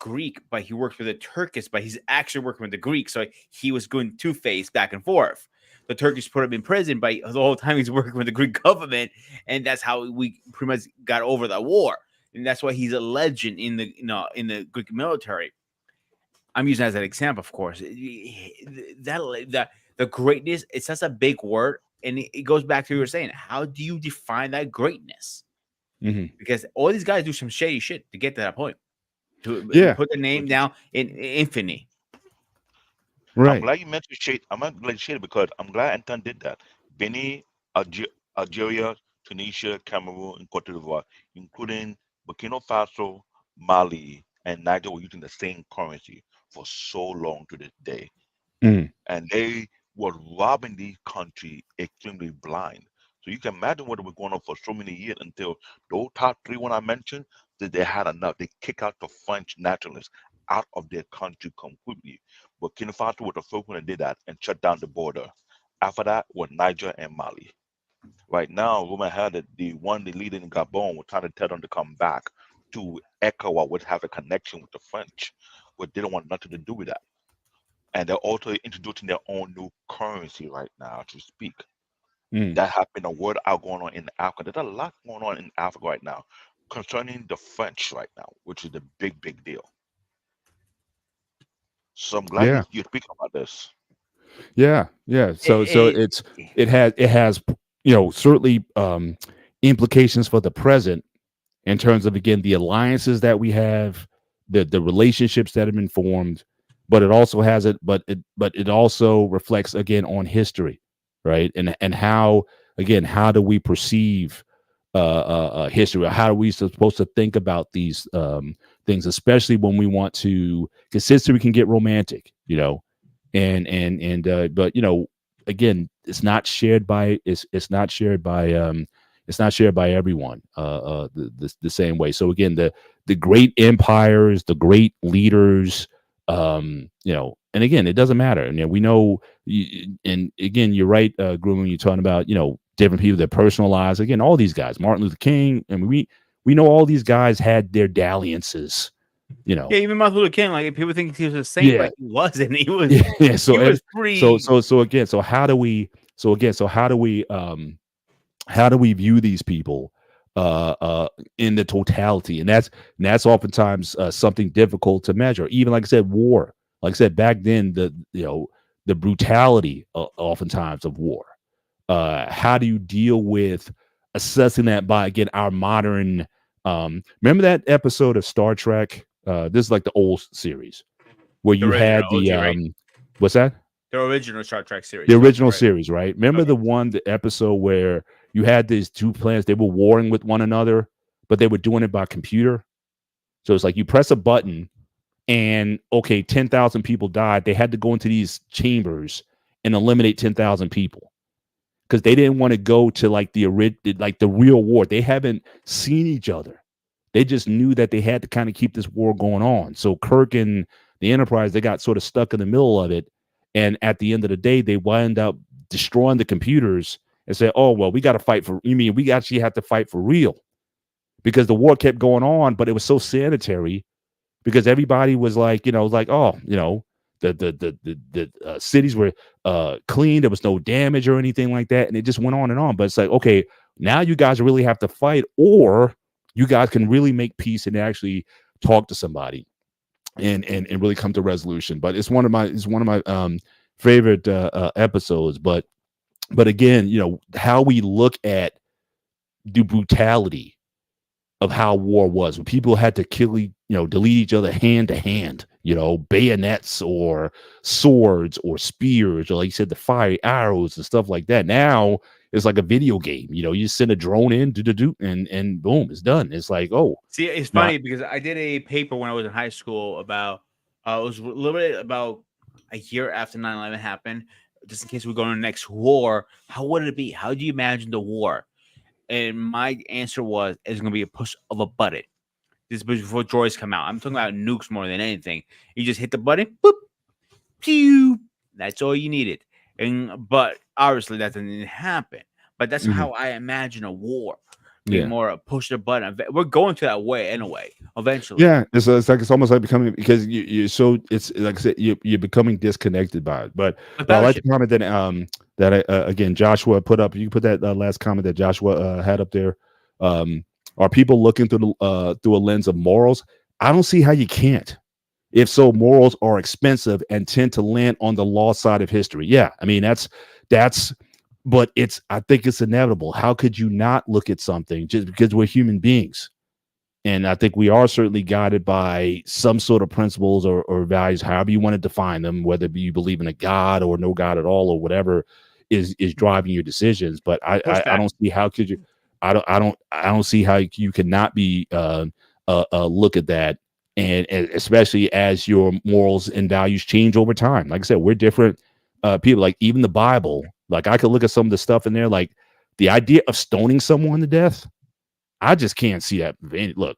[SPEAKER 2] Greek, but he worked with the Turkish, but he's actually working with the Greeks. So he was going two-faced back and forth. The Turkish put him in prison, but the whole time he's working with the Greek government, and that's how we pretty much got over the war. And that's why he's a legend in the Greek military. I'm using that as an example, of course. The greatness, it's such a big word, and it goes back to what you were saying. How do you define that greatness?
[SPEAKER 1] Mm-hmm.
[SPEAKER 2] Because all these guys do some shady shit to get to that point. To put the name down in infamy.
[SPEAKER 1] Right.
[SPEAKER 3] I'm glad you mentioned shade. I'm glad you shade because I'm glad Anton did that. Benin, Algeria, Tunisia, Cameroon, and Cote d'Ivoire, including Burkina Faso, Mali, and Niger, were using the same currency for so long to this day.
[SPEAKER 1] Mm.
[SPEAKER 3] And they were robbing these countries extremely blind. So you can imagine what was going on for so many years until those top three when I mentioned that they had enough. They kick out the French nationalists out of their country completely. Burkina Faso was the first one that did that and shut down the border. After that was Niger and Mali. Right now, women had it, the leader in Gabon was trying to tell them to come back to ECOWAS, which have a connection with the French, but they don't want nothing to do with that. And they're also introducing their own new currency right now to speak.
[SPEAKER 1] Mm.
[SPEAKER 3] That has been a word out going on in Africa. There's a lot going on in Africa right now concerning the French right now, which is a big, big deal. So I'm glad
[SPEAKER 1] Yeah.
[SPEAKER 3] you're speaking about this.
[SPEAKER 1] Yeah. So it has certainly implications for the present in terms of, again, the alliances that we have, the relationships that have been formed, but it also has but it also reflects again on history, right? And how, again, how do we perceive history? How are we supposed to think about these things, especially when we want to, because history can get romantic, but again, it's not shared by everyone the same way. So again, the great empires, the great leaders, and again, it doesn't matter. And we know, and again, you're right, Groom, when you're talking about different people that personalize. Again, all these guys, Martin Luther King, and we know all these guys had their dalliances.
[SPEAKER 2] Yeah, even Martin Luther King, like people think he was a saint,
[SPEAKER 1] Yeah.
[SPEAKER 2] but he wasn't. He was.
[SPEAKER 1] Yeah. So
[SPEAKER 2] he was pretty.
[SPEAKER 1] How do we view these people in the totality? And that's oftentimes something difficult to measure. Even like I said, war. Like I said, back then, the brutality oftentimes of war. How do you deal with assessing that by, again, our modern? Remember that episode of Star Trek? This is like the old series where you had the
[SPEAKER 2] OG, right?
[SPEAKER 1] What's that?
[SPEAKER 2] The original Star Trek series.
[SPEAKER 1] The original series, right? Remember the episode where you had these two planets, they were warring with one another, but they were doing it by computer. So it's like you press a button and 10,000 people died. They had to go into these chambers and eliminate 10,000 people because they didn't want to go to like the real war. They haven't seen each other. They just knew that they had to kind of keep this war going on. So Kirk and the Enterprise, they got sort of stuck in the middle of it. And at the end of the day, they wind up destroying the computers and say, oh, well, we got to fight for, you mean we actually have to fight for real? because the war kept going on, but it was so sanitary because everybody was like, oh, the cities were clean. There was no damage or anything like that, and it just went on and on. But it's like, okay, now you guys really have to fight, or you guys can really make peace and actually talk to somebody and really come to resolution. But it's one of my favorite episodes. But again, how we look at the brutality of how war was, when people had to delete each other hand to hand, bayonets or swords or spears, or like you said, the fiery arrows and stuff like that. Now it's like a video game. You send a drone in, and boom, it's done. It's like, oh,
[SPEAKER 2] see, it's funny because I did a paper when I was in high school about it was a little bit about a year after 9/11 happened, just in case we go to the next war. How would it be? How do you imagine the war? And my answer was, it's going to be a push of a button. This is before droids come out. I'm talking about nukes more than anything. You just hit the button, boop, pew. That's all you needed. But obviously that didn't happen. But that's how I imagine a war. Being more a push the button. We're going to that way anyway. Eventually.
[SPEAKER 1] Yeah, it's almost like becoming, because it's like I said, you're becoming disconnected by it. But I like the comment that again Joshua put up. You can put that last comment that Joshua had up there. Are people looking through a lens of morals? I don't see how you can't. If so, morals are expensive and tend to land on the law side of history. Yeah, I mean that's. But I think it's inevitable. How could you not look at something just because we're human beings? And I think we are certainly guided by some sort of principles or values, however you want to define them, whether you believe in a God or no God at all, or whatever is driving your decisions. But I don't see how could you. I don't see how you cannot be look at that, and especially as your morals and values change over time. Like I said, we're different people. Like even the Bible. Like I could look at some of the stuff in there, like the idea of stoning someone to death. I just can't see that. Look,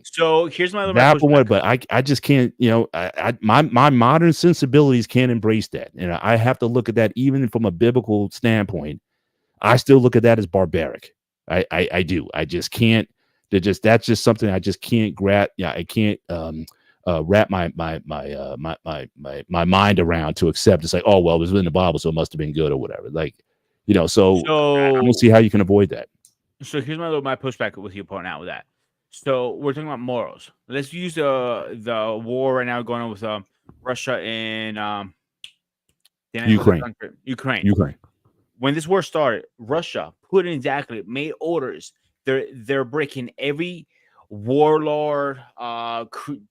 [SPEAKER 2] So here's my
[SPEAKER 1] one, but I just can't. My modern sensibilities can't embrace that, and I have to look at that even from a biblical standpoint. I still look at that as barbaric. I do. I just can't. That's just something I just can't grab. Yeah, I can't wrap my mind around to accept. It's like, oh well, it was in the Bible, so it must have been good or whatever. Like, so I don't see how you can avoid that.
[SPEAKER 2] So here's my pushback with you pointing out with that. So we're talking about morals. Let's use the war right now going on with Russia and Ukraine. When this war started, Russia put in exactly made orders. They're breaking every warlord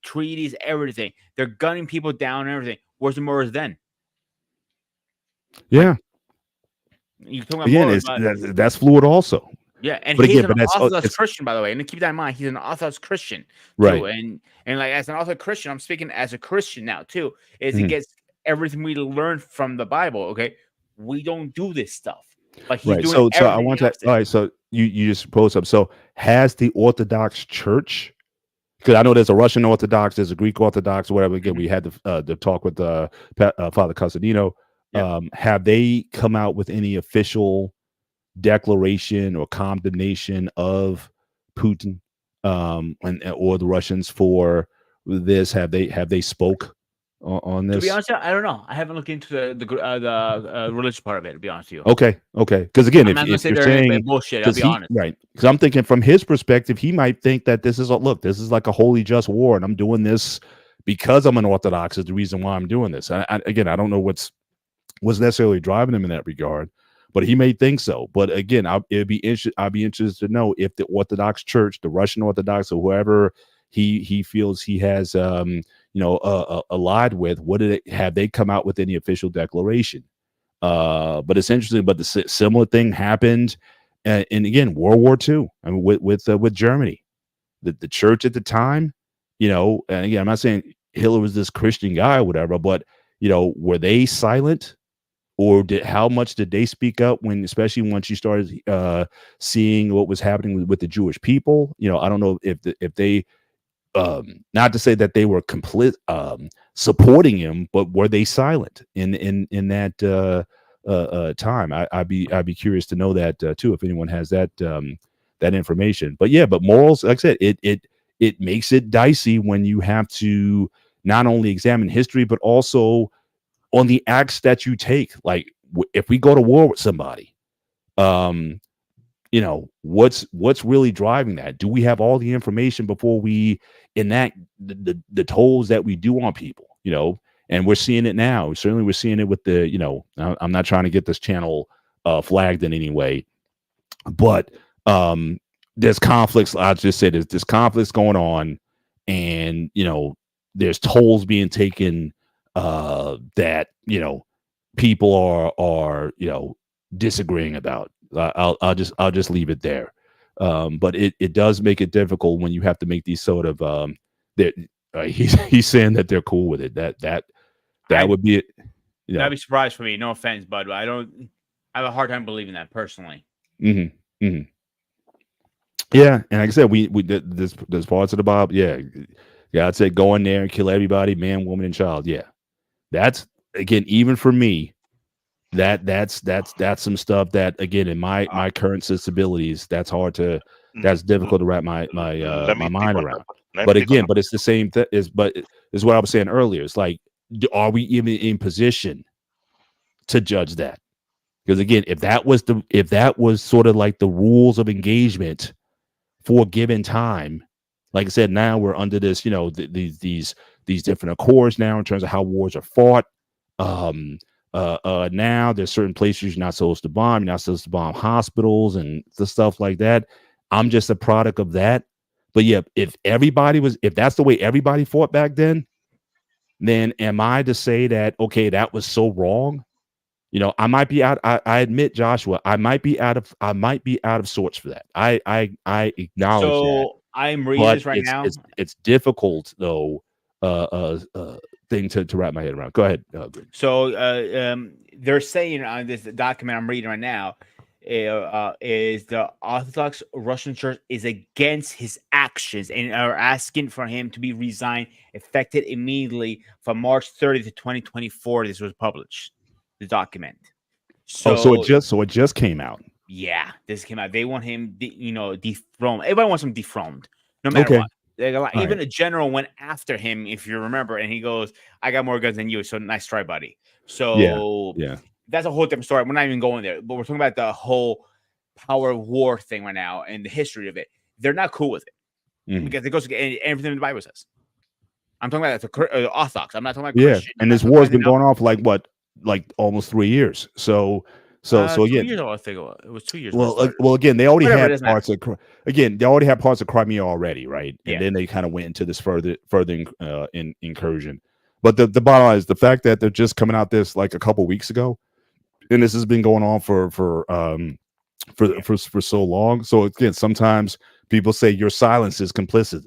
[SPEAKER 2] treaties, everything. They're gunning people down and everything. Where's the morals then?
[SPEAKER 1] Yeah.
[SPEAKER 2] You talking
[SPEAKER 1] about that's fluid also.
[SPEAKER 2] Yeah, and he's an Orthodox Christian, by the way. And keep that in mind, he's an Orthodox Christian, too.
[SPEAKER 1] Right?
[SPEAKER 2] And like as an Orthodox Christian, I'm speaking as a Christian now too. It gets everything we learned from the Bible. Okay, we don't do this stuff, but he's doing.
[SPEAKER 1] So I want to. All right, so you just posed up. So has the Orthodox Church? Because I know there's a Russian Orthodox, there's a Greek Orthodox, whatever. Again, we had the talk with Father Casadino. Yep. Have they come out with any official declaration or condemnation of Putin or the Russians for this? Have they spoke on this?
[SPEAKER 2] To be honest, I don't know. I haven't looked into the religious part of it. To be honest with
[SPEAKER 1] you. Okay. Because again, if you're saying
[SPEAKER 2] bullshit, I'll be honest.
[SPEAKER 1] Right. Because I'm thinking from his perspective, he might think that this is like a holy just war, and I'm doing this because I'm an Orthodox is the reason why I'm doing this. I don't know what's necessarily driving him in that regard. But he may think so. But again, I'd be interested to know if the Orthodox Church, the Russian Orthodox, or whoever he feels he has, allied with, have they come out with any official declaration? But it's interesting. But the similar thing happened, and again, World War II. I mean, with Germany, the church at the time, and again, I'm not saying Hitler was this Christian guy or whatever, but were they silent? Or how much did they speak up especially once you started seeing what was happening with the Jewish people? I don't know if they, not to say that they were complete supporting him, but were they silent in that time? I'd be curious to know that too. If anyone has that that information. But yeah, but morals, like I said, it makes it dicey when you have to not only examine history, but also on the acts that you take. Like if we go to war with somebody, what's really driving that? Do we have all the information before we enact the tolls that we do on people? And we're seeing it now. Certainly, we're seeing it with the. I'm not trying to get this channel flagged in any way, but there's conflicts. I'll just say there's conflicts going on, and there's tolls being taken that people are disagreeing about. I'll just leave it there. But it does make it difficult when you have to make these sort of that he's saying that they're cool with it. That would be it.
[SPEAKER 2] That'd be a surprise for me. No offense, bud, but I have a hard time believing that personally.
[SPEAKER 1] Mm-hmm, mm-hmm. Yeah, and like I said, we there's parts of the Bible. Yeah, I'd say go in there and kill everybody, man, woman, and child. Yeah, that's again, even for me, that's some stuff that again in my current sensibilities, that's difficult to wrap my mind around. But again, but it's the same thing. Is what I was saying earlier. It's like, are we even in position to judge that? Because again, if that was sort of like the rules of engagement for a given time, like I said, now we're under this, these different accords now in terms of how wars are fought. Now there's certain places you're not supposed to bomb. You're not supposed to bomb hospitals and the stuff like that. I'm just a product of that. But yeah, if that's the way everybody fought back then am I to say that, okay, that was so wrong? I might be out. I admit, Joshua, I might be out of sorts for that. I acknowledge that.
[SPEAKER 2] So I'm reading this right now.
[SPEAKER 1] It's difficult though, thing to wrap my head around. Go ahead.
[SPEAKER 2] So they're saying on this document I'm reading right now, is the Orthodox Russian Church is against his actions and are asking for him to be resigned, effective immediately from March 30th to 2024. This was published. The document. So
[SPEAKER 1] it just came out.
[SPEAKER 2] Yeah, this came out. They want him, dethroned. Everybody wants him dethroned, no matter what. Even a general went after him, if you remember, and he goes, "I got more guns than you, so nice try, buddy." So
[SPEAKER 1] yeah.
[SPEAKER 2] That's a whole different story. We're not even going there, but we're talking about the whole power of war thing right now and the history of it. They're not cool with it because it goes against everything the Bible says. I'm talking about the Orthodox. I'm not talking about Christian.
[SPEAKER 1] And this war has been going on for like almost 3 years. So again,
[SPEAKER 2] 2 years ago, I think it was 2 years.
[SPEAKER 1] Well, again, they already had parts of Crimea already, right? And then they kind of went into this further incursion. But the bottom line is the fact that they're just coming out this like a couple weeks ago, and this has been going on for so long. So again, sometimes people say your silence is complicit.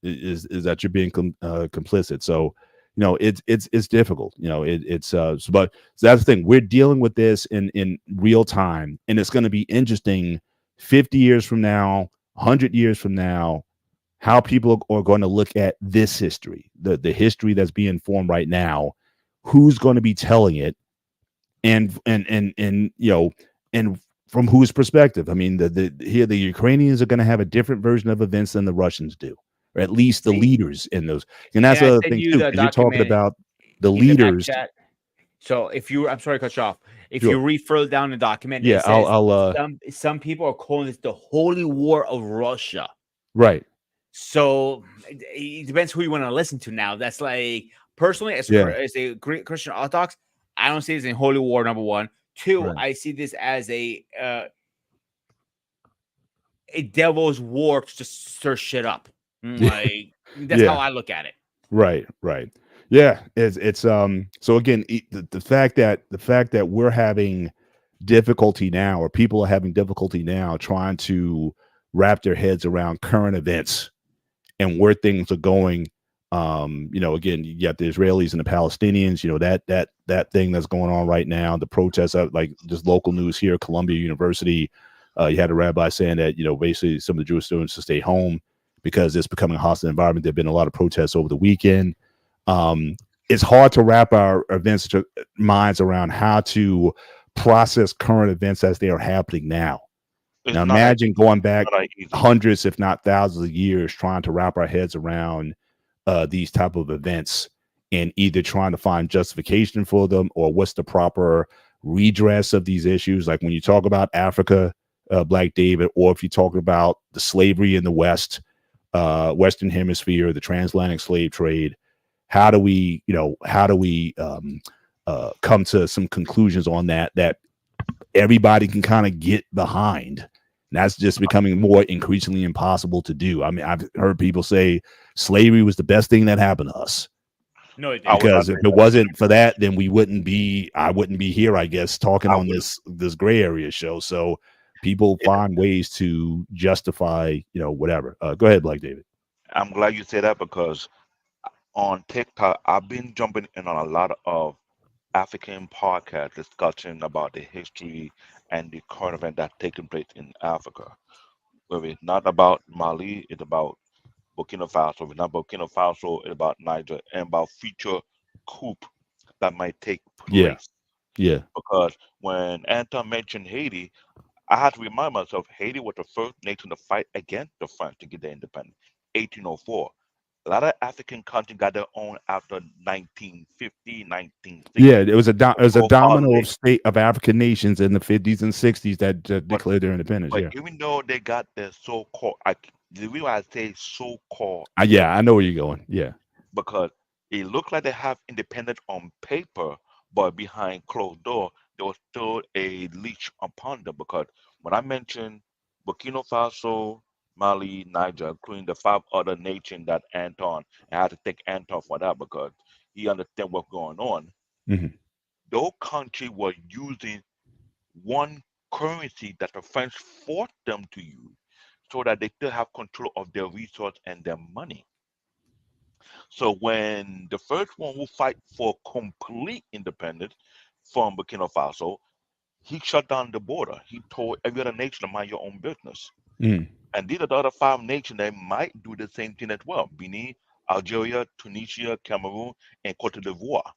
[SPEAKER 1] Is that you're being complicit? So. It's difficult. But that's the thing. We're dealing with this in real time, and it's going to be interesting 50 years from now, 100 years from now, how people are going to look at this history, the history that's being formed right now. Who's going to be telling it, and from whose perspective? I mean, the Ukrainians are going to have a different version of events than the Russians do. Or at least the leaders in those, and that's the thing too. You're talking about the leaders.
[SPEAKER 2] So I'm sorry to cut you off. If you read further down the document,
[SPEAKER 1] yeah,
[SPEAKER 2] some people are calling this the Holy War of Russia.
[SPEAKER 1] Right.
[SPEAKER 2] So it depends who you want to listen to. Now, that's like personally, as a Christian Orthodox, I don't see this in Holy War. Number one, two, I see this as a devil's war to just stir shit up. Like that's how I look at it.
[SPEAKER 1] Right. Yeah. It's so again, the fact that we're having difficulty now, or people are having difficulty now trying to wrap their heads around current events and where things are going. Again, you got the Israelis and the Palestinians, that thing that's going on right now, the protests, like just local news here, Columbia University, you had a rabbi saying that, basically some of the Jewish students to stay home because it's becoming a hostile environment. There've been a lot of protests over the weekend. It's hard to wrap our minds around how to process current events as they are happening now.
[SPEAKER 3] It's
[SPEAKER 1] Now
[SPEAKER 3] not like
[SPEAKER 1] imagine going back
[SPEAKER 3] not like easy.
[SPEAKER 1] hundreds, if not thousands of years, trying to wrap our heads around these type of events and either trying to find justification for them or what's the proper redress of these issues. Like when you talk about Africa, Black David, or if you talk about the slavery in the West, Western Hemisphere, the transatlantic slave trade, how do we, come to some conclusions on that everybody can kind of get behind? And that's just becoming more increasingly impossible to do. I mean, I've heard people say slavery was the best thing that happened to us
[SPEAKER 2] No, it
[SPEAKER 3] I
[SPEAKER 2] didn't.
[SPEAKER 3] would not
[SPEAKER 1] because
[SPEAKER 3] say
[SPEAKER 1] if it
[SPEAKER 3] that.
[SPEAKER 1] wasn't for that, then I wouldn't be here, I guess, talking
[SPEAKER 3] I
[SPEAKER 1] on
[SPEAKER 3] would.
[SPEAKER 1] this gray area show. So people
[SPEAKER 3] Yeah,
[SPEAKER 1] find ways to justify, whatever. Go ahead, Black David.
[SPEAKER 3] I'm glad you say that because on TikTok, I've been jumping in on a lot of African podcasts discussing about the history and the current event that's taking place in Africa. Where it's not about Mali, it's about Burkina Faso. If it's not Burkina Faso, it's about Niger and about future coup that might take
[SPEAKER 1] Yeah,
[SPEAKER 3] place.
[SPEAKER 1] yeah,
[SPEAKER 3] Because when Anton mentioned Haiti, I had to remind myself Haiti was the first nation to fight against the French to get their independence, 1804. A lot of African countries got their own after 1950,
[SPEAKER 1] yeah.
[SPEAKER 3] 1960.
[SPEAKER 1] It was a
[SPEAKER 3] Before
[SPEAKER 1] domino of
[SPEAKER 3] Harlem,
[SPEAKER 1] state of African nations in the 50s and 60s that
[SPEAKER 3] but
[SPEAKER 1] declared their independence.
[SPEAKER 3] but
[SPEAKER 1] Yeah,
[SPEAKER 3] even though they got their so-called, the reason why I say so-called
[SPEAKER 1] yeah. I
[SPEAKER 3] independence
[SPEAKER 1] know where you're going. Yeah,
[SPEAKER 3] because it looked like they have independence on paper, but behind closed door, there was still a leash upon them. Because when I mentioned Burkina Faso, Mali, Niger, including the five other nations that Anton, I had to thank Anton for that because he understand what's going on.
[SPEAKER 1] hmm
[SPEAKER 3] Those countries were using one currency that the French forced them to use so that they still have control of their resource and their money. So when the first one who fight for complete independence from Burkina Faso, he shut down the border. He told every other nation to mind your own business.
[SPEAKER 1] hmm
[SPEAKER 3] And these are the other five nations that might do the same thing as well. Benin, Algeria, Tunisia, Cameroon, and Cote d'Ivoire.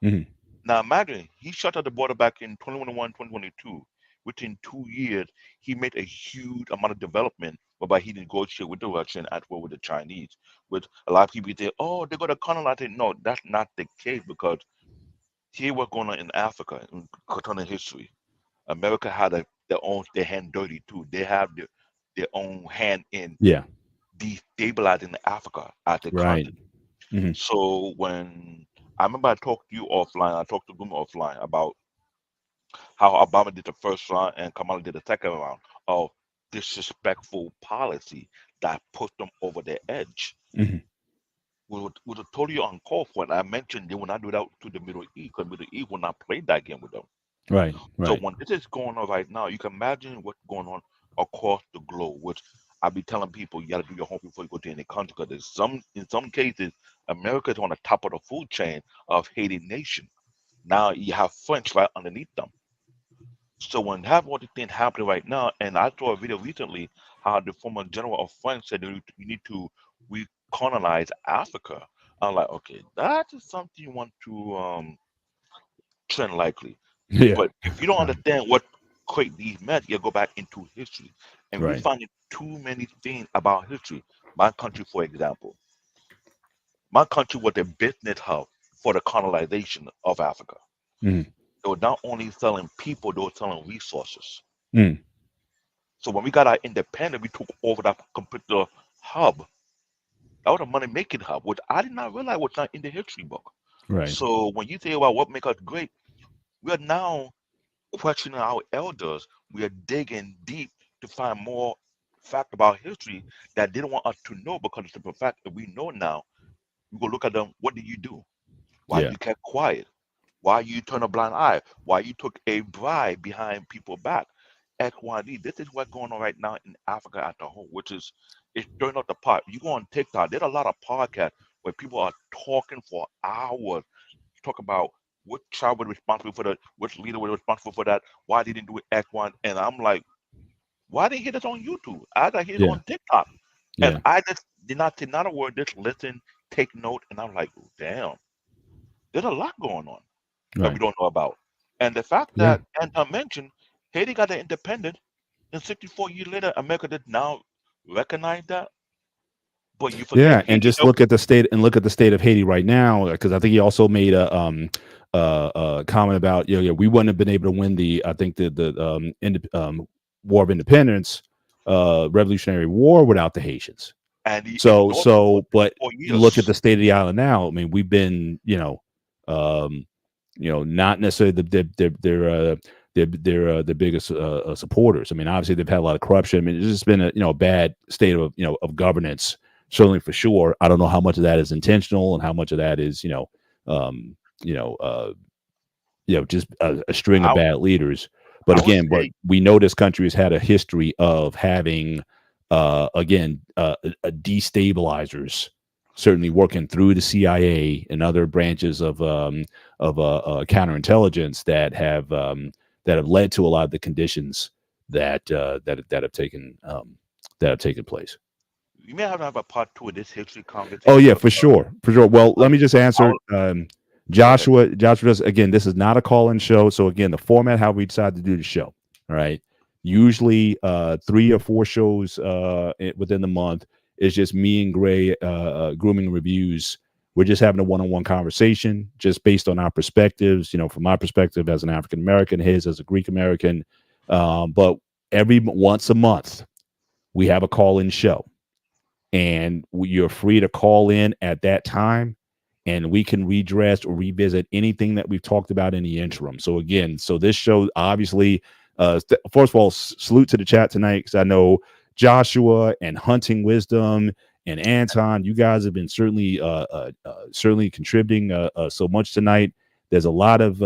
[SPEAKER 1] hmm
[SPEAKER 3] Now imagine he shut down the border back in 2021, 2022. Within 2 years, he made a huge amount of development whereby he negotiated with the Russian as well with the Chinese. With a lot of people say, oh, they're going to colonize it. No, that's not the case because here what's going on in Africa, in Katana history. America had their hand dirty too. They have their own hand in
[SPEAKER 1] yeah,
[SPEAKER 3] destabilizing Africa as a
[SPEAKER 1] right.
[SPEAKER 3] continent.
[SPEAKER 1] hmm
[SPEAKER 3] So when I remember I talked to you offline, I talked to Guma offline about how Obama did the first round and Kamala did the second round of disrespectful policy that put them over the edge.
[SPEAKER 1] hmm
[SPEAKER 3] We were totally uncalled for. And I mentioned they will not do that to the Middle East because Middle East will not play that game with them.
[SPEAKER 1] Right,
[SPEAKER 3] So
[SPEAKER 1] right.
[SPEAKER 3] when this is going on right now, you can imagine what's going on across the globe. Which I be telling people, you got to do your homework before you go to any country. Because in some cases, America is on the top of the food chain of Haiti nation. Now you have French right underneath them. So when have all the things happening right now, and I saw a video recently how the former general of France said you need to recolonize Africa. I'm like, okay, that is something you want to trend likely.
[SPEAKER 1] Yeah,
[SPEAKER 3] But if you don't
[SPEAKER 1] right,
[SPEAKER 3] understand what create these mess, you go back into history. And we
[SPEAKER 1] right.
[SPEAKER 3] find too many things about history. My country, for example, my country was a business hub for the colonization of Africa.
[SPEAKER 1] hmm
[SPEAKER 3] They were not only selling people, they were selling resources.
[SPEAKER 1] hmm
[SPEAKER 3] So when we got our independence, we took over that computer hub. That was a money making hub, which I did not realize was not in the history book.
[SPEAKER 1] Right.
[SPEAKER 3] So when you think about what makes us great, we are now questioning our elders. We are digging deep to find more fact about history that they don't want us to know because it's the fact that we know now. We go look at them. What did you do? Why
[SPEAKER 1] Yeah.
[SPEAKER 3] you kept quiet? Why you turn a blind eye? Why you took a bribe behind people back? X, Y, Z. This is what's going on right now in Africa at the whole, which is it's stirring up the pot. You go on TikTok, there's a lot of podcasts where people are talking for hours, talk about what child was responsible for that, which leader was responsible for that, why they didn't do it X, Y, and I'm like, why didn't hear this on YouTube? I got hear it
[SPEAKER 1] Yeah.
[SPEAKER 3] on TikTok. And
[SPEAKER 1] Yeah.
[SPEAKER 3] I just did not say not a word, just listen, take note, and I'm like, damn, there's a lot going on that we
[SPEAKER 1] Right.
[SPEAKER 3] don't know about. And the fact
[SPEAKER 1] Yeah.
[SPEAKER 3] that Anton mentioned Haiti got their independence, And 64 years later, America did now recognize that. But you forget
[SPEAKER 1] Yeah, and
[SPEAKER 3] Haiti.
[SPEAKER 1] just look at the state of Haiti right now, because I think he also made a comment about, yeah, we wouldn't have been able to win the, I think War of Independence, Revolutionary War, without the Haitians.
[SPEAKER 3] And he
[SPEAKER 1] So
[SPEAKER 3] ignored it for
[SPEAKER 1] but
[SPEAKER 3] 4
[SPEAKER 1] you look at
[SPEAKER 3] years.
[SPEAKER 1] the state of the island now. I mean, we've been, um, not necessarily the biggest supporters. I mean, obviously they've had a lot of corruption. I mean, it's just been a bad state of of governance, certainly for sure. I don't know how much of that is intentional and how much of that is um, you know uh, just a string of
[SPEAKER 3] I
[SPEAKER 1] bad leaders. But
[SPEAKER 3] I would
[SPEAKER 1] again, what
[SPEAKER 3] say,
[SPEAKER 1] we know, this country has had a history of having, destabilizers, certainly working through the CIA and other branches of counterintelligence that have led to a lot of the conditions that have taken place.
[SPEAKER 3] you may have to have a part two of this history
[SPEAKER 1] Oh
[SPEAKER 3] conversation
[SPEAKER 1] yeah, for sure, for sure. Well, let
[SPEAKER 3] because
[SPEAKER 1] me just
[SPEAKER 3] I
[SPEAKER 1] answer.
[SPEAKER 3] was, go ahead.
[SPEAKER 1] Joshua does, again. This is not a call-in show, so again, the format how we decided to do the show. All right, usually 3 or 4 shows within the month is just me and Gray grooming reviews. We're just having a one-on-one conversation, just based on our perspectives. From my perspective as an African American, his as a Greek American. But every once a month, we have a call-in show, and you're free to call in at that time, and we can redress or revisit anything that we've talked about in the interim. So again, this show, obviously, first of all, salute to the chat tonight, because I know Joshua and Hunting Wisdom and Anton, you guys have been certainly contributing so much tonight. There's a lot of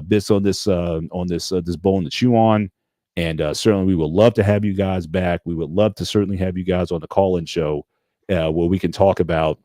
[SPEAKER 1] bits on this bone to chew on. And certainly, we would love to have you guys back. We would love to certainly have you guys on the call-in show, where we can talk about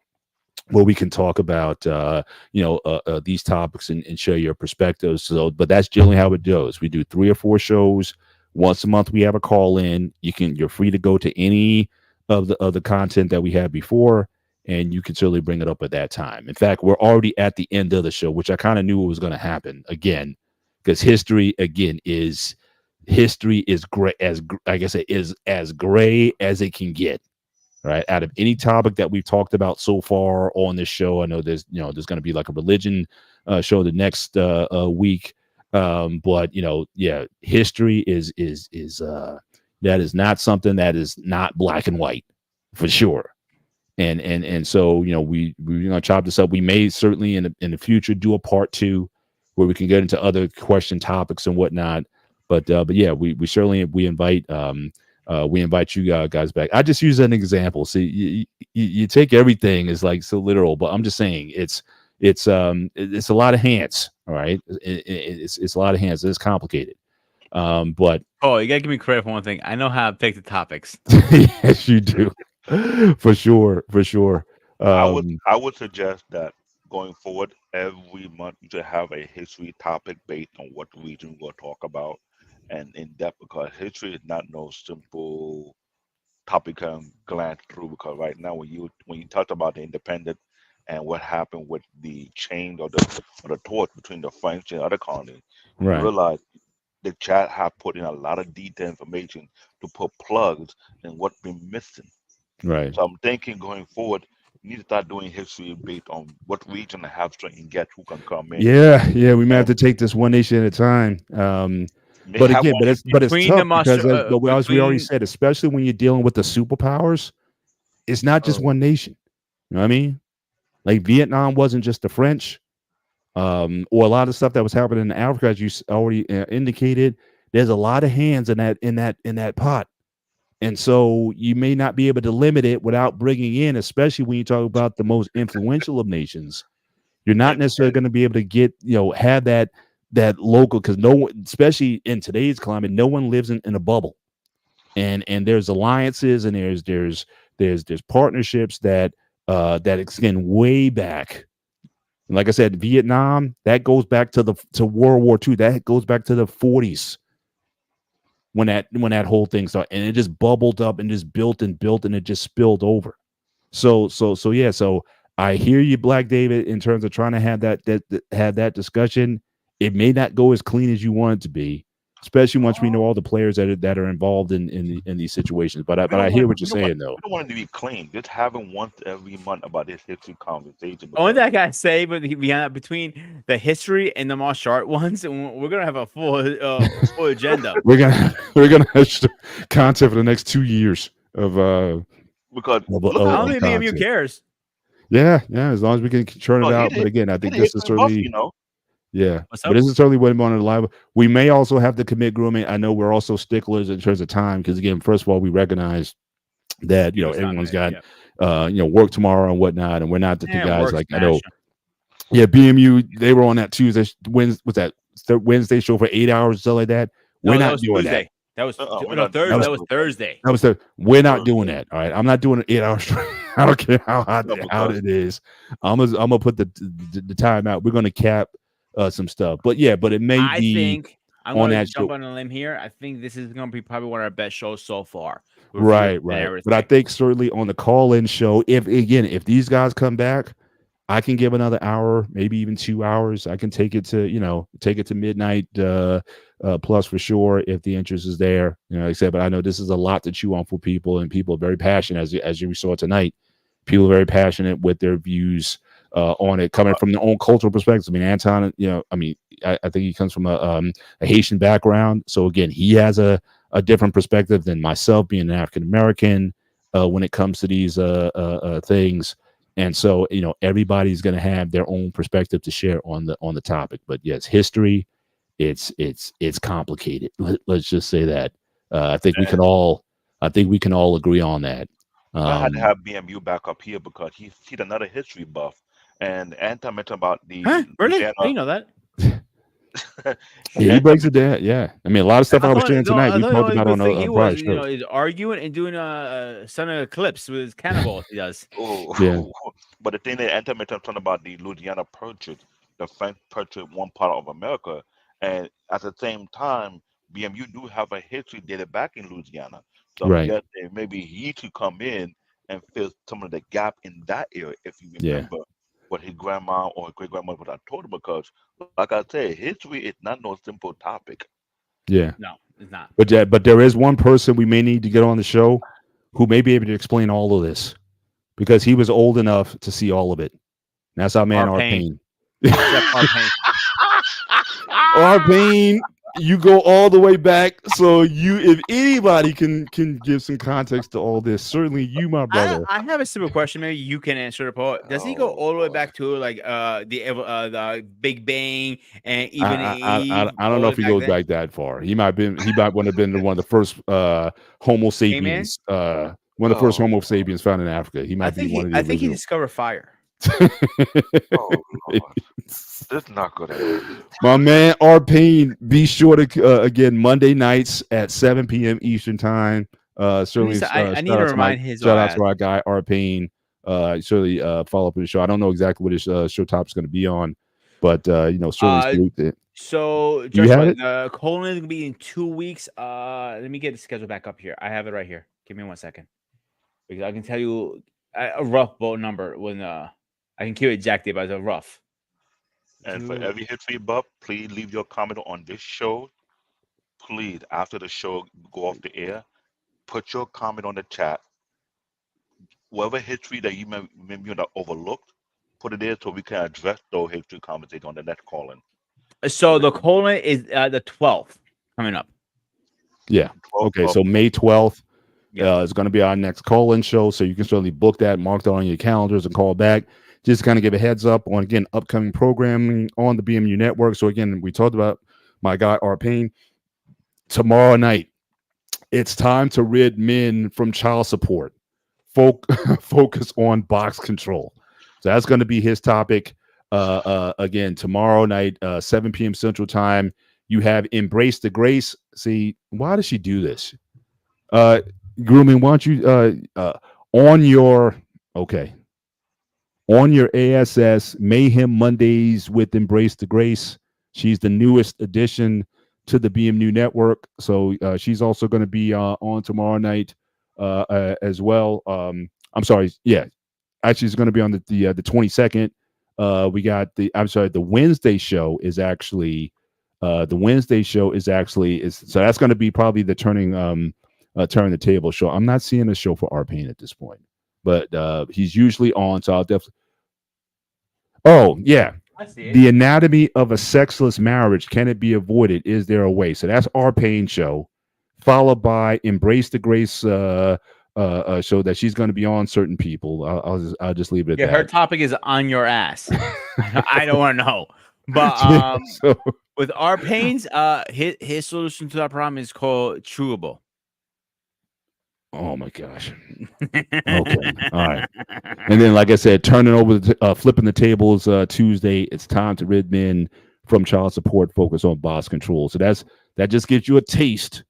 [SPEAKER 1] these topics, and share your perspectives. So, but that's generally how it goes. We do 3 or 4 shows once a month. We have a call-in. You're free to go to any of the content that we had before, and you can certainly bring it up at that time. In fact, we're already at the end of the show, which I kind of knew was going to happen again, because history is great, as like I said, is as gray as it can get. Right, out of any topic that we've talked about so far on this show, I know there's going to be like a religion show the next week, but yeah, history is that is not something that is not black and white, for sure. And so we're gonna chop this up. We may certainly in the future do a part 2, where we can get into other question topics and whatnot. But yeah, we certainly we invite you guys back. I just use an example. See, you take everything as like so literal, but I'm just saying it's a lot of hands. All right, it's a lot of hands. It's complicated. But
[SPEAKER 2] Oh, you gotta give me credit for one thing. I know how to pick the topics.
[SPEAKER 1] yes, you do. For sure, for sure.
[SPEAKER 3] I would suggest that going forward, every month you should have a history topic based on what region we'll talk about and in depth, because history is not no simple topic can glance through. Because right now, when you talk about the independent and what happened with the change of the torch between the French and other colonies, you
[SPEAKER 1] Right,
[SPEAKER 3] realize the chat have put in a lot of detailed information to put plugs in what been missing.
[SPEAKER 1] right.
[SPEAKER 3] So I'm thinking going forward, you need to start doing history based on what region they have strength and get who can come in.
[SPEAKER 1] Yeah, yeah. We may have to
[SPEAKER 3] And
[SPEAKER 1] take this one nation at a time.
[SPEAKER 3] may
[SPEAKER 1] But
[SPEAKER 3] have
[SPEAKER 1] again,
[SPEAKER 3] one
[SPEAKER 1] but it's
[SPEAKER 2] Between the
[SPEAKER 1] tough, because
[SPEAKER 2] monster,
[SPEAKER 1] as we already
[SPEAKER 2] between
[SPEAKER 1] said, especially when you're dealing with the superpowers, it's not just
[SPEAKER 2] oh,
[SPEAKER 1] one nation. You know what I mean? Like Vietnam wasn't just the French, or a lot of stuff that was happening in Africa, as you already indicated. There's a lot of hands in that pot, and so you may not be able to limit it without bringing in, especially when you talk about the most influential of nations. You're not
[SPEAKER 3] and,
[SPEAKER 1] necessarily
[SPEAKER 3] and
[SPEAKER 1] going to be able to have that local, because no one, especially in today's climate, no one lives in a bubble, and there's alliances, and there's partnerships that extend way back. And like I said, Vietnam, that goes back to World War II. That goes back to the 40s, when that whole thing started, and it just bubbled up and just built and built, and it just spilled over. So yeah. So I hear you, Black David, in terms of trying to have that discussion. It may not go as clean as you want it to be. especially once we know all the players that are involved in these situations. But I hear what you're saying though.
[SPEAKER 3] We don't want it to be clean. Just having once every month about this history conversation.
[SPEAKER 2] Only thing I gotta say, but between the history and the martial art ones, we're gonna have a full agenda.
[SPEAKER 1] We're gonna have content for the next 2 years of
[SPEAKER 3] because
[SPEAKER 2] I don't think BMU cares.
[SPEAKER 1] Yeah, as long as we can churn it out. But again, I think this is certainly yeah. But this is certainly what we wanted to live. We may also have to commit grooming. I know we're also sticklers in terms of time because again, first of all, we recognize that everyone's got work tomorrow and whatnot, and we're not the guys like I know. Yeah, BMU they were on that Tuesday. Wednesday show for 8 hours or something like that. We're not doing that.
[SPEAKER 2] That was Thursday. That was Thursday.
[SPEAKER 1] We're not doing that. All right, I'm not doing an 8 hour straight. I don't care how hot it is. I'm gonna put the time out. We're gonna cap some stuff, but it may
[SPEAKER 2] I
[SPEAKER 1] be.
[SPEAKER 2] think I'm gonna jump on a limb here. I think this is gonna be probably one of our best shows so far.
[SPEAKER 1] Right. But I think certainly on the call-in show, if these guys come back, I can give another hour, maybe even 2 hours. I can take it to midnight plus for sure if the interest is there. Like I said, but I know this is a lot to chew on for people, and people are very passionate as you saw tonight. People are very passionate with their views on it, coming from their own cultural perspective. I mean, Anton, I think he comes from a Haitian background, so again, he has a different perspective than myself, being an African American, when it comes to these things. And so, everybody's going to have their own perspective to share on the topic. But yes, history, it's complicated. Let's just say that. I think we can all agree on that.
[SPEAKER 3] I had to have BMU back up here because he's another history buff. And Anton mentioned about the
[SPEAKER 2] really? I didn't know that.
[SPEAKER 1] He breaks it down. Yeah, I mean, a lot of stuff I was sharing tonight. We talked about on a prior show.
[SPEAKER 2] He's arguing and doing Son of Eclipse with his cannibal. He does.
[SPEAKER 3] But the thing that Anton mentioned something about the Louisiana Purchase, the French purchased one part of America, and at the same time, BMU do have a history dated back in Louisiana. So maybe he could come in and fill some of the gap in that area if you remember. What his grandma or great grandmother would have told him, because, like I said, history is not no simple topic.
[SPEAKER 1] Yeah,
[SPEAKER 2] no, it's not.
[SPEAKER 1] But there is one person we may need to get on the show who may be able to explain all of this because he was old enough to see all of it. And that's our man Arpain. Arpain, you go all the way back. So if anybody can give some context to all this, certainly you, my brother.
[SPEAKER 2] I have a simple question. Maybe you can answer it, Paul. Does he go all the way back to like the Big Bang and even
[SPEAKER 1] I don't know if he goes back that far. He might want to have been one of the first Homo sapiens. One of the first Homo sapiens found in Africa. He might be one of the original.
[SPEAKER 2] I think he discovered fire.
[SPEAKER 3] That's not good.
[SPEAKER 1] My man Arpain, be sure to again Monday nights at 7 p.m. Eastern time. Certainly,
[SPEAKER 2] I need to remind his
[SPEAKER 1] shout out to our guy Arpain. Certainly follow up with the show. I don't know exactly what his show top's going to be on, but certainly salute it.
[SPEAKER 2] So the colon is going to be in 2 weeks. Let me get the schedule back up here. I have it right here. Give me 1 second, because I can tell you a rough boat number when I can keep it exactly, but it's a rough.
[SPEAKER 3] And for every history buff, please leave your comment on this show. Please, after the show go off the air, put your comment on the chat. Whatever history that you may have overlooked, put it there so we can address those history conversations on the next call-in.
[SPEAKER 2] So the colon is the 12th coming up.
[SPEAKER 1] Yeah. Okay. So May 12th is going to be our next call-in show. So you can certainly book that, mark that on your calendars, and call back. Just kind of give a heads up on, again, upcoming programming on the BMU network. So again, we talked about my guy Arpain. Tomorrow night, it's time to rid men from child support. Focus on box control. So that's going to be his topic. Again, tomorrow night, 7 p.m. Central Time. You have Embrace the Grace. See, why does she do this? Grooming, why don't you on your ASS Mayhem Mondays with Embrace the Grace. She's the newest addition to the BMU network, so she's also going to be on tomorrow night as well. I'm sorry, actually, it's going to be on the 22nd. We got the Wednesday show is actually The Wednesday show is actually so that's going to be probably the turn the table show. I'm not seeing a show for Arpane at this point, but he's usually on, so I'll definitely. Oh yeah,
[SPEAKER 2] I see it.
[SPEAKER 1] The Anatomy of a Sexless Marriage. Can it be avoided? Is there a way? So that's Arpane show, followed by Embrace the Grace show that she's going to be on certain people. I'll just leave it at
[SPEAKER 2] Yeah,
[SPEAKER 1] that.
[SPEAKER 2] her topic is on your ass. I don't want to know, but
[SPEAKER 1] Yeah, so-
[SPEAKER 2] with Arpane's, his solution to that problem is called chewable.
[SPEAKER 1] oh my gosh. Okay. All right. And then, like I said, turning over, flipping the tables Tuesday. It's time to rid men from child support. Focus on boss control. So that just gives you a taste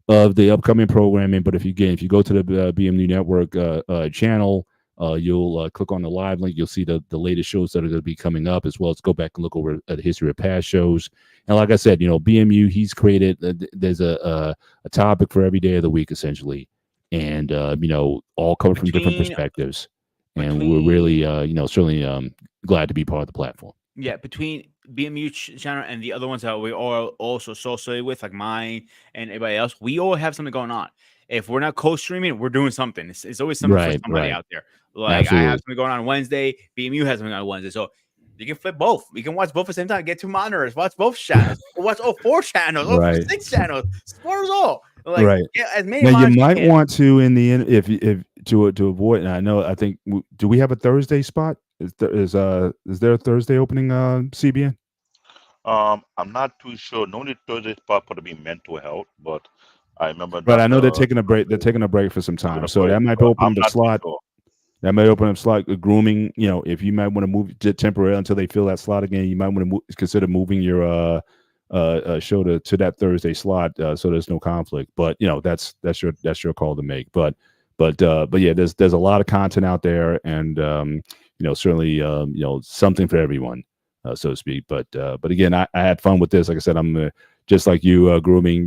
[SPEAKER 1] of the upcoming programming. But if you go to the BMU Network channel, you'll click on the live link. You'll see the latest shows that are going to be coming up, as well as go back and look over at the history of past shows. And like I said, BMU, he's created. There's a topic for every day of the week, essentially, and all coming from different perspectives. And we're really, certainly glad to be part of the platform.
[SPEAKER 2] Yeah, between BMU channel and the other ones that we all also associated with, like mine and everybody else, we all have something going on. If we're not co-streaming, we're doing something. It's always something for somebody out there. Like
[SPEAKER 1] Absolutely.
[SPEAKER 2] I have something going on Wednesday, BMU has something on Wednesday. So you can flip both. We can watch both at the same time. Get 2 monitors. Watch both channels. Watch all 4 channels. All 6 channels. Support us all. Like, yeah, as many.
[SPEAKER 1] Now you might want to in the end, if to avoid. And I think do we have a Thursday spot? Is there a Thursday opening CBN?
[SPEAKER 3] I'm not too sure. Normally Thursday spot to be mental health, but I remember.
[SPEAKER 1] But I know they're taking a break. They're taking a break for some time, so that might open up the slot.
[SPEAKER 3] Sure.
[SPEAKER 1] That might open up slot grooming. If you might want to move temporarily until they fill that slot again, you might want to consider moving your show to that Thursday slot, so there's no conflict. But that's your call to make. But yeah, there's a lot of content out there, and certainly something for everyone, so to speak. But again, I had fun with this. Like I said, I'm just like you, grooming,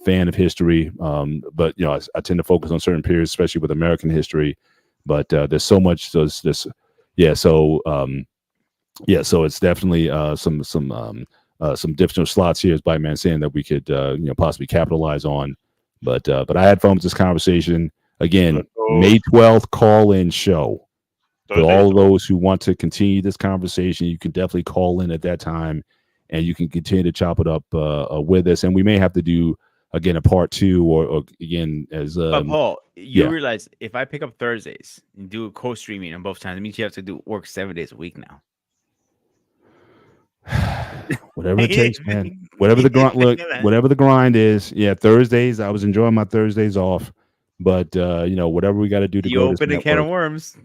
[SPEAKER 1] fan of history. But I tend to focus on certain periods, especially with American history. But there's so much. So it's this, yeah. So so it's definitely some different slots here, as by man saying that we could possibly capitalize on. But I had fun with this conversation. Again, May 12th call-in show. For all of those who want to continue this conversation, you can definitely call in at that time, and you can continue to chop it up with us. And we may have to do again a part 2, or again as.
[SPEAKER 2] But Paul, you realize if I pick up Thursdays and do a co-streaming on both times, it means you have to work 7 days a week now.
[SPEAKER 1] Whatever it takes, man. Whatever the grind. Look, whatever the grind is. Yeah, Thursdays. I was enjoying my Thursdays off, but whatever we got to do to grow this
[SPEAKER 2] open a can of worms.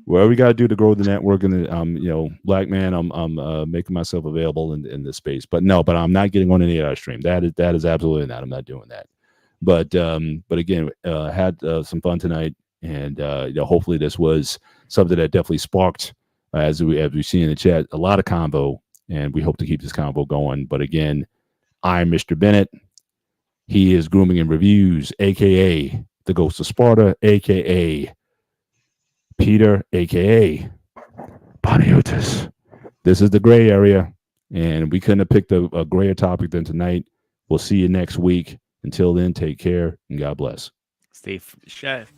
[SPEAKER 1] Whatever we got to do to grow the network, and black man, I'm making myself available in this space. But I'm not getting on any other stream. That is absolutely not. I'm not doing that. But again, had some fun tonight, and hopefully this was something that definitely sparked, as we see in the chat, a lot of convo. And we hope to keep this convo going. But again, I'm Mr. Bennett. He is Grooming and Reviews, a.k.a. The Ghost of Sparta, a.k.a. Peter, a.k.a. Poniotis. This is the gray area, and we couldn't have picked a grayer topic than tonight. We'll see you next week. Until then, take care, and God bless.
[SPEAKER 2] Stay chef.